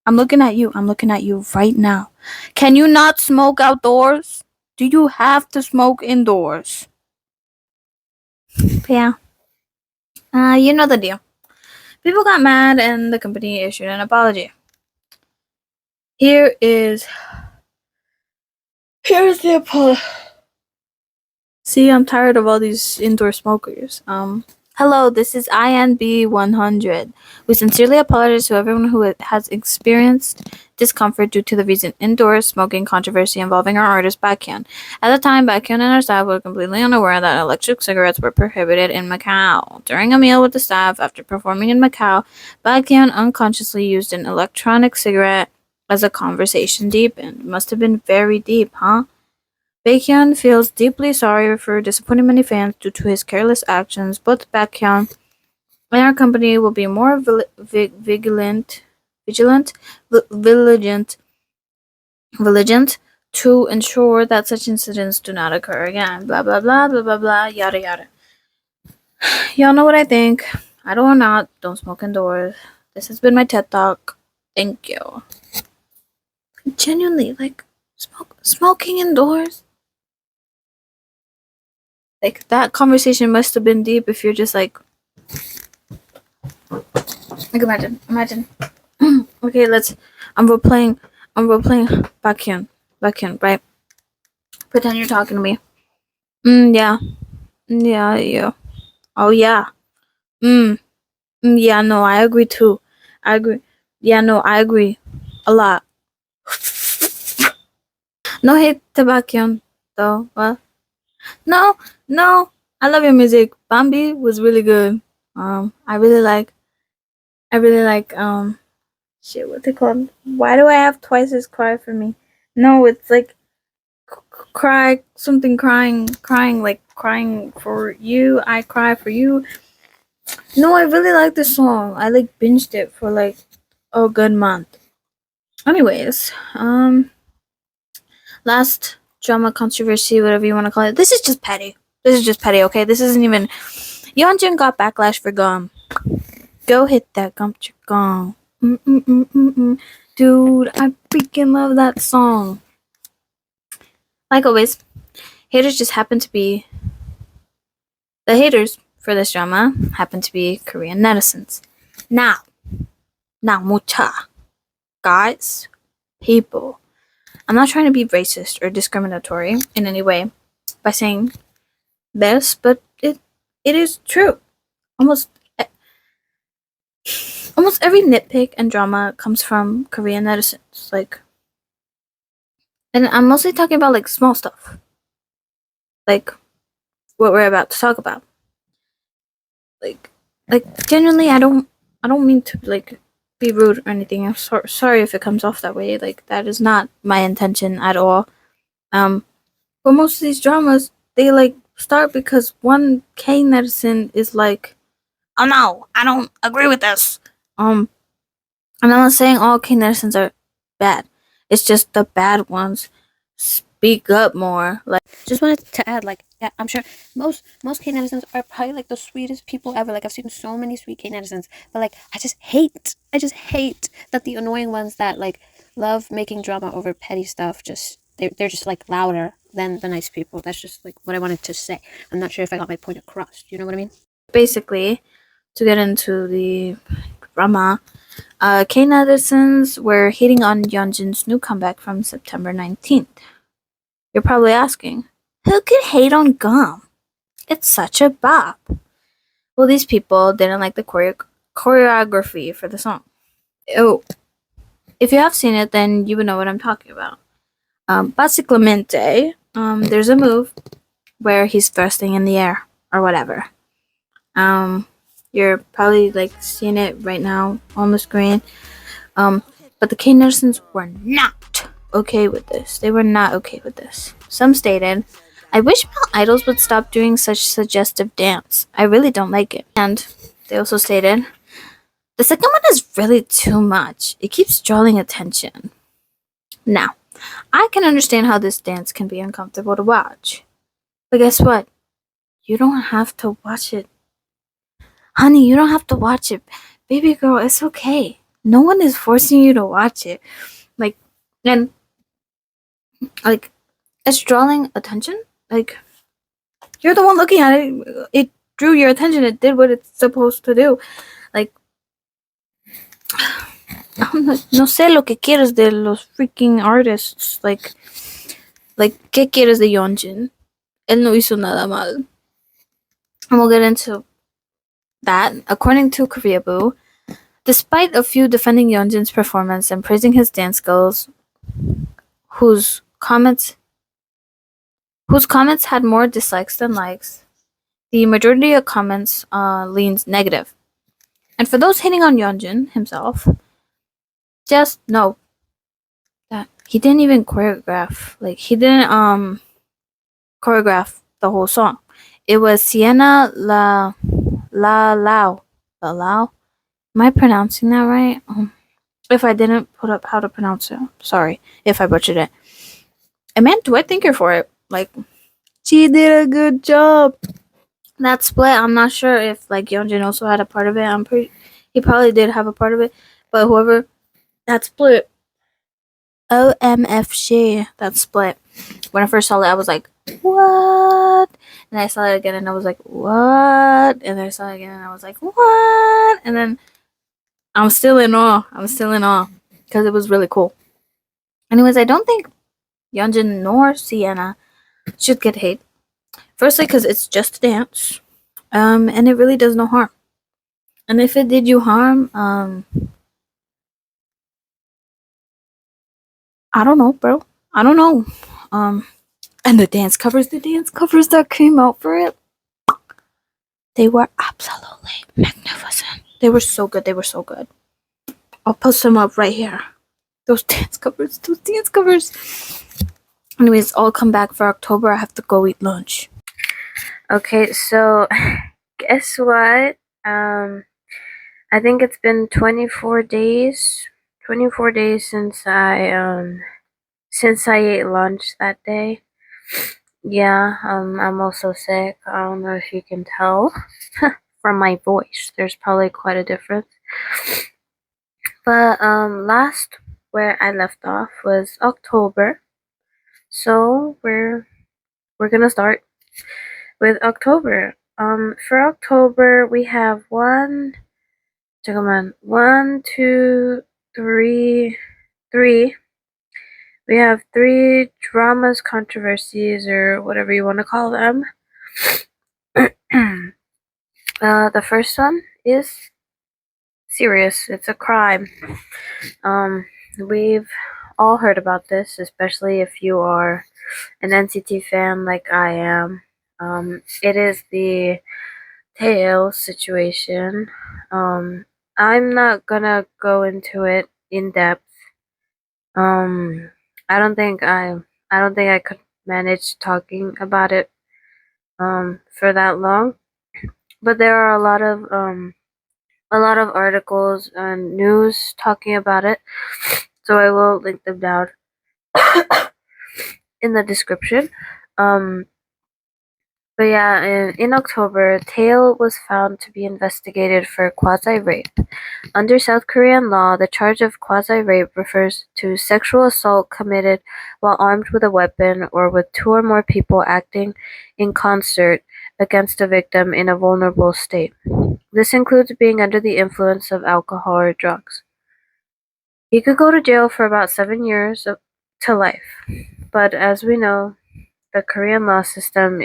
I'm looking at you right now. Can you not smoke outdoors? Do you have to smoke indoors? Yeah. You know the deal. People got mad and the company issued an apology. Here's the apology. See, I'm tired of all these indoor smokers. Hello, this is INB100. We sincerely apologize to everyone who has experienced discomfort due to the recent indoor smoking controversy involving our artist Baekhyun. At the time, Baekhyun and our staff were completely unaware that electric cigarettes were prohibited in Macau. During a meal with the staff after performing in Macau, Baekhyun unconsciously used an electronic cigarette as the conversation deepened. Must have been very deep, huh? Baekhyun feels deeply sorry for disappointing many fans due to his careless actions. Both Baekhyun and our company will be more vigilant to ensure that such incidents do not occur again. Blah blah blah blah blah blah yada yada. Y'all know what I think. Idle or not, don't smoke indoors. This has been my TED Talk. Thank you. Genuinely, like smoking indoors. Like, that conversation must have been deep if you're just like imagine. Okay, I'm role playing Baekhyun, right? Pretend you're talking to me. Yeah. Yeah. Oh, yeah. Yeah, no, I agree too. I agree. Yeah, no, I agree. A lot. No hate to Baekhyun, though. Well, no. I love your music. Bambi was really good. I really like, shit, what's it called? Why do I have twice as cry for me? No, it's like crying like crying for you. I cry for you. No, I really like this song. I like binged it for like a good month. Anyways, last drama controversy, whatever you want to call it. This is just petty. Okay? This isn't even. Yeonjun got backlash for gum. Go hit that gong. Dude, I freaking love that song. Like always, haters just happen to be. The haters for this drama happen to be Korean netizens. Now, mucha. Guys, people. I'm not trying to be racist or discriminatory in any way by saying this, but it is true. Almost every nitpick and drama comes from Korean netizens. Like, and I'm mostly talking about like small stuff, like what we're about to talk about. Like genuinely, I don't mean to like be rude or anything. I'm sorry if it comes off that way. Like, that is not my intention at all. But most of these dramas, they like start because one K netizen is like, oh no, I don't agree with this. And I'm not saying all K netizens are bad. It's just the bad ones speak up more. Like, Just wanted to add, like, yeah, I'm sure most K netizens are probably like the sweetest people ever. Like, I've seen so many sweet K netizens, but like, I just hate that the annoying ones that like love making drama over petty stuff they're just like louder than the nice people. That's just like what I wanted to say. I'm not sure if I got my point across. You know what I mean? basically, to get into the drama, K netizens were hating on Yeonjun's new comeback from September 19th. You're probably asking, who could hate on Gum? It's such a bop. Well, these people didn't like the choreography for the song. Oh, if you have seen it, then you would know what I'm talking about. Basicamente, there's a move where he's thrusting in the air or whatever. You're probably like seeing it right now on the screen. But the K netizens were not okay with this. They were not okay with this. Some stated, I wish male idols would stop doing such suggestive dance. I really don't like it. And they also stated, the second one is really too much. It keeps drawing attention. Now, I can understand how this dance can be uncomfortable to watch. But guess what? You don't have to watch it. Honey, you don't have to watch it. Baby girl, it's okay. No one is forcing you to watch it. Like, and like, it's drawing attention. Like, you're the one looking at it. It drew your attention. It did what it's supposed to do. Like, no sé lo que quieres de los freaking artists. Like, ¿qué quieres de Yeonjun? Él no hizo nada mal. And we'll get into that, according to Koreaboo, despite a few defending Yeonjun's performance and praising his dance skills, whose comments had more dislikes than likes, the majority of comments leans negative. And for those hating on Yeonjun himself, just know that he didn't even choreograph. Like, he didn't choreograph the whole song. It was Sienna Lao. Am I pronouncing that right? If I didn't put up how to pronounce it, sorry if I butchered it. And man, do I thank her for it. Like, she did a good job. That split, I'm not sure if like Yeonjun also had a part of it. He probably did have a part of it. But whoever, that split, OMFG, that split. When I first saw it, I was like, what? And I saw it again and I was like, what? And then I saw it again and I was like, what? And then I'm still in awe. Because it was really cool. Anyways, I don't think Yeonjun nor Sienna should get hate. Firstly, because it's just a dance. And it really does no harm. And if it did you harm, I don't know, bro. I don't know. And the dance covers that came out for it, they were absolutely magnificent. They were so good. I'll post them up right here. Those dance covers. Anyways, I'll come back for October. I have to go eat lunch. Okay, so guess what? I think it's been 24 days. 24 days since I ate lunch that day. Yeah, I'm also sick. I don't know if you can tell from my voice. There's probably quite a difference. But last where I left off was October. So we're gonna start with October. For October we have one, two, three. We have 3 dramas, controversies, or whatever you want to call them. The first one is serious. It's a crime. We've all heard about this, especially if you are an NCT fan like I am. It is the Taeil situation. I'm not gonna go into it in depth. I don't think I could manage talking about it for that long. But there are a lot of articles and news talking about it. So I will link them down in the description. But yeah, in October, Taeil was found to be investigated for quasi-rape. Under South Korean law, the charge of quasi-rape refers to sexual assault committed while armed with a weapon or with 2 or more people acting in concert against a victim in a vulnerable state. This includes being under the influence of alcohol or drugs. He could go to jail for about 7 years to life. But as we know, the Korean law system,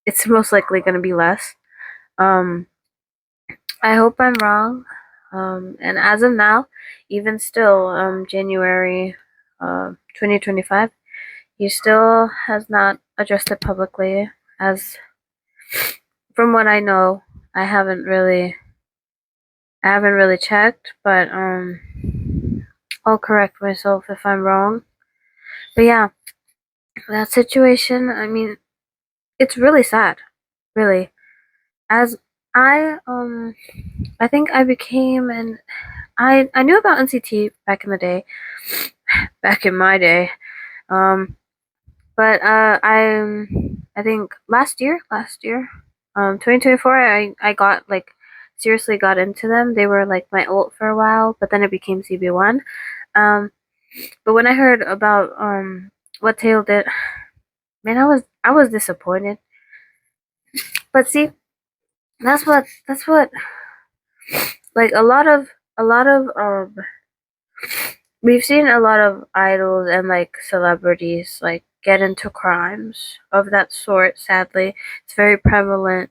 it's most likely going to be less. I hope I'm wrong. And as of now, even still, January 2025, he still has not addressed it publicly. As from what I know, I haven't really checked, but I'll correct myself if I'm wrong. But yeah, that situation, I mean, it's really sad, really. As I think I became I knew about NCT back in the day, back in my day. But I think last year, 2024, I got like seriously got into them. They were like my ult for a while, but then it became CB1. But when I heard about what Taeil did, man, I was disappointed. But see, that's what like a lot of we've seen a lot of idols and like celebrities like get into crimes of that sort. Sadly, it's very prevalent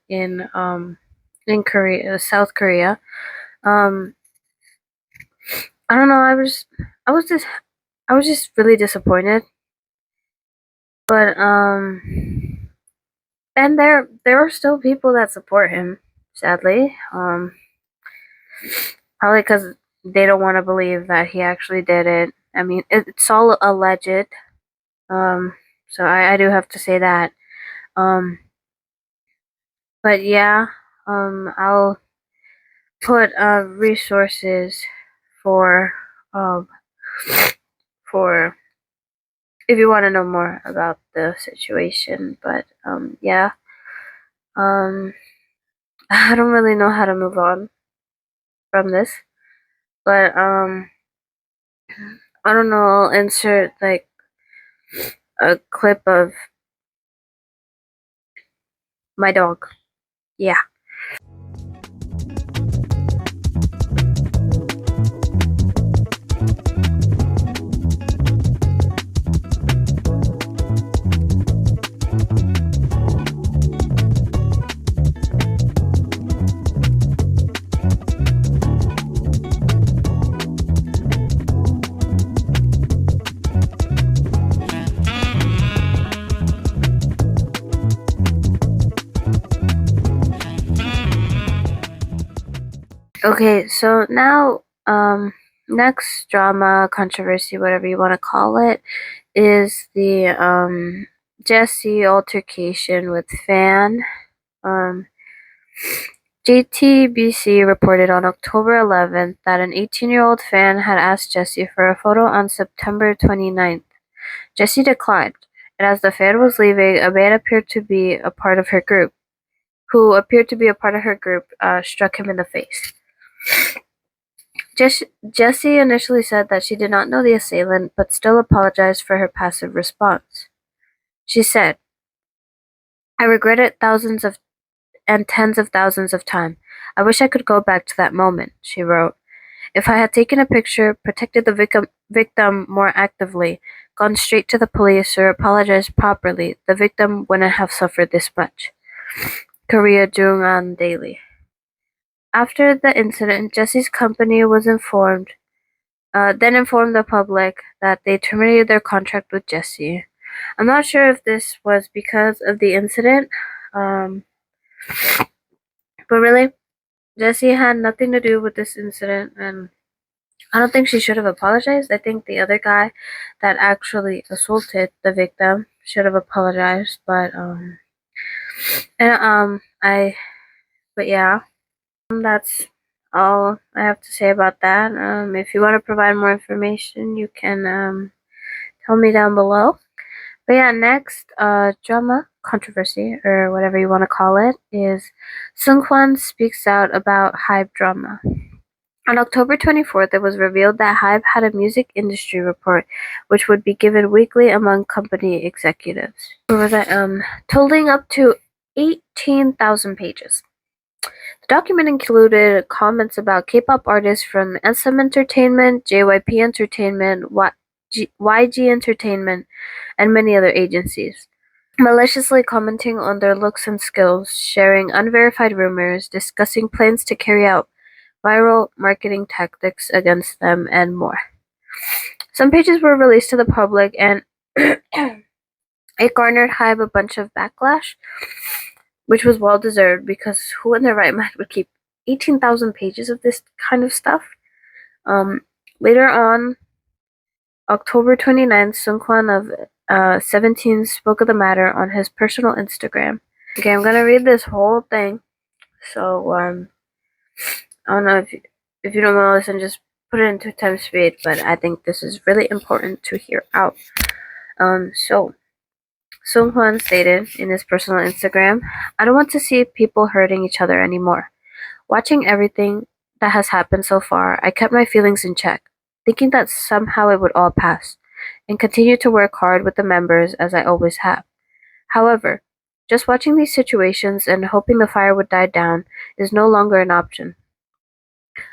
in in Korea, South Korea. I don't know. I was just really disappointed. But and there are still people that support him. Sadly, probably because they don't want to believe that he actually did it. I mean, it's all alleged. Um, so I do have to say that. Um, but yeah, I'll put resources for um for if you want to know more about the situation. But yeah, um, I don't really know how to move on from this. But I don't know. I'll insert like a clip of my dog. Yeah. Okay, so now next drama, controversy, whatever you want to call it, is the Jessie altercation with Fan. Um JTBC reported on October 11th that an 18-year-old fan had asked Jessie for a photo on September 29th. Jessie declined, and as the fan was leaving, a man appeared to be a part of her group, struck him in the face. Jessie initially said that she did not know the assailant, but still apologized for her passive response. She said, "I regret it thousands of and tens of thousands of times. I wish I could go back to that moment," she wrote. "If I had taken a picture, protected the victim more actively, gone straight to the police, or apologized properly, the victim wouldn't have suffered this much." Korea Jungan Daily. After the incident, Jessie's company was then informed the public that they terminated their contract with Jessie. I'm not sure if this was because of the incident, um, but really, Jessie had nothing to do with this incident, and I don't think she should have apologized. I think the other guy that actually assaulted the victim should have apologized, I, but yeah, that's all I have to say about that. If you want to provide more information, you can tell me down below. But yeah, next drama controversy or whatever you want to call it is Seungkwan speaks out about HYBE drama. On October 24th, it was revealed that HYBE had a music industry report, which would be given weekly among company executives. What was that? Totaling up to 18,000 pages. The document included comments about K-pop artists from SM Entertainment, JYP Entertainment, YG Entertainment, and many other agencies, maliciously commenting on their looks and skills, sharing unverified rumors, discussing plans to carry out viral marketing tactics against them, and more. Some pages were released to the public, and it garnered HYBE a bunch of backlash, which was well deserved because who in their right mind would keep 18,000 pages of this kind of stuff? Later on, October 29th, Seungkwan of 17 spoke of the matter on his personal Instagram. Okay, I'm gonna read this whole thing. So, I don't know if you don't want to listen, just put it in 2 times speed, but I think this is really important to hear out. So, Seungkwan stated in his personal Instagram, "I don't want to see people hurting each other anymore. Watching everything that has happened so far, I kept my feelings in check, thinking that somehow it would all pass, and continue to work hard with the members as I always have. However, just watching these situations and hoping the fire would die down is no longer an option.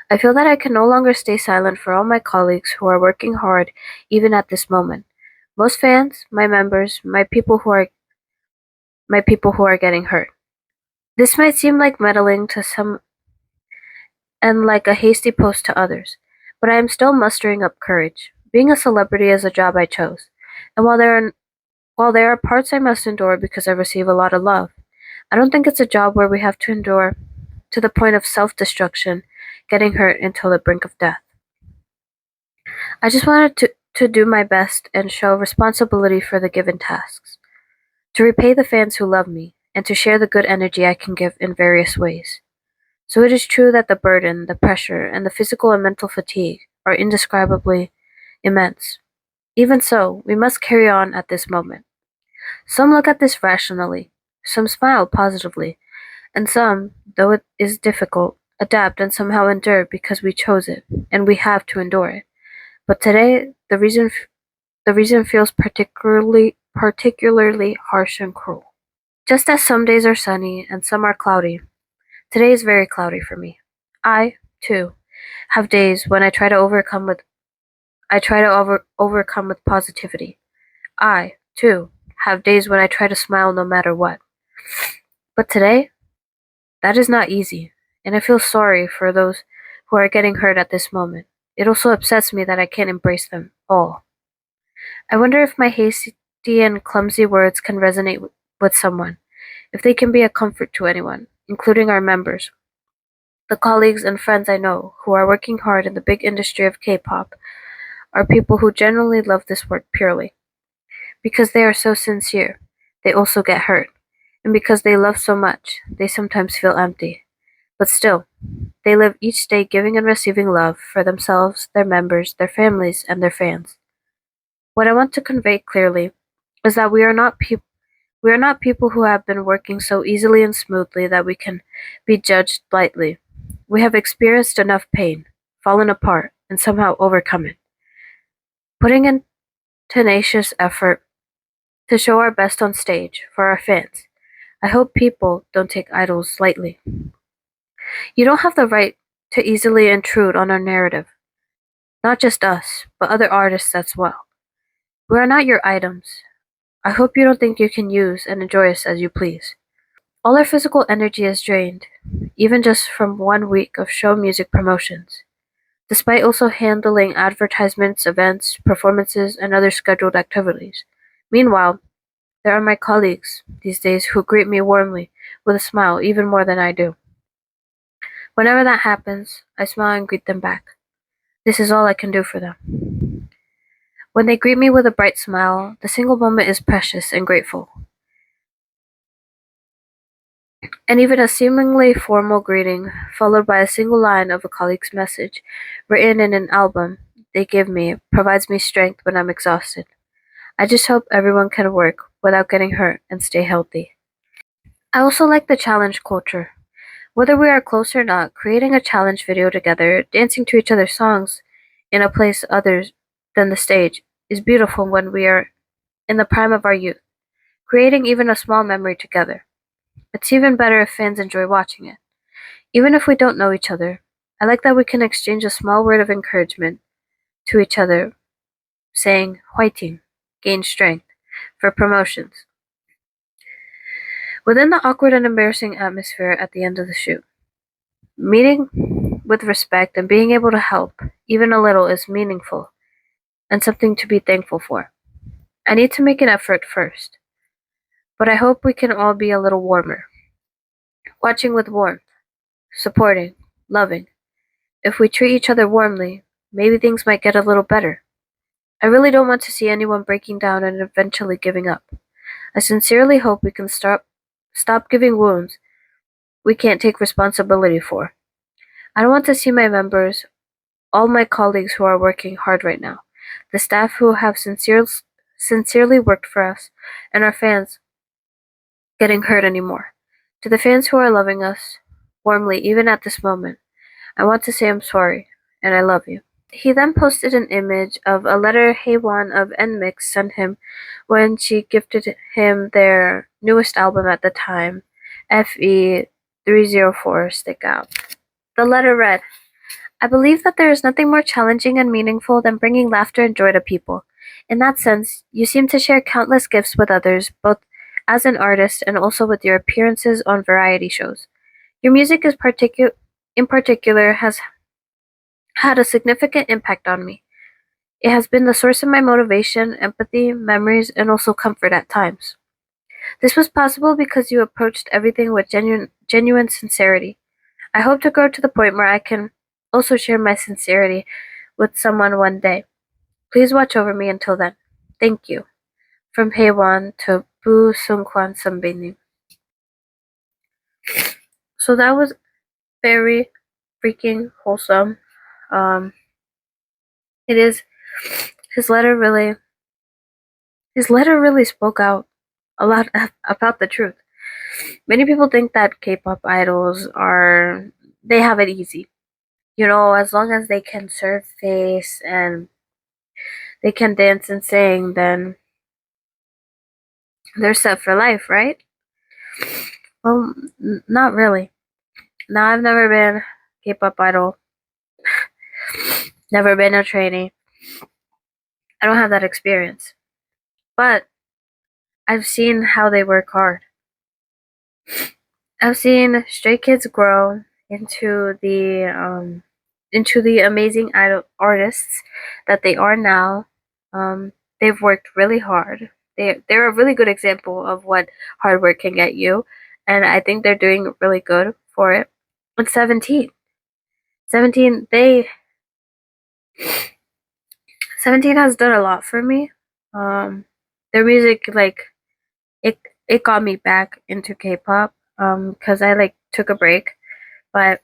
I feel that I can no longer stay silent for all my colleagues who are working hard even at this moment. Most fans, my members, my people who are getting hurt. This might seem like meddling to some and like a hasty post to others, but I am still mustering up courage. Being a celebrity is a job I chose, and while there are parts I must endure because I receive a lot of love, I don't think it's a job where we have to endure to the point of self-destruction, getting hurt until the brink of death. I just wanted to do my best and show responsibility for the given tasks, to repay the fans who love me, and to share the good energy I can give in various ways. So it is true that the burden, the pressure, and the physical and mental fatigue are indescribably immense. Even so, we must carry on at this moment. Some look at this rationally, some smile positively, and some, though it is difficult, adapt and somehow endure because we chose it, and we have to endure it. But today, the reason feels particularly harsh and cruel. Just as some days are sunny and some are cloudy, today is very cloudy for me. I, too, have days when I try to overcome with positivity. I, too, have days when I try to smile no matter what. But today, that is not easy, and I feel sorry for those who are getting hurt at this moment. It also upsets me that I can't embrace them all. I wonder if my hasty and clumsy words can resonate with someone, if they can be a comfort to anyone, including our members, the colleagues and friends I know who are working hard in the big industry of K-pop are people who generally love this work purely. Because they are so sincere, they also get hurt. And because they love so much, they sometimes feel empty. But still, they live each day giving and receiving love for themselves, their members, their families, and their fans. What I want to convey clearly is that we are not people who have been working so easily and smoothly that we can be judged lightly. We have experienced enough pain, fallen apart, and somehow overcome it. Putting in tenacious effort to show our best on stage for our fans. I hope people don't take idols lightly. You don't have the right to easily intrude on our narrative, not just us, but other artists as well. We are not your items. I hope you don't think you can use and enjoy us as you please. All our physical energy is drained, even just from 1 week of show music promotions, despite also handling advertisements, events, performances, and other scheduled activities. Meanwhile, there are my colleagues these days who greet me warmly with a smile even more than I do. Whenever that happens, I smile and greet them back. This is all I can do for them. When they greet me with a bright smile, the single moment is precious and grateful. And even a seemingly formal greeting, followed by a single line of a colleague's message, written in an album they give me, provides me strength when I'm exhausted. I just hope everyone can work without getting hurt and stay healthy. I also like the challenge culture. Whether we are close or not, creating a challenge video together, dancing to each other's songs in a place other than the stage, is beautiful when we are in the prime of our youth, creating even a small memory together. It's even better if fans enjoy watching it. Even if we don't know each other, I like that we can exchange a small word of encouragement to each other, saying, "Whiting, gain strength," for promotions. Within the awkward and embarrassing atmosphere at the end of the shoot, meeting with respect and being able to help, even a little, is meaningful and something to be thankful for. I need to make an effort first, but I hope we can all be a little warmer. Watching with warmth, supporting, loving. If we treat each other warmly, maybe things might get a little better. I really don't want to see anyone breaking down and eventually giving up. I sincerely hope we can stop giving wounds we can't take responsibility for. I don't want to see my members, all my colleagues who are working hard right now, the staff who have sincerely worked for us, and our fans getting hurt anymore. To the fans who are loving us warmly even at this moment, I want to say I'm sorry and I love you. He then posted an image of a letter Haewon of NMIX sent him when she gifted him their newest album at the time, FE304 Stick Out. The letter read, "I believe that there is nothing more challenging and meaningful than bringing laughter and joy to people. In that sense, you seem to share countless gifts with others, both as an artist and also with your appearances on variety shows. Your music in particular has had a significant impact on me. It has been the source of my motivation, empathy, memories, and also comfort at times. This was possible because you approached everything with genuine sincerity. I hope to grow to the point where I can also share my sincerity with someone one day. Please watch over me until then. Thank you. From Haewon to Bu Sungkwan Sunbini. So that was very freaking wholesome. It is his letter really spoke out a lot about the truth. Many people think that K-pop idols they have it easy. You know, as long as they can serve face and they can dance and sing, then they're set for life, right? Well, not really. Now, I've never been K-pop idol, never been a trainee. I don't have that experience. But I've seen how they work hard. I've seen Stray Kids grow into the amazing idol artists that they are now. They've worked really hard. They're a really good example of what hard work can get you, and I think they're doing really good for it. With 17, 17 they 17 has done a lot for me. Their music it it got me back into K-pop because I took a break, but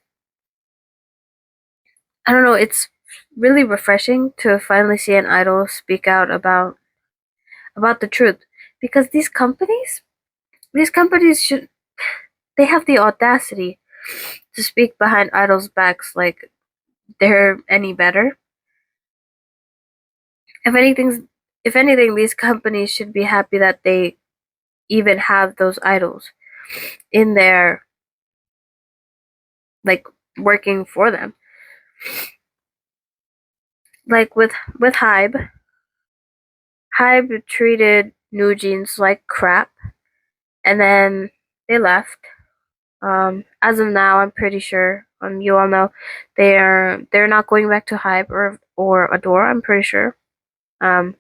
I don't know, it's really refreshing to finally see an idol speak out about the truth, because these companies should they have the audacity to speak behind idols' backs like they're any better. If anything, these companies should be happy that they even have those idols in their working for them. Like with Hybe treated New Jeans like crap, and then they left. As of now, I'm pretty sure. You all know they're not going back to Hype or Adore. I'm pretty sure. Um,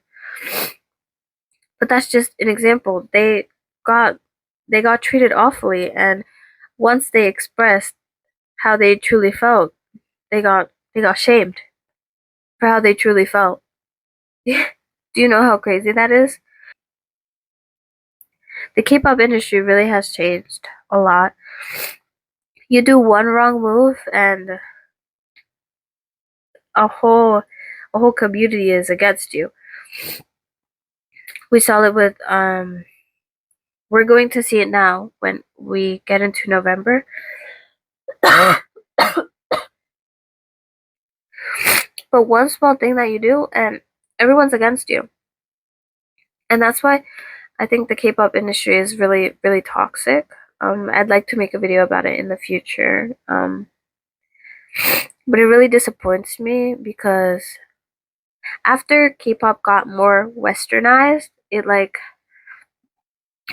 but that's just an example. They got treated awfully, and once they expressed how they truly felt, they got shamed for how they truly felt. Do you know how crazy that is? The K-pop industry really has changed a lot. You do one wrong move and a whole community is against you. We saw it with we're going to see it now when we get into November. But one small thing that you do and everyone's against you. And that's why I think the K-pop industry is really, really toxic. I'd like to make a video about it in the future. But it really disappoints me because after K-pop got more westernized,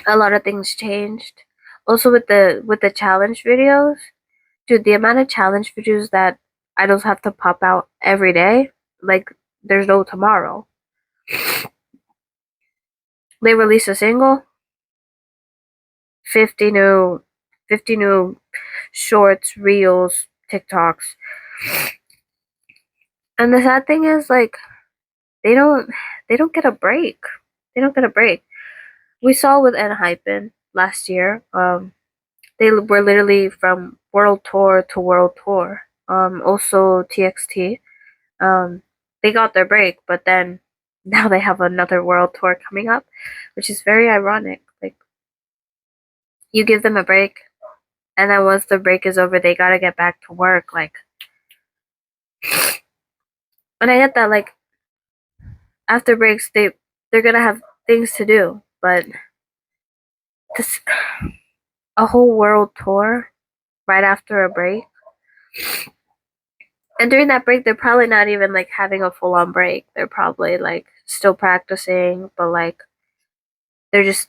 a lot of things changed. Also with the challenge videos, dude, the amount of challenge videos that idols have to pop out every day, there's no tomorrow. They release a single, 50 new shorts, reels, TikToks. And the sad thing is they don't get a break. They don't get a break. We saw with ENHYPEN last year. They were literally from world tour to world tour. Also TXT. They got their break, but then now they have another world tour coming up, which is very ironic. You give them a break, and then once the break is over, they gotta get back to work. And I get that, after breaks, they're gonna have things to do, but this a whole world tour right after a break. And during that break, they're probably not even having a full on break. They're probably still practicing, but they're just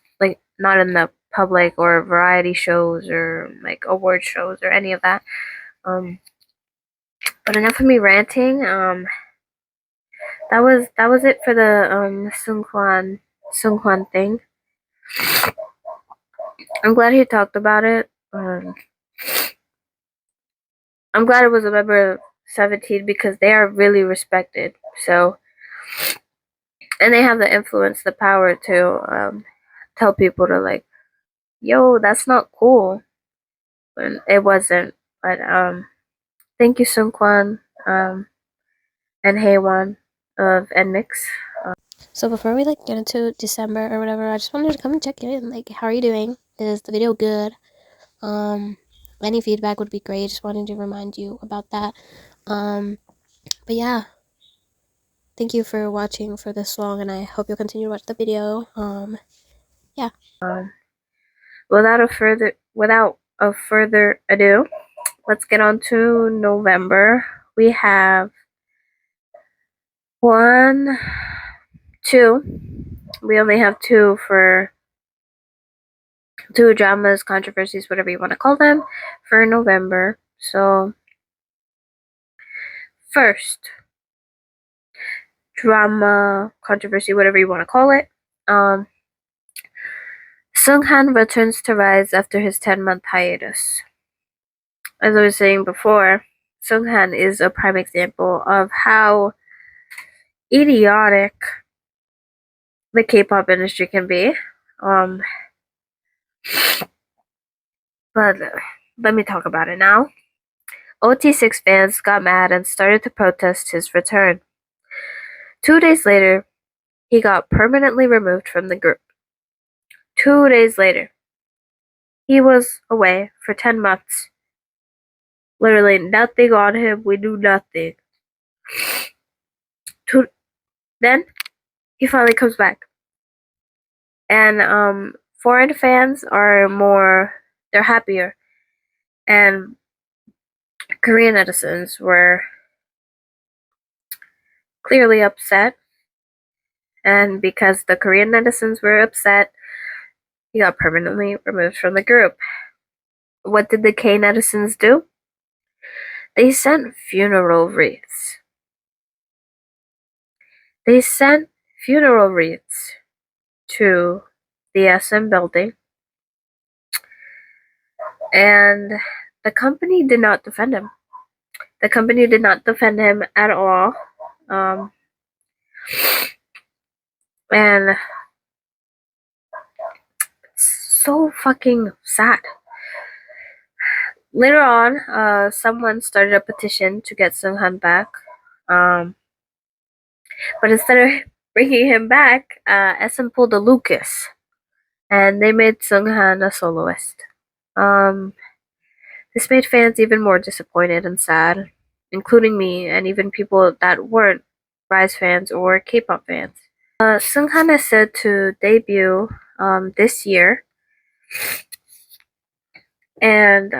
not in the public or variety shows or like award shows or any of that. But enough of me ranting. That was it for the Sungkwan thing. I'm glad he talked about it. I'm glad it was a member of 17 because they are really respected. So, and they have the influence, the power to tell people to like, yo, that's not cool. And it wasn't. But thank you, Sungkwan, and Haewon of NMIX. So before we like get into December or whatever, I just wanted to come and check in. Like, how are you doing? Is the video good? Any feedback would be great. Just wanted to remind you about that. But yeah, thank you for watching for this long, and I hope you'll continue to watch the video. Yeah. Without a further ado, let's get on to November. We have 1, 2. We only have two dramas, controversies, whatever you want to call them, for November. So, first, drama, controversy, whatever you want to call it. Sunghan returns to Rise after his 10-month hiatus. As I was saying before, Sunghan is a prime example of how idiotic the K-pop industry can be. But let me talk about it now. OT6 fans got mad and started to protest his return. 2 days later, he got permanently removed from the group. 2 days later, he was away for 10 months. Literally nothing on him. We do nothing. Then he finally comes back. And foreign fans they're happier. And Korean netizens were clearly upset. And because the Korean netizens were upset, he got permanently removed from the group. What did the K netizens do? They sent funeral wreaths. They sent funeral wreaths to the SM building, and the company did not defend him. The company did not defend him at all. And it's so fucking sad. Later on, someone started a petition to get Sunghan back. But instead of bringing him back, SM pulled a Lucas, and they made Sunghan a soloist. This made fans even more disappointed and sad, including me and even people that weren't Rise fans or K-pop fans. Sunghan is said to debut this year, and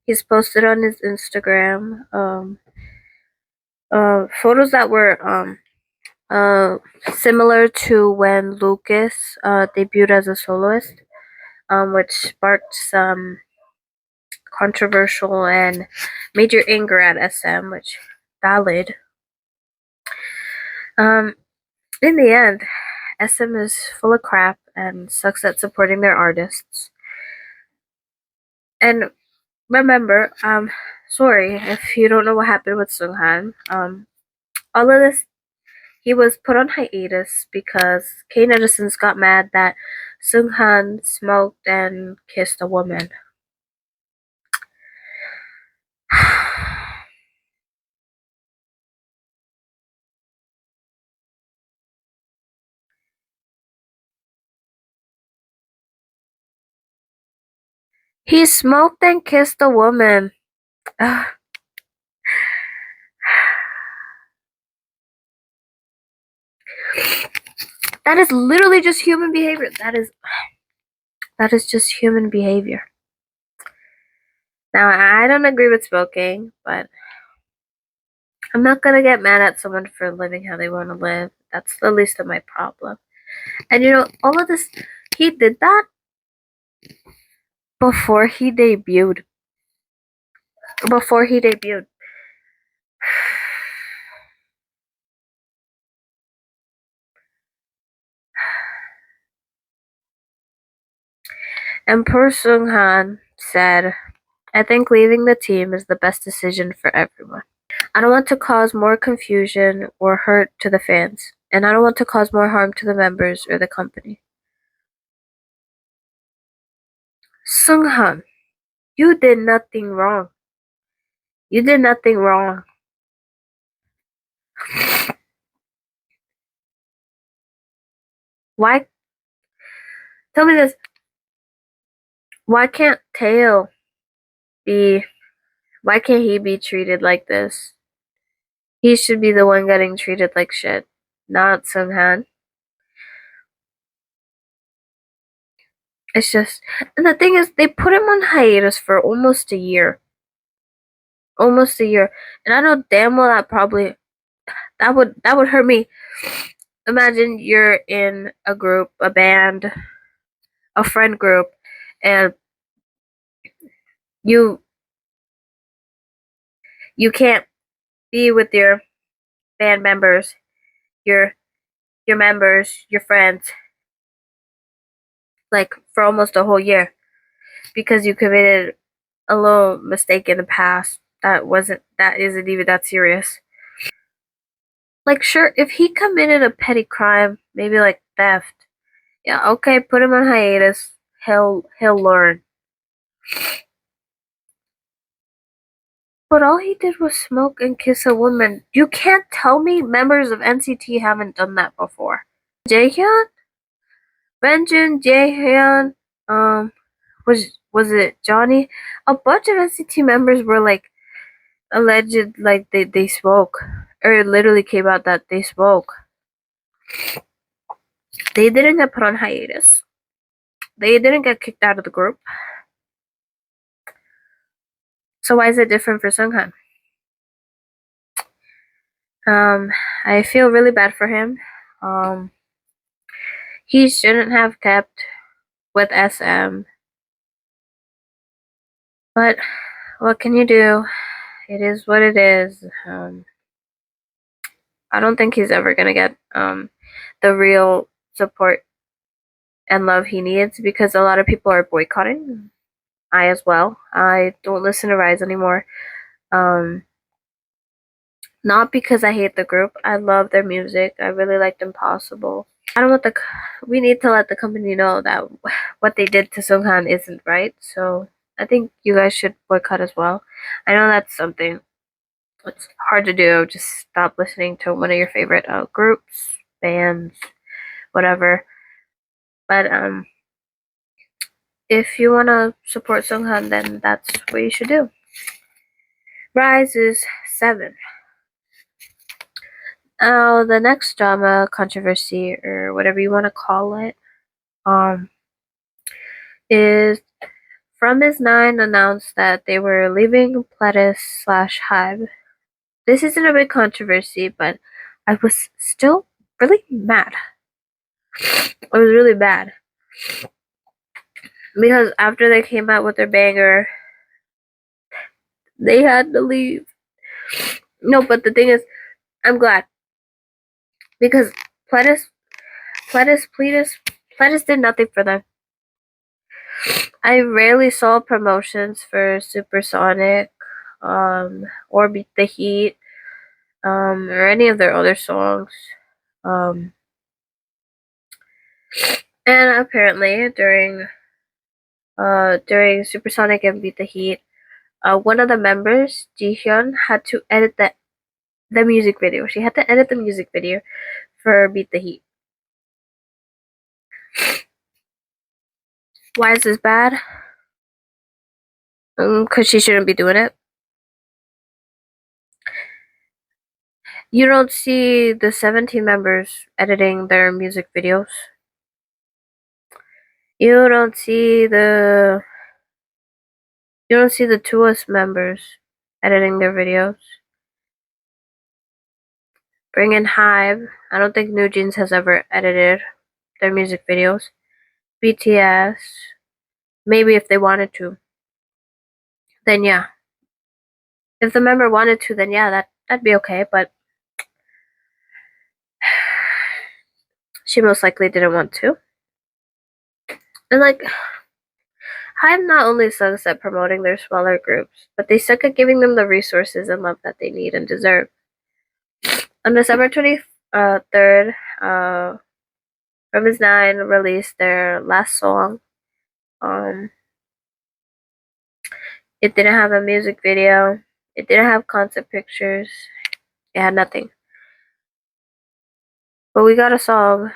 he's posted on his Instagram photos that were similar to when Lucas debuted as a soloist, which sparked some controversial and major anger at SM, which valid. In the end, SM is full of crap and sucks at supporting their artists. And remember, sorry if you don't know what happened with Sunghan. All of this, he was put on hiatus because K netizens got mad that Sunghan smoked and kissed a woman. He smoked and kissed a woman. That is literally just human behavior. That is just human behavior. Now, I don't agree with smoking, but I'm not gonna get mad at someone for living how they want to live. That's the least of my problem. And you know, all of this, he did that before he debuted. Before he debuted. And poor Sunghan said, I think leaving the team is the best decision for everyone. I don't want to cause more confusion or hurt to the fans, and I don't want to cause more harm to the members or the company. Sunghan, you did nothing wrong. You did nothing wrong. Why? Tell me this. Why can't Tail be? Why can't he be treated like this? He should be the one getting treated like shit, not Sunghan. It's just, and the thing is, they put him on hiatus for almost a year. Almost a year, and I know damn well that would hurt me. Imagine you're in a group, a band, a friend group, and you can't be with your band members, your members, your friends, like for almost a whole year because you committed a little mistake in the past that isn't even that serious. Like sure, if he committed a petty crime, maybe like theft, yeah, okay, put him on hiatus. He'll learn. But all he did was smoke and kiss a woman. You can't tell me members of NCT haven't done that before. Jaehyun? Renjun, Jaehyun, was it Johnny? A bunch of NCT members were like alleged like they spoke. Or it literally came out that they spoke. They didn't get put on hiatus. They didn't get kicked out of the group. So why is it different for Sunghan? I feel really bad for him. He shouldn't have kept with SM. But what can you do? It is what it is. I don't think he's ever gonna get the real support and love he needs because a lot of people are boycotting. I as well. I don't listen to Rise anymore. Not because I hate the group. I love their music. I really liked Impossible. I don't want we need to let the company know that what they did to Sunghan isn't right. So I think you guys should boycott as well. I know that's something it's hard to do. Just stop listening to one of your favorite groups, bands, whatever. But if you want to support Sunghan, then that's what you should do. Rise is 7. Now the next drama, controversy, or whatever you want to call it, is From Is 9 announced that they were leaving Pledis/Hive. This isn't a big controversy, but I was still really mad. I was really bad. Because after they came out with their banger, they had to leave. No, but the thing is, I'm glad. Because Pledis did nothing for them. I rarely saw promotions for Supersonic, or Beat the Heat, or any of their other songs. And apparently during Supersonic and Beat the Heat, one of the members, Jihyun, had to edit the music video. She had to edit the music video for Beat the Heat. Why is this bad? Because she shouldn't be doing it. You don't see the 17 members editing their music videos. You don't see the 2US members editing their videos. Bring in Hive. I don't think New Jeans has ever edited their music videos. BTS, maybe if they wanted to, then yeah. If the member wanted to, then yeah, that'd be okay. But she most likely didn't want to. And like, HYBE not only sucks at promoting their smaller groups, but they suck at giving them the resources and love that they need and deserve. On December 23rd, Remis9 released their last song. It didn't have a music video. It didn't have concept pictures. It had nothing. But we got a song.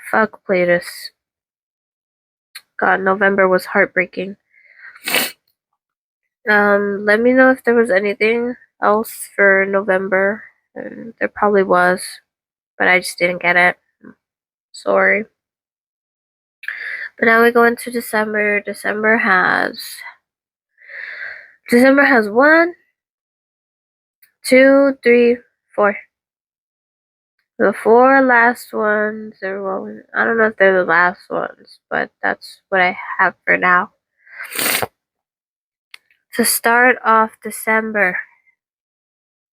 Fuck Platus. God, November was heartbreaking. Let me know if there was anything else for November. There probably was, but I just didn't get it. Sorry. But now we go into December. December has 1, 2, 3, 4. The 4 last ones are, well, I don't know if they're the last ones, but that's what I have for now. To start off December,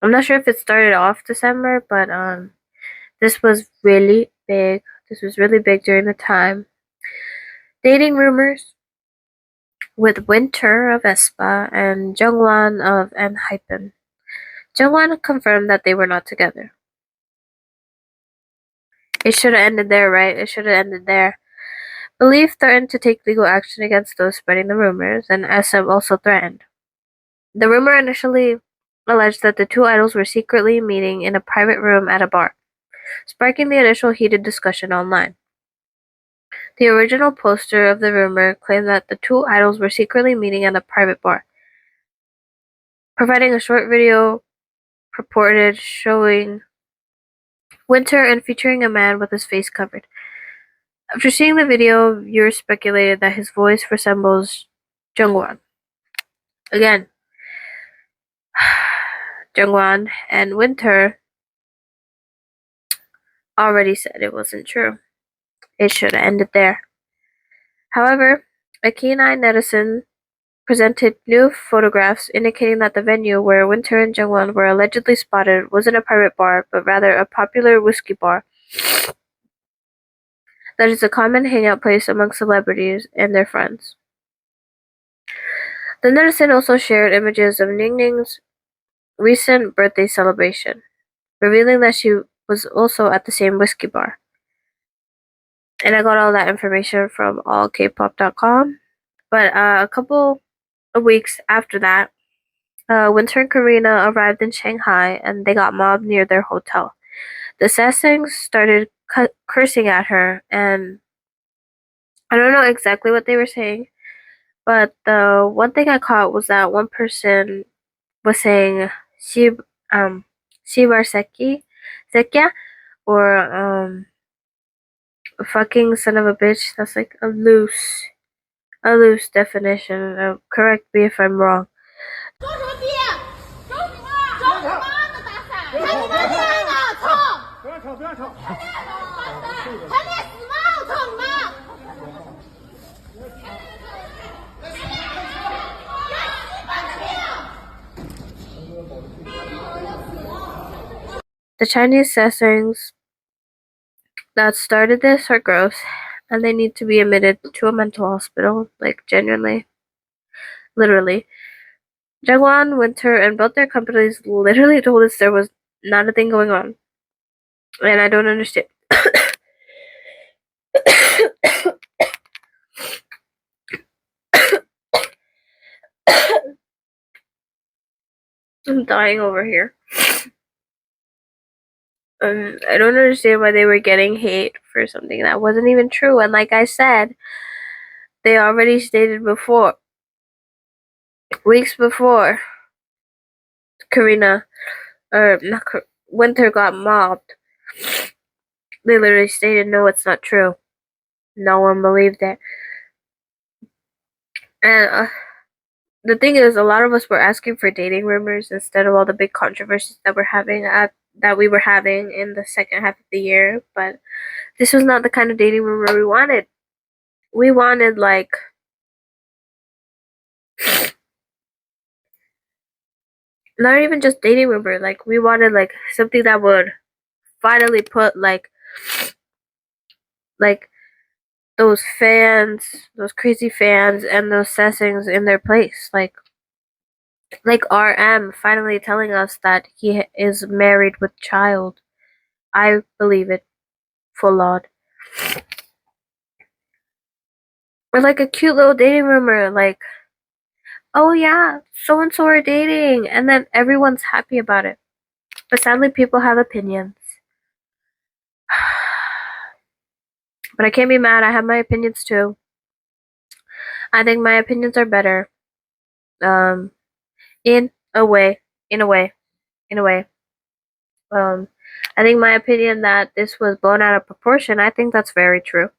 I'm not sure if it started off December, but this was really big. This was really big during the time. Dating rumors with Winter of aespa and Jungwon of ENHYPEN. Jungwon confirmed that they were not together. It should have ended there, right? It should have ended there. Belief threatened to take legal action against those spreading the rumors, and SM also threatened. The rumor initially alleged that the two idols were secretly meeting in a private room at a bar, sparking the initial heated discussion online. The original poster of the rumor claimed that the two idols were secretly meeting at a private bar, providing a short video purported showing Winter and featuring a man with his face covered. After seeing the video, viewers speculated that his voice resembles Jungwon. Again, Jungwon and Winter already said it wasn't true. It should have ended there. However, a keen-eyed netizen presented new photographs indicating that the venue where Winter and Jungwon were allegedly spotted wasn't a private bar, but rather a popular whiskey bar that is a common hangout place among celebrities and their friends. The netizen also shared images of Ningning's recent birthday celebration, revealing that she was also at the same whiskey bar. And I got all that information from allkpop.com. But a couple of weeks after that, Winter and Karina arrived in Shanghai and they got mobbed near their hotel. The Sasaengs started cursing at her, and I don't know exactly what they were saying, but the one thing I caught was that one person was saying Shibar Sekya, or fucking son of a bitch. That's like a loose definition. Correct me if I'm wrong. The Chinese Sasaengs that started this are gross, and they need to be admitted to a mental hospital, like genuinely, literally. Jungwon, Winter, and both their companies literally told us there was not a thing going on, and I don't understand. I'm dying over here. I don't understand why they were getting hate for something that wasn't even true. And like I said, they already stated before, weeks before, Winter got mobbed. They literally stated, no, it's not true. No one believed it. And the thing is, a lot of us were asking for dating rumors instead of all the big controversies that we're having at that we were having in the second half of the year, but this was not the kind of dating rumor we wanted. We wanted like not even just dating rumor, like we wanted like something that would finally put like those fans, those crazy fans and those Sessings in their place. Like RM finally telling us that he is married with child. I believe it full on. Or like a cute little dating rumor, like, oh yeah, so and so are dating, and then everyone's happy about it. But sadly, people have opinions. But I can't be mad. I have my opinions too. I think my opinions are better. Um, in a way, in a way, in a way. I think my opinion that this was blown out of proportion. I think that's very true.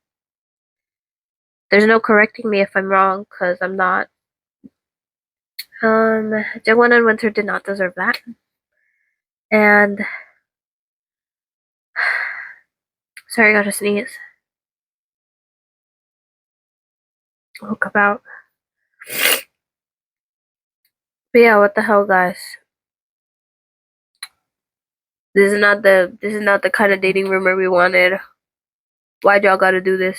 There's no correcting me if I'm wrong, cause I'm not. Jungwon and Winter did not deserve that. And sorry, I got to sneeze. Woke up out. But yeah, what the hell, guys? This is not the kind of dating rumor we wanted. Why'd y'all gotta do this?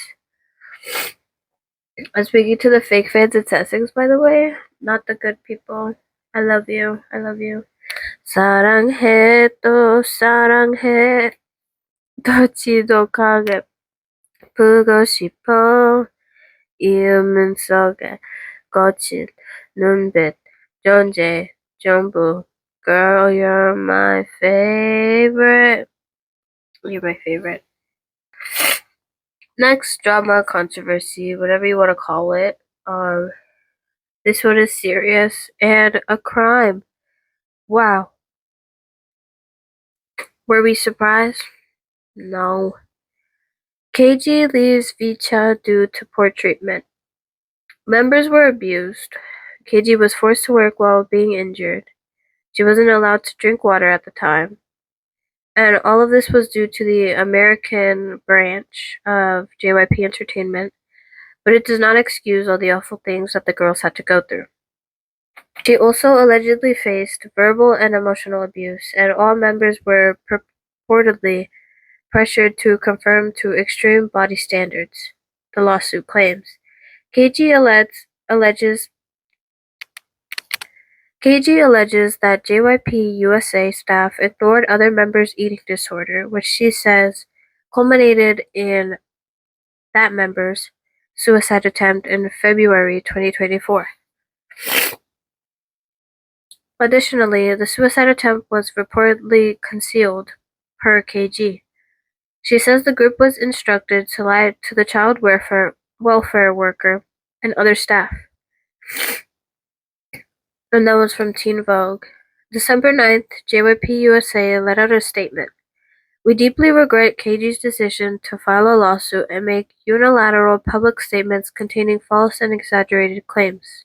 I'm speaking to the fake fans at Sussex, by the way, not the good people. I love you. I love you. 사랑해 또 사랑해 더 지독하게 보고 싶어 이 음은 속에 거친 눈빛 존재 전부 Girl, you're my favorite. You're my favorite. Next, drama, controversy, whatever you want to call it. This one is serious and a crime. Wow. Were we surprised? No. KG leaves Vicha due to poor treatment. Members were abused. KG was forced to work while being injured. She wasn't allowed to drink water at the time. And all of this was due to the American branch of JYP Entertainment, but it does not excuse all the awful things that the girls had to go through. She also allegedly faced verbal and emotional abuse, and all members were purportedly pressured to conform to extreme body standards, the lawsuit claims. KG alleges that JYP USA staff ignored other members' eating disorder, which she says culminated in that member's suicide attempt in February 2024. Additionally, the suicide attempt was reportedly concealed, per KG. She says the group was instructed to lie to the child welfare worker and other staff. And that was from Teen Vogue. December 9th, JYP USA let out a statement. We deeply regret KG's decision to file a lawsuit and make unilateral public statements containing false and exaggerated claims.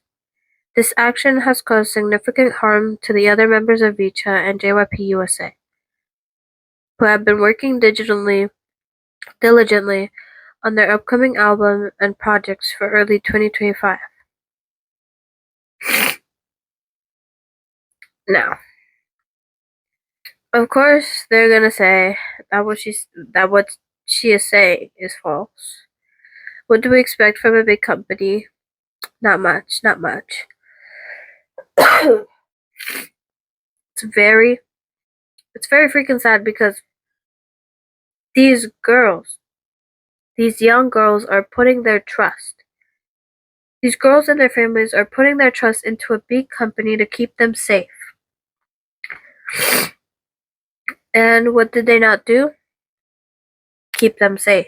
This action has caused significant harm to the other members of Vicha and JYP USA, who have been working diligently on their upcoming album and projects for early 2025. Now, of course, they're gonna say that what she is saying is false. What do we expect from a big company? Not much, not much. it's very freaking sad because these young girls are putting their trust. These girls and their families are putting their trust into a big company to keep them safe. And what did they not do? Keep them safe.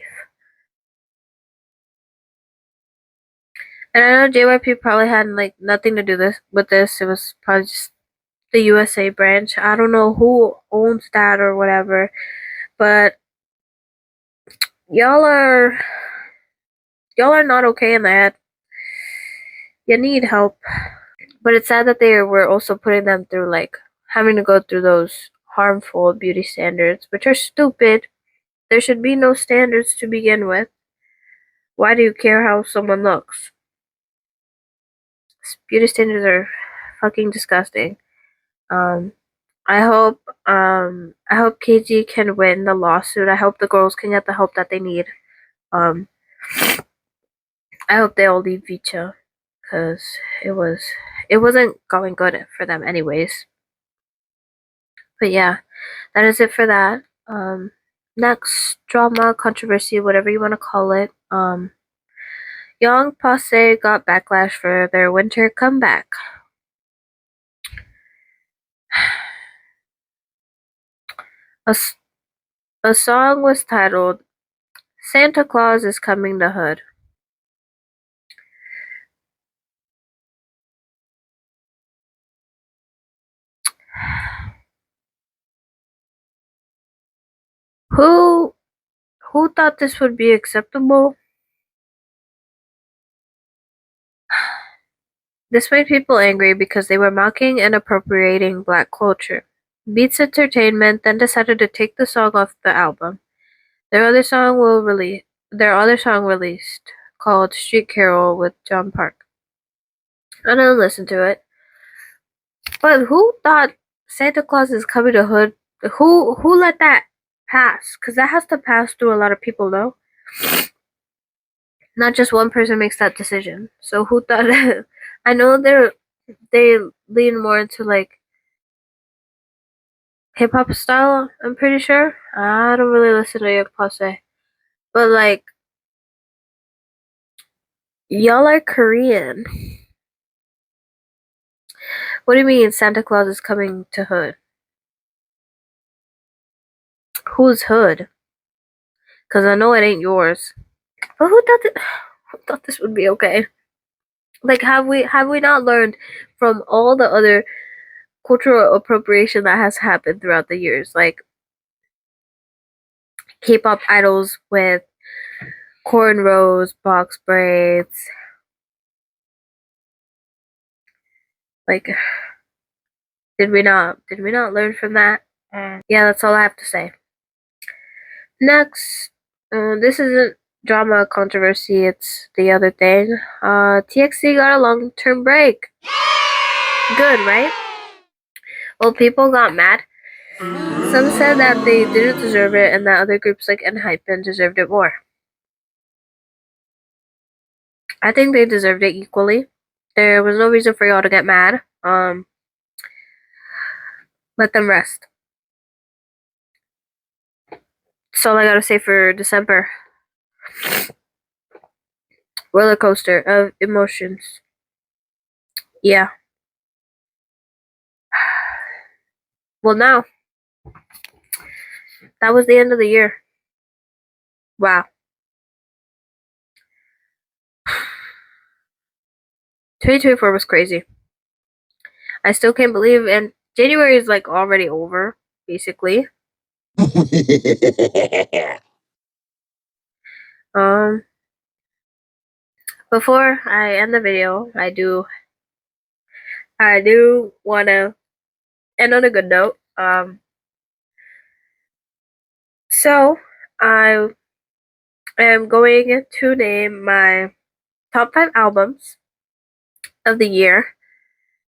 And I know JYP probably had like nothing to do with this. It was probably just the USA branch. I don't know who owns that or whatever, but y'all are not okay in that. You need help. But it's sad that they were also putting them through like having to go through those harmful beauty standards, which are stupid. There should be no standards to begin with. Why do you care how someone looks? Beauty standards are fucking disgusting. I hope KG can win the lawsuit. I hope the girls can get the help that they need. I hope they all leave Vicha, because it wasn't going good for them anyways. But yeah, that is it for that. Next drama, controversy, whatever you want to call it. Young Posse got backlash for their winter comeback. A song was titled Santa Claus is Coming to Hood. Who thought this would be acceptable? This made people angry because they were mocking and appropriating black culture. Beats Entertainment then decided to take the song off the album. Their other song released, called Street Carol with John Park. I didn't listen to it. But who thought Santa Claus is coming to Hood? Who let that pass? Because that has to pass through a lot of people, though. Not just one person makes that decision. So who thought? I know they lean more into like hip hop style. I'm pretty sure. I don't really listen to Young Posse, but like y'all are Korean. What do you mean Santa Claus is coming to Hood? Who's Hood? Because I know it ain't yours. But who thought this would be okay? Like, have we not learned from all the other cultural appropriation that has happened throughout the years? Like K-pop idols with cornrows, box braids. Like, did we not learn from that? Yeah, that's all I have to say. Next, this isn't drama controversy, it's the other thing. TXT got a long-term break. Good, right? Well, people got mad. Some said that they didn't deserve it and that other groups like ENHYPEN deserved it more. I think they deserved it equally. There was no reason for y'all to get mad. Let them rest. That's all I gotta say for December. Roller coaster of emotions. Yeah. Well, now, that was the end of the year. Wow. 2024 was crazy. I still can't believe, and January is like already over, basically. Before I end the video, I do wanna end on a good note. So I am going to name my top 5 albums of the year.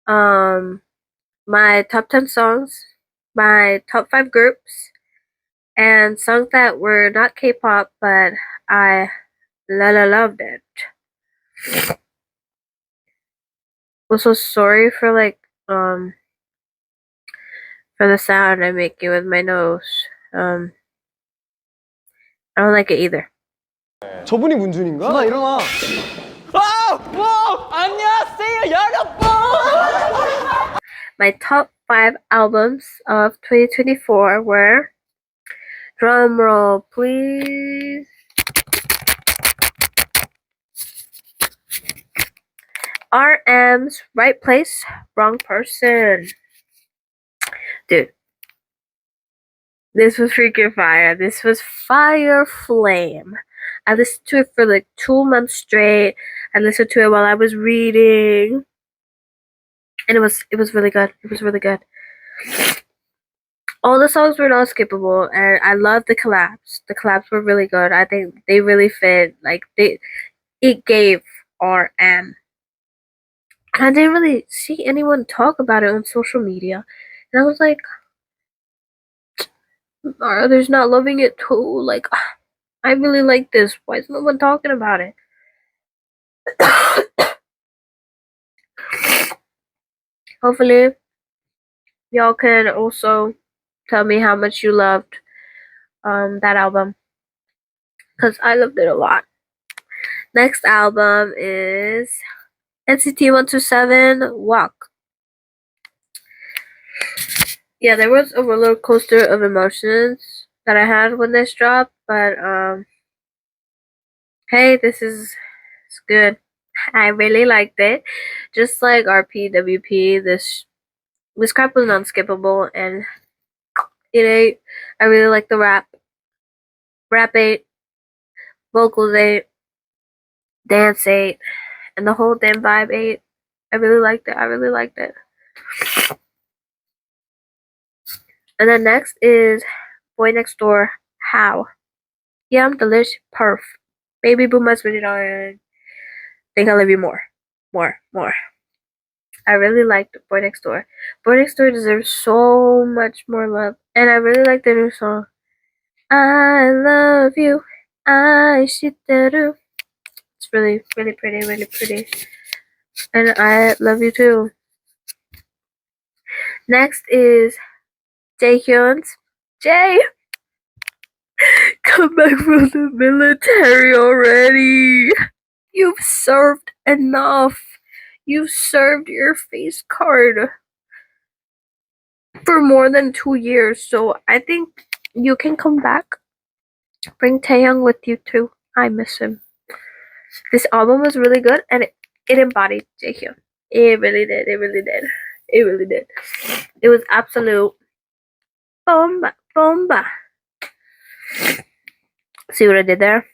My top 10 songs, my top 5 groups, and songs that were not K-pop, but I loved it. Also, sorry for for the sound I'm making with my nose. I don't like it either. 저분이 문준인가? 준아 일어나. 안녕하세요 여러분. My top 5 albums of 2024 were, drumroll please, RM's Right Place, Wrong Person. Dude, this was freaking fire. This was fire flame. I listened to it for like 2 months straight. I listened to it while I was reading. And it was really good. It was really good. All the songs were not skippable, and I love the collabs. The collabs were really good. I think they really fit. Like it gave RM. And I didn't really see anyone talk about it on social media, and I was like, "Are others not loving it too?" Like, I really like this. Why is no one talking about it? Hopefully, y'all can also tell me how much you loved that album, because I loved it a lot. Next album is NCT 127 Walk. Yeah, there was a roller coaster of emotions that I had when this dropped, but hey, this is it's good. I really liked it. Just like RPWP, this crap was unskippable, and it ate. I really like the rap ate, vocals ate, dance ate, and the whole damn vibe ate. I really liked it. I really liked it. And then next is Boy Next Door. How? Yeah, I'm delicious. Perf. Baby boom must read it on. Think I love you more. More. I really liked Boy Next Door. Boy Next Door deserves so much more love. And I really like the new song. I love you. I shiteru. It's really, really pretty, really pretty. And I love you too. Next is Jaehyun's. Jay! Come back from the military already. You've served enough. You've served your face card for more than 2 years, so I think you can come back. Bring Taehyung with you too. I miss him. This album was really good, and it embodied Jaehyun. It really did. It really did. It really did. It was absolute bomba, bomba. See what I did there?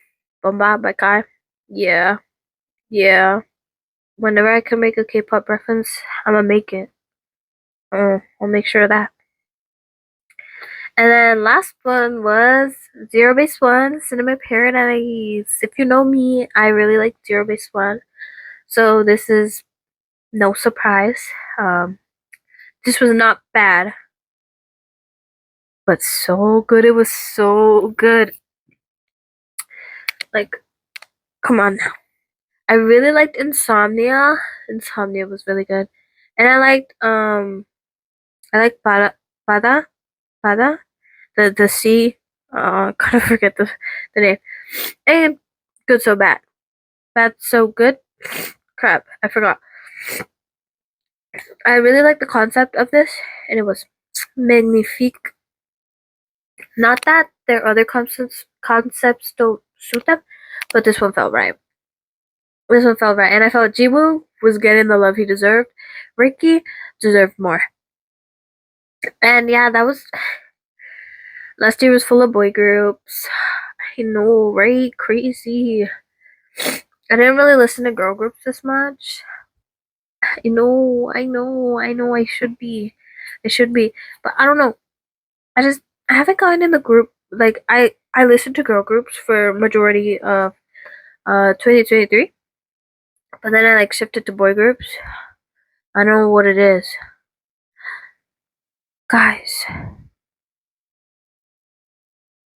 Bomba by Kai. Yeah. Whenever I can make a K-pop reference, I'm gonna make it. I'll make sure of that. And then last one was Zero Base One, Cinema Paradise. If you know me, I really like Zero Base One. So this is no surprise. This was not bad, but so good. It was so good. Like, come on now. I really liked Insomnia. Insomnia was really good. And I liked Pada, Pada, the sea. Kind of forget the name. And Good So Bad. Bad So Good. Crap, I forgot. I really like the concept of this, and it was magnifique. Not that their other concepts don't suit them, but this one felt right. This one felt right, and I felt Jiwoo was getting the love he deserved. Ricky deserved more. And yeah, that was last year was full of boy groups. I know, right? Crazy. I didn't really listen to girl groups this much. I know. I should be, but I don't know. I haven't gotten in the group. Like I listened to girl groups for majority of 2023, but then I like shifted to boy groups. I don't know what it is, guys.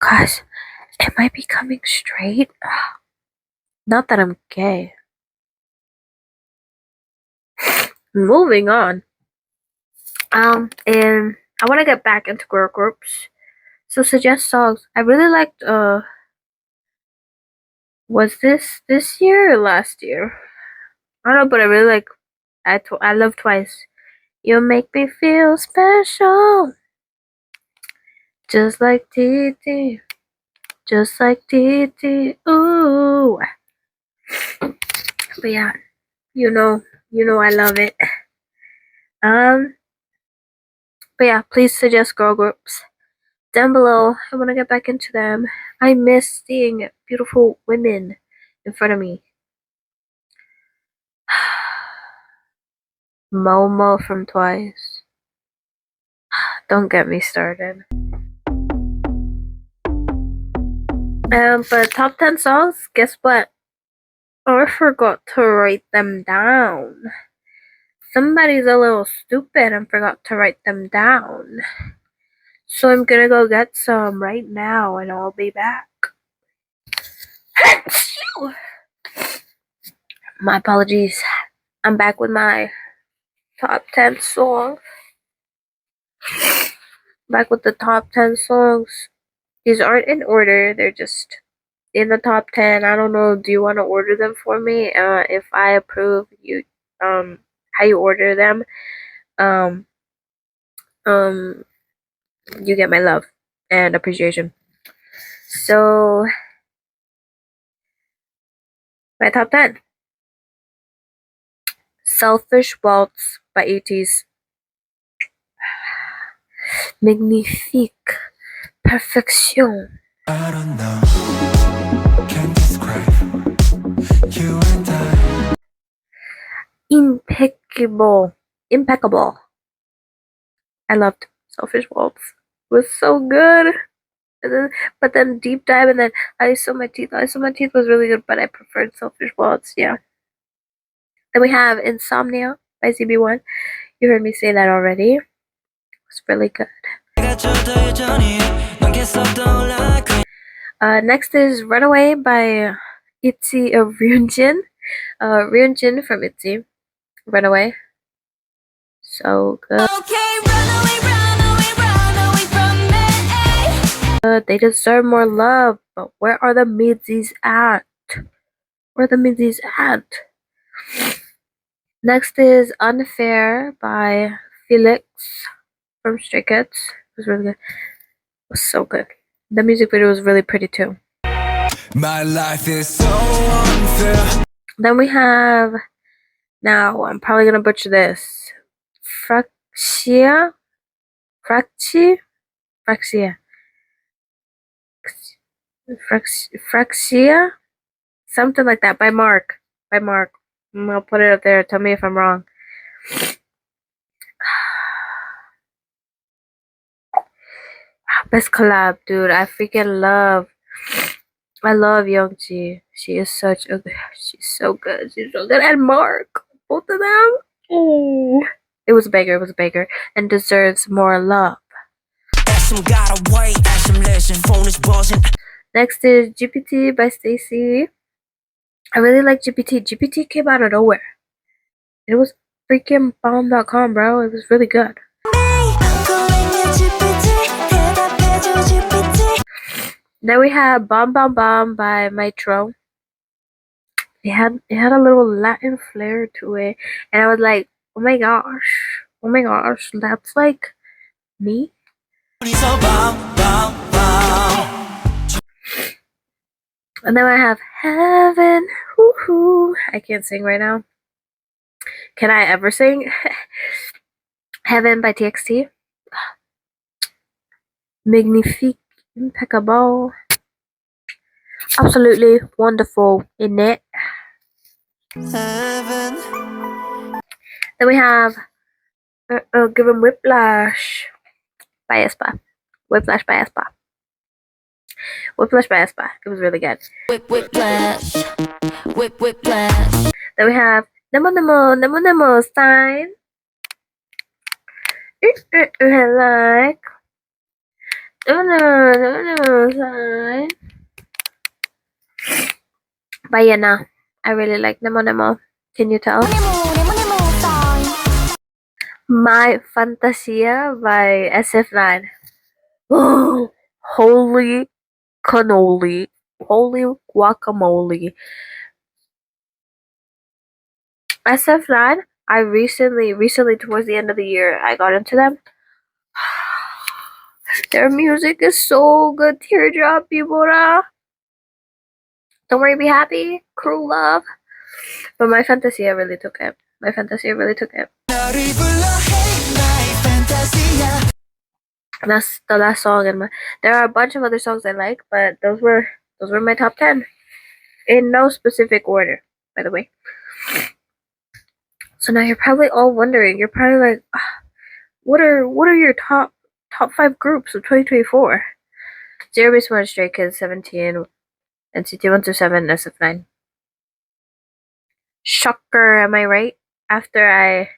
Am I becoming straight? Not that I'm gay. Moving on. And I want to get back into girl groups. So suggest songs. I really liked was this year or last year? I don't know, but I really like I love Twice. You make me feel special. Just like TT. Just like TT. Ooh. But yeah, you know I love it. But yeah, please suggest girl groups down below. I want to get back into them. I miss seeing beautiful women in front of me. Momo from Twice. Don't get me started. But top 10 songs, guess what? I forgot to write them down. Somebody's a little stupid and forgot to write them down. So I'm gonna go get some right now and I'll be back. My apologies. I'm back with my top 10 songs. Back with the top 10 songs. These aren't in order, they're just in the top 10. I don't know, do you want to order them for me? If I approve you, how you order them, you get my love and appreciation. So, my top 10. Selfish Waltz by 80s. Magnifique. Perfection. I don't know, can't describe you and I. Impeccable. Impeccable. I loved Selfish Waltz. It was so good. But then Deep Dive and then I Saw My Teeth. I Saw My Teeth was really good, but I preferred Selfish Waltz, yeah. Then we have Insomnia by CB1. You heard me say that already. It's really good. Next is Runaway by ITZY Ryunjin. Ryunjin from ITZY. Runaway. So good. They deserve more love, but where are the midsies at? Where are the midsies at? Next is Unfair by Felix from Stray Kids. It was really good. It was so good. The music video was really pretty too. My life is so unfair. Then we have, now I'm probably gonna butcher this. Fraxia? Fraxia? Something like that, by Mark. I'll put it up there. Tell me if I'm wrong. Best collab, dude. I love Youngji. She's so good. She's so good. And Mark. Both of them. Ooh. It was a banger, and deserves more love. Next is GPT by Stacy. I really like GPT. GPT came out of nowhere. It was freaking bomb.com, bro. It was really good. Then we have Bomb Bomb Bomb by Mitro. It had a little Latin flair to it, and I was like, oh my gosh, that's like me. And then I have Heaven. Woohoo! I can't sing right now. Can I ever sing? Heaven by TXT. Magnifique, impeccable, absolutely wonderful in it. Heaven. Then we have Give 'em Whiplash by aespa. Whiplash by aespa. It was really good. Whiplash. Then we have Nemo Sign. Like Nemo Sign by Yana. I really like Nemo. Can you tell? My Fantasia by SF9. Oh, holy cannoli. Holy guacamole. SF9, I recently towards the end of the year, I got into them. Their music is so good. Teardrop, Bibora. Don't worry, be happy. Cruel love. But My Fantasia really took it. That's the last song in my. There are a bunch of other songs I like, but those were my top 10 in no specific order, by the way. So now you're probably all wondering. You're probably like, what are your top top 5 groups of 2024. Zero Base One, Stray Kids, 17, NCT 127, SF9. Shocker, am I right? After I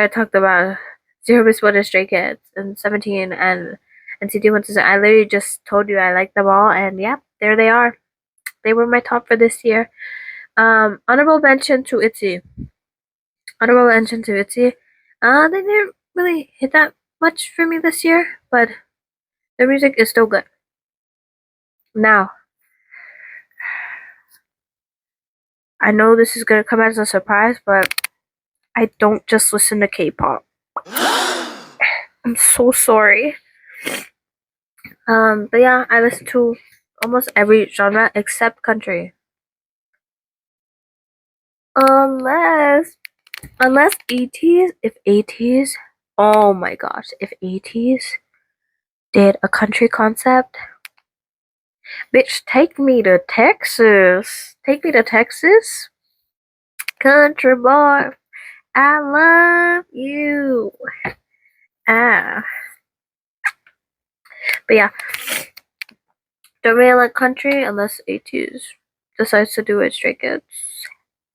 talked about Zero Base One, Stray Kids, and 17, and NCT 127, I literally just told you I like them all, and yeah, there they are. They were my top for this year. Honorable mention to ITZY. They didn't really hit that much for me this year, but their music is still good. Now, I know this is gonna come as a surprise, but I don't just listen to K-pop. I'm so sorry. But yeah, I listen to almost every genre except country. Unless ATEEZ, if ATEEZ, oh my gosh, if ATEEZ did a country concept, bitch, take me to Texas. Country boy, I love you. But yeah, don't really like country unless ATEEZ decides to do it. Stray Kids,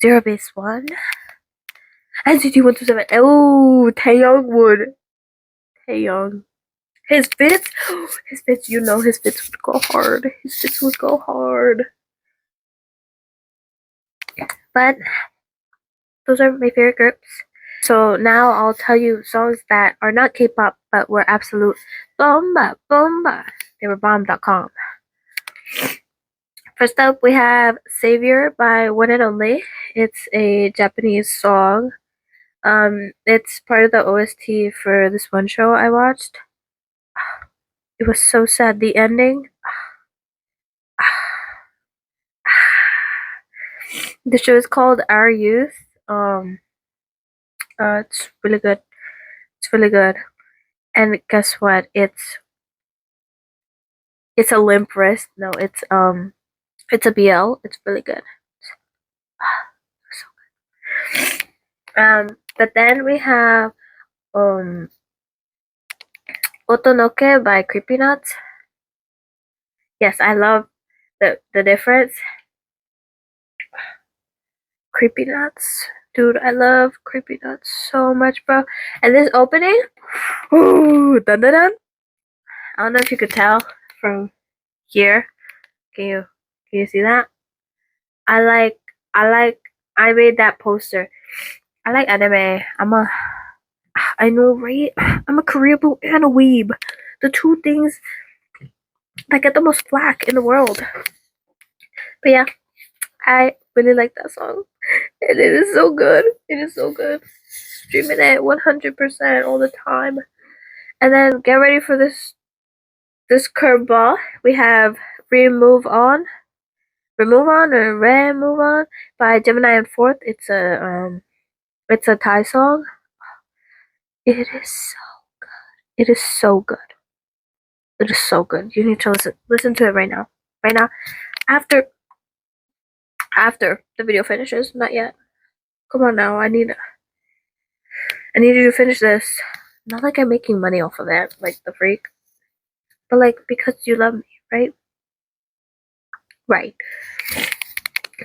Zero Base One, NCT 127. Oh, Taeyong would. Taeyong. His fits, you know his fits would go hard. But those are my favorite groups. So now I'll tell you songs that are not K-pop but were absolute bomba. They were bomb.com. First up, we have Savior by One and Only. It's a Japanese song. It's part of the OST for this one show I watched. It was so sad. The ending. The show is called Our Youth. It's really good. And guess what? It's a limp wrist. No, it's a BL. It's really good. So good. But then we have Otonoke by Creepy Nuts. Yes, I love the difference. Creepy Nuts. Dude, I love Creepy Nuts so much, bro. And this opening, ooh, dun dun dun. I don't know if you could tell from here. Can you see that? I made that poster. I like anime. I know, right? I'm a Korea boo and a weeb. The two things that get the most flack in the world. But yeah, I really like that song. And it is so good. Streaming it 100% all the time. And then get ready for this curveball. We have Remove On by Gemini and Fourth. It's a Thai song. It is so good. You need to listen to it right now. After the video finishes. Not yet. Come on now. I need you to finish this. Not like I'm making money off of it, like the freak. But like because you love me, right? Right.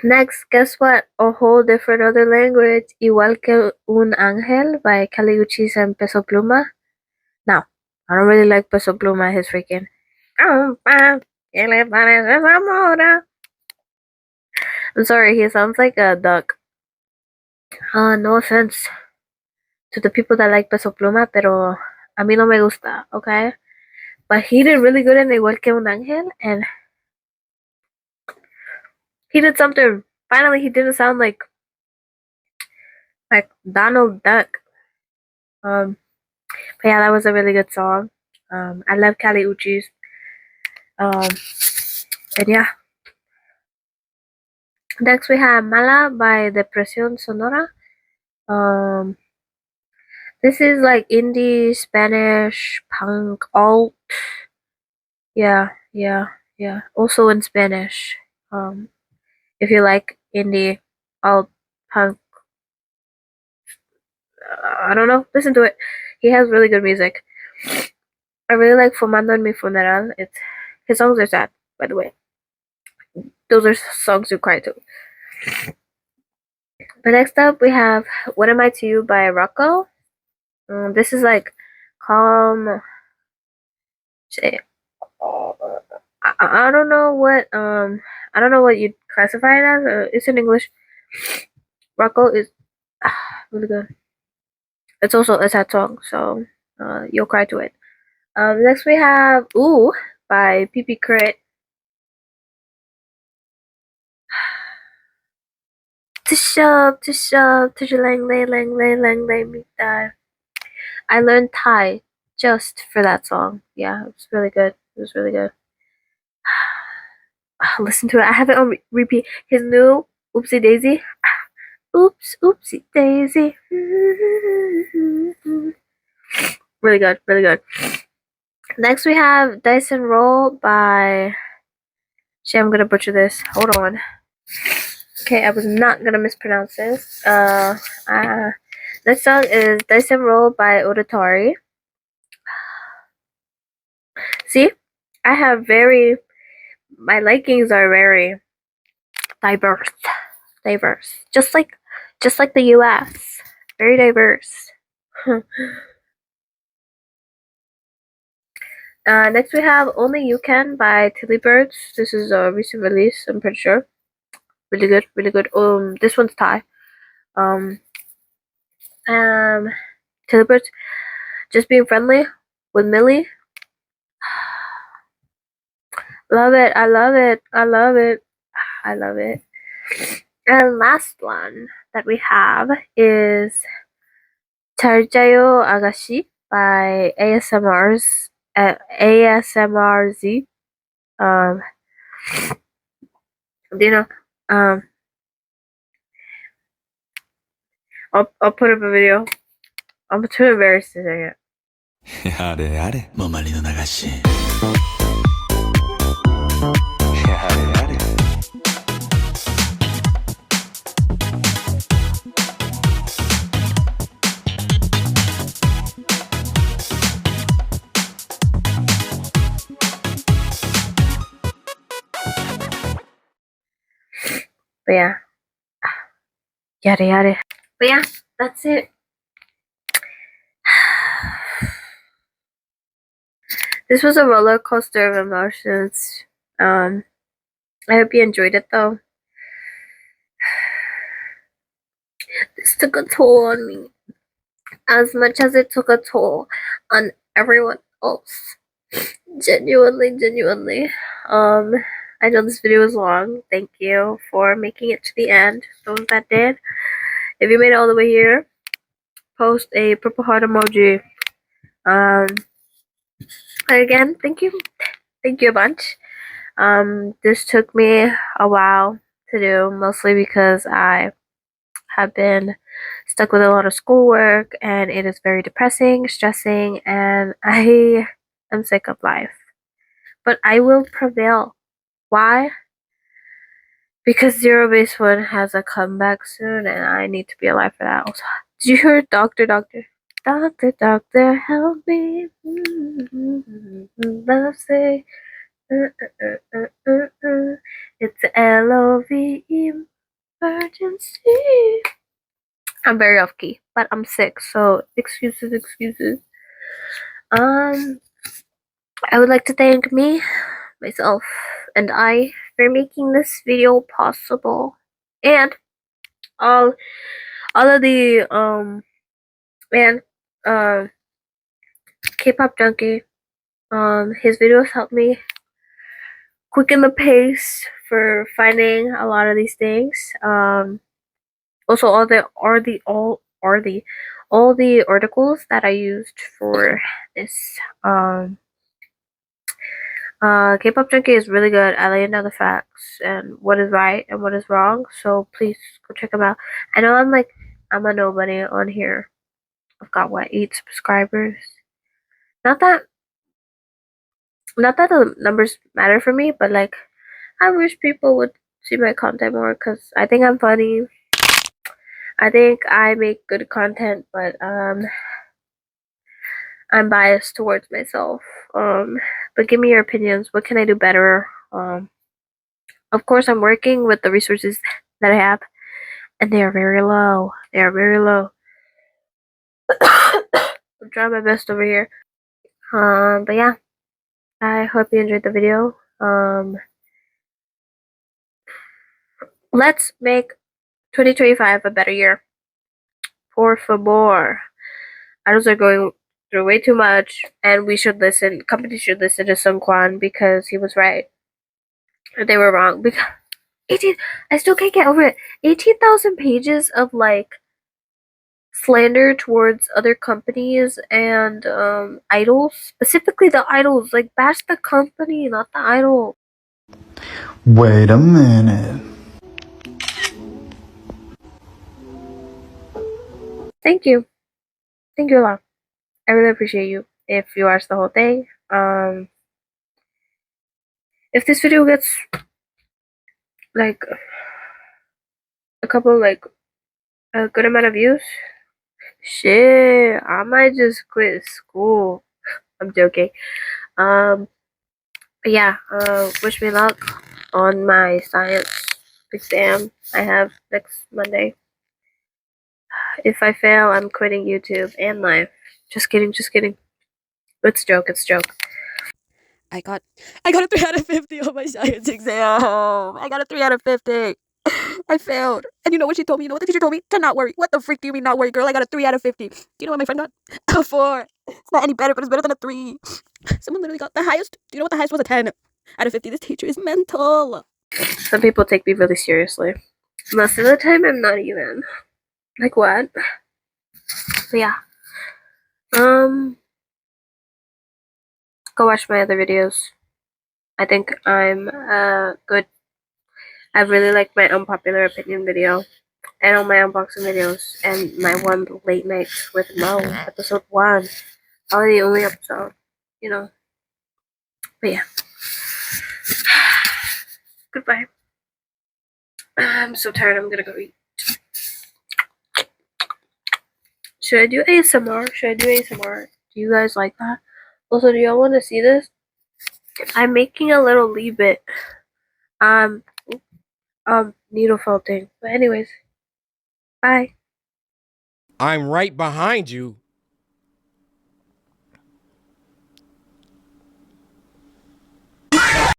Next, guess what? A whole different other language. Igual que un ángel by Kali Uchis and Peso Pluma. Now, I don't really like Peso Pluma. His freaking. I'm sorry, he sounds like a duck. No offense to the people that like Peso Pluma, pero a mí no me gusta, okay? But he did really good in Igual que un ángel, and he did something. Finally, he didn't sound like Donald Duck. But yeah, that was a really good song. I love Kali Uchis. And yeah. Next we have Mala by Depresión Sonora. This is like indie, Spanish, punk, alt. Yeah. Also in Spanish. If you like indie, alt, punk, I don't know, listen to it. He has really good music. I really like Fumando en mi funeral. His songs are sad, by the way. Those are songs you cry to. But next up we have What Am I to You by Rocco. This is like calm. I don't know what you'd classify it as. It's in English. Rocco is really good. It's also a sad song, so you'll cry to it. Next we have Ooh by PP Crit. To shove, lang lay me die. I learned Thai just for that song. Yeah, it was really good. It was really good. Listen to it. I have it on repeat. His new Oopsie Daisy. Oops, oopsie daisy. Really good, really good. Next we have Dice and Roll by... Shit, I'm gonna butcher this. Hold on. Okay, I was not gonna mispronounce this. This song is Dice and Roll by Auditori. See? I have my likings are very diverse. Just like the US. Very diverse. Next we have Only You Can by Tilly Birds. This is a recent release, I'm pretty sure. Really good, really good. This one's Thai. Tilly Birds, Just Being Friendly with Millie. Love it, I love it, I love it, I love it. And last one that we have is Tarjayo Agashi by ASMRZ. You know, I'll put up a video. I'm too embarrassed to say it. やれやれもまりの流しやれやれ But yeah. Yada yada. But yeah, that's it. This was a roller coaster of emotions. I hope you enjoyed it though. This took a toll on me. As much as it took a toll on everyone else. Genuinely. I know this video was long. Thank you for making it to the end. Those that did. If you made it all the way here, post a purple heart emoji. Again, thank you a bunch. This took me a while to do, mostly because I have been stuck with a lot of schoolwork and it is very depressing, stressing, and I am sick of life. But I will prevail. Why? Because Zero Base One has a comeback soon and I need to be alive for that also. Did you hear Doctor, help me? Love say, it's LOVE emergency. I'm very off key, but I'm sick, so excuses. I would like to thank myself, and I for making this video possible, and all of the K-pop junkie. His videos help me quicken the pace for finding a lot of these things. Also all the articles that I used for this. K-pop junkie is really good at laying down the facts and what is right and what is wrong. So please go check him out. I know I'm a nobody on here. I've got 8 subscribers. Not that the numbers matter for me, but like I wish people would see my content more because I think I'm funny. I think I make good content, but I'm biased towards myself. But give me your opinions. What can I do better? Of course, I'm working with the resources that I have, and they are very low. They are very low. I'm trying my best over here. But yeah, I hope you enjoyed the video. Let's make 2025 a better year. Por favor. Idols are going through way too much, and we should listen. Companies should listen to Sung Kwan because he was right. They were wrong. Because 18, I still can't get over it. 18,000 pages of like slander towards other companies and idols, specifically the idols. Like bash the company, not the idol. Wait a minute. Thank you a lot. I really appreciate you if you watched the whole thing. If this video gets like a couple, like a good amount of views, shit, I might just quit school. I'm joking. But yeah, wish me luck on my science exam I have next Monday. If I fail, I'm quitting YouTube and life. Just kidding. It's a joke. I got a 3 out of 50 on my science exam. I got a 3 out of 50. I failed. And you know what she told me? You know what the teacher told me? To not worry. What the freak do you mean not worry, girl? I got a 3 out of 50. Do you know what my friend got? A 4. It's not any better, but it's better than a 3. Someone literally got the highest. Do you know what the highest was? A 10 out of 50. This teacher is mental. Some people take me really seriously. Most of the time, I'm not even. Like what? But yeah. Go watch my other videos. I think I'm good. I really like my unpopular opinion video, and all my unboxing videos, and my one late night with Mo, episode 1. Probably the only episode, you know. But yeah. Goodbye. I'm so tired. I'm gonna go eat. Should I do ASMR? Do you guys like that? Also, do y'all want to see this? I'm making a little Lee bit. Needle felting. But anyways, bye. I'm right behind you.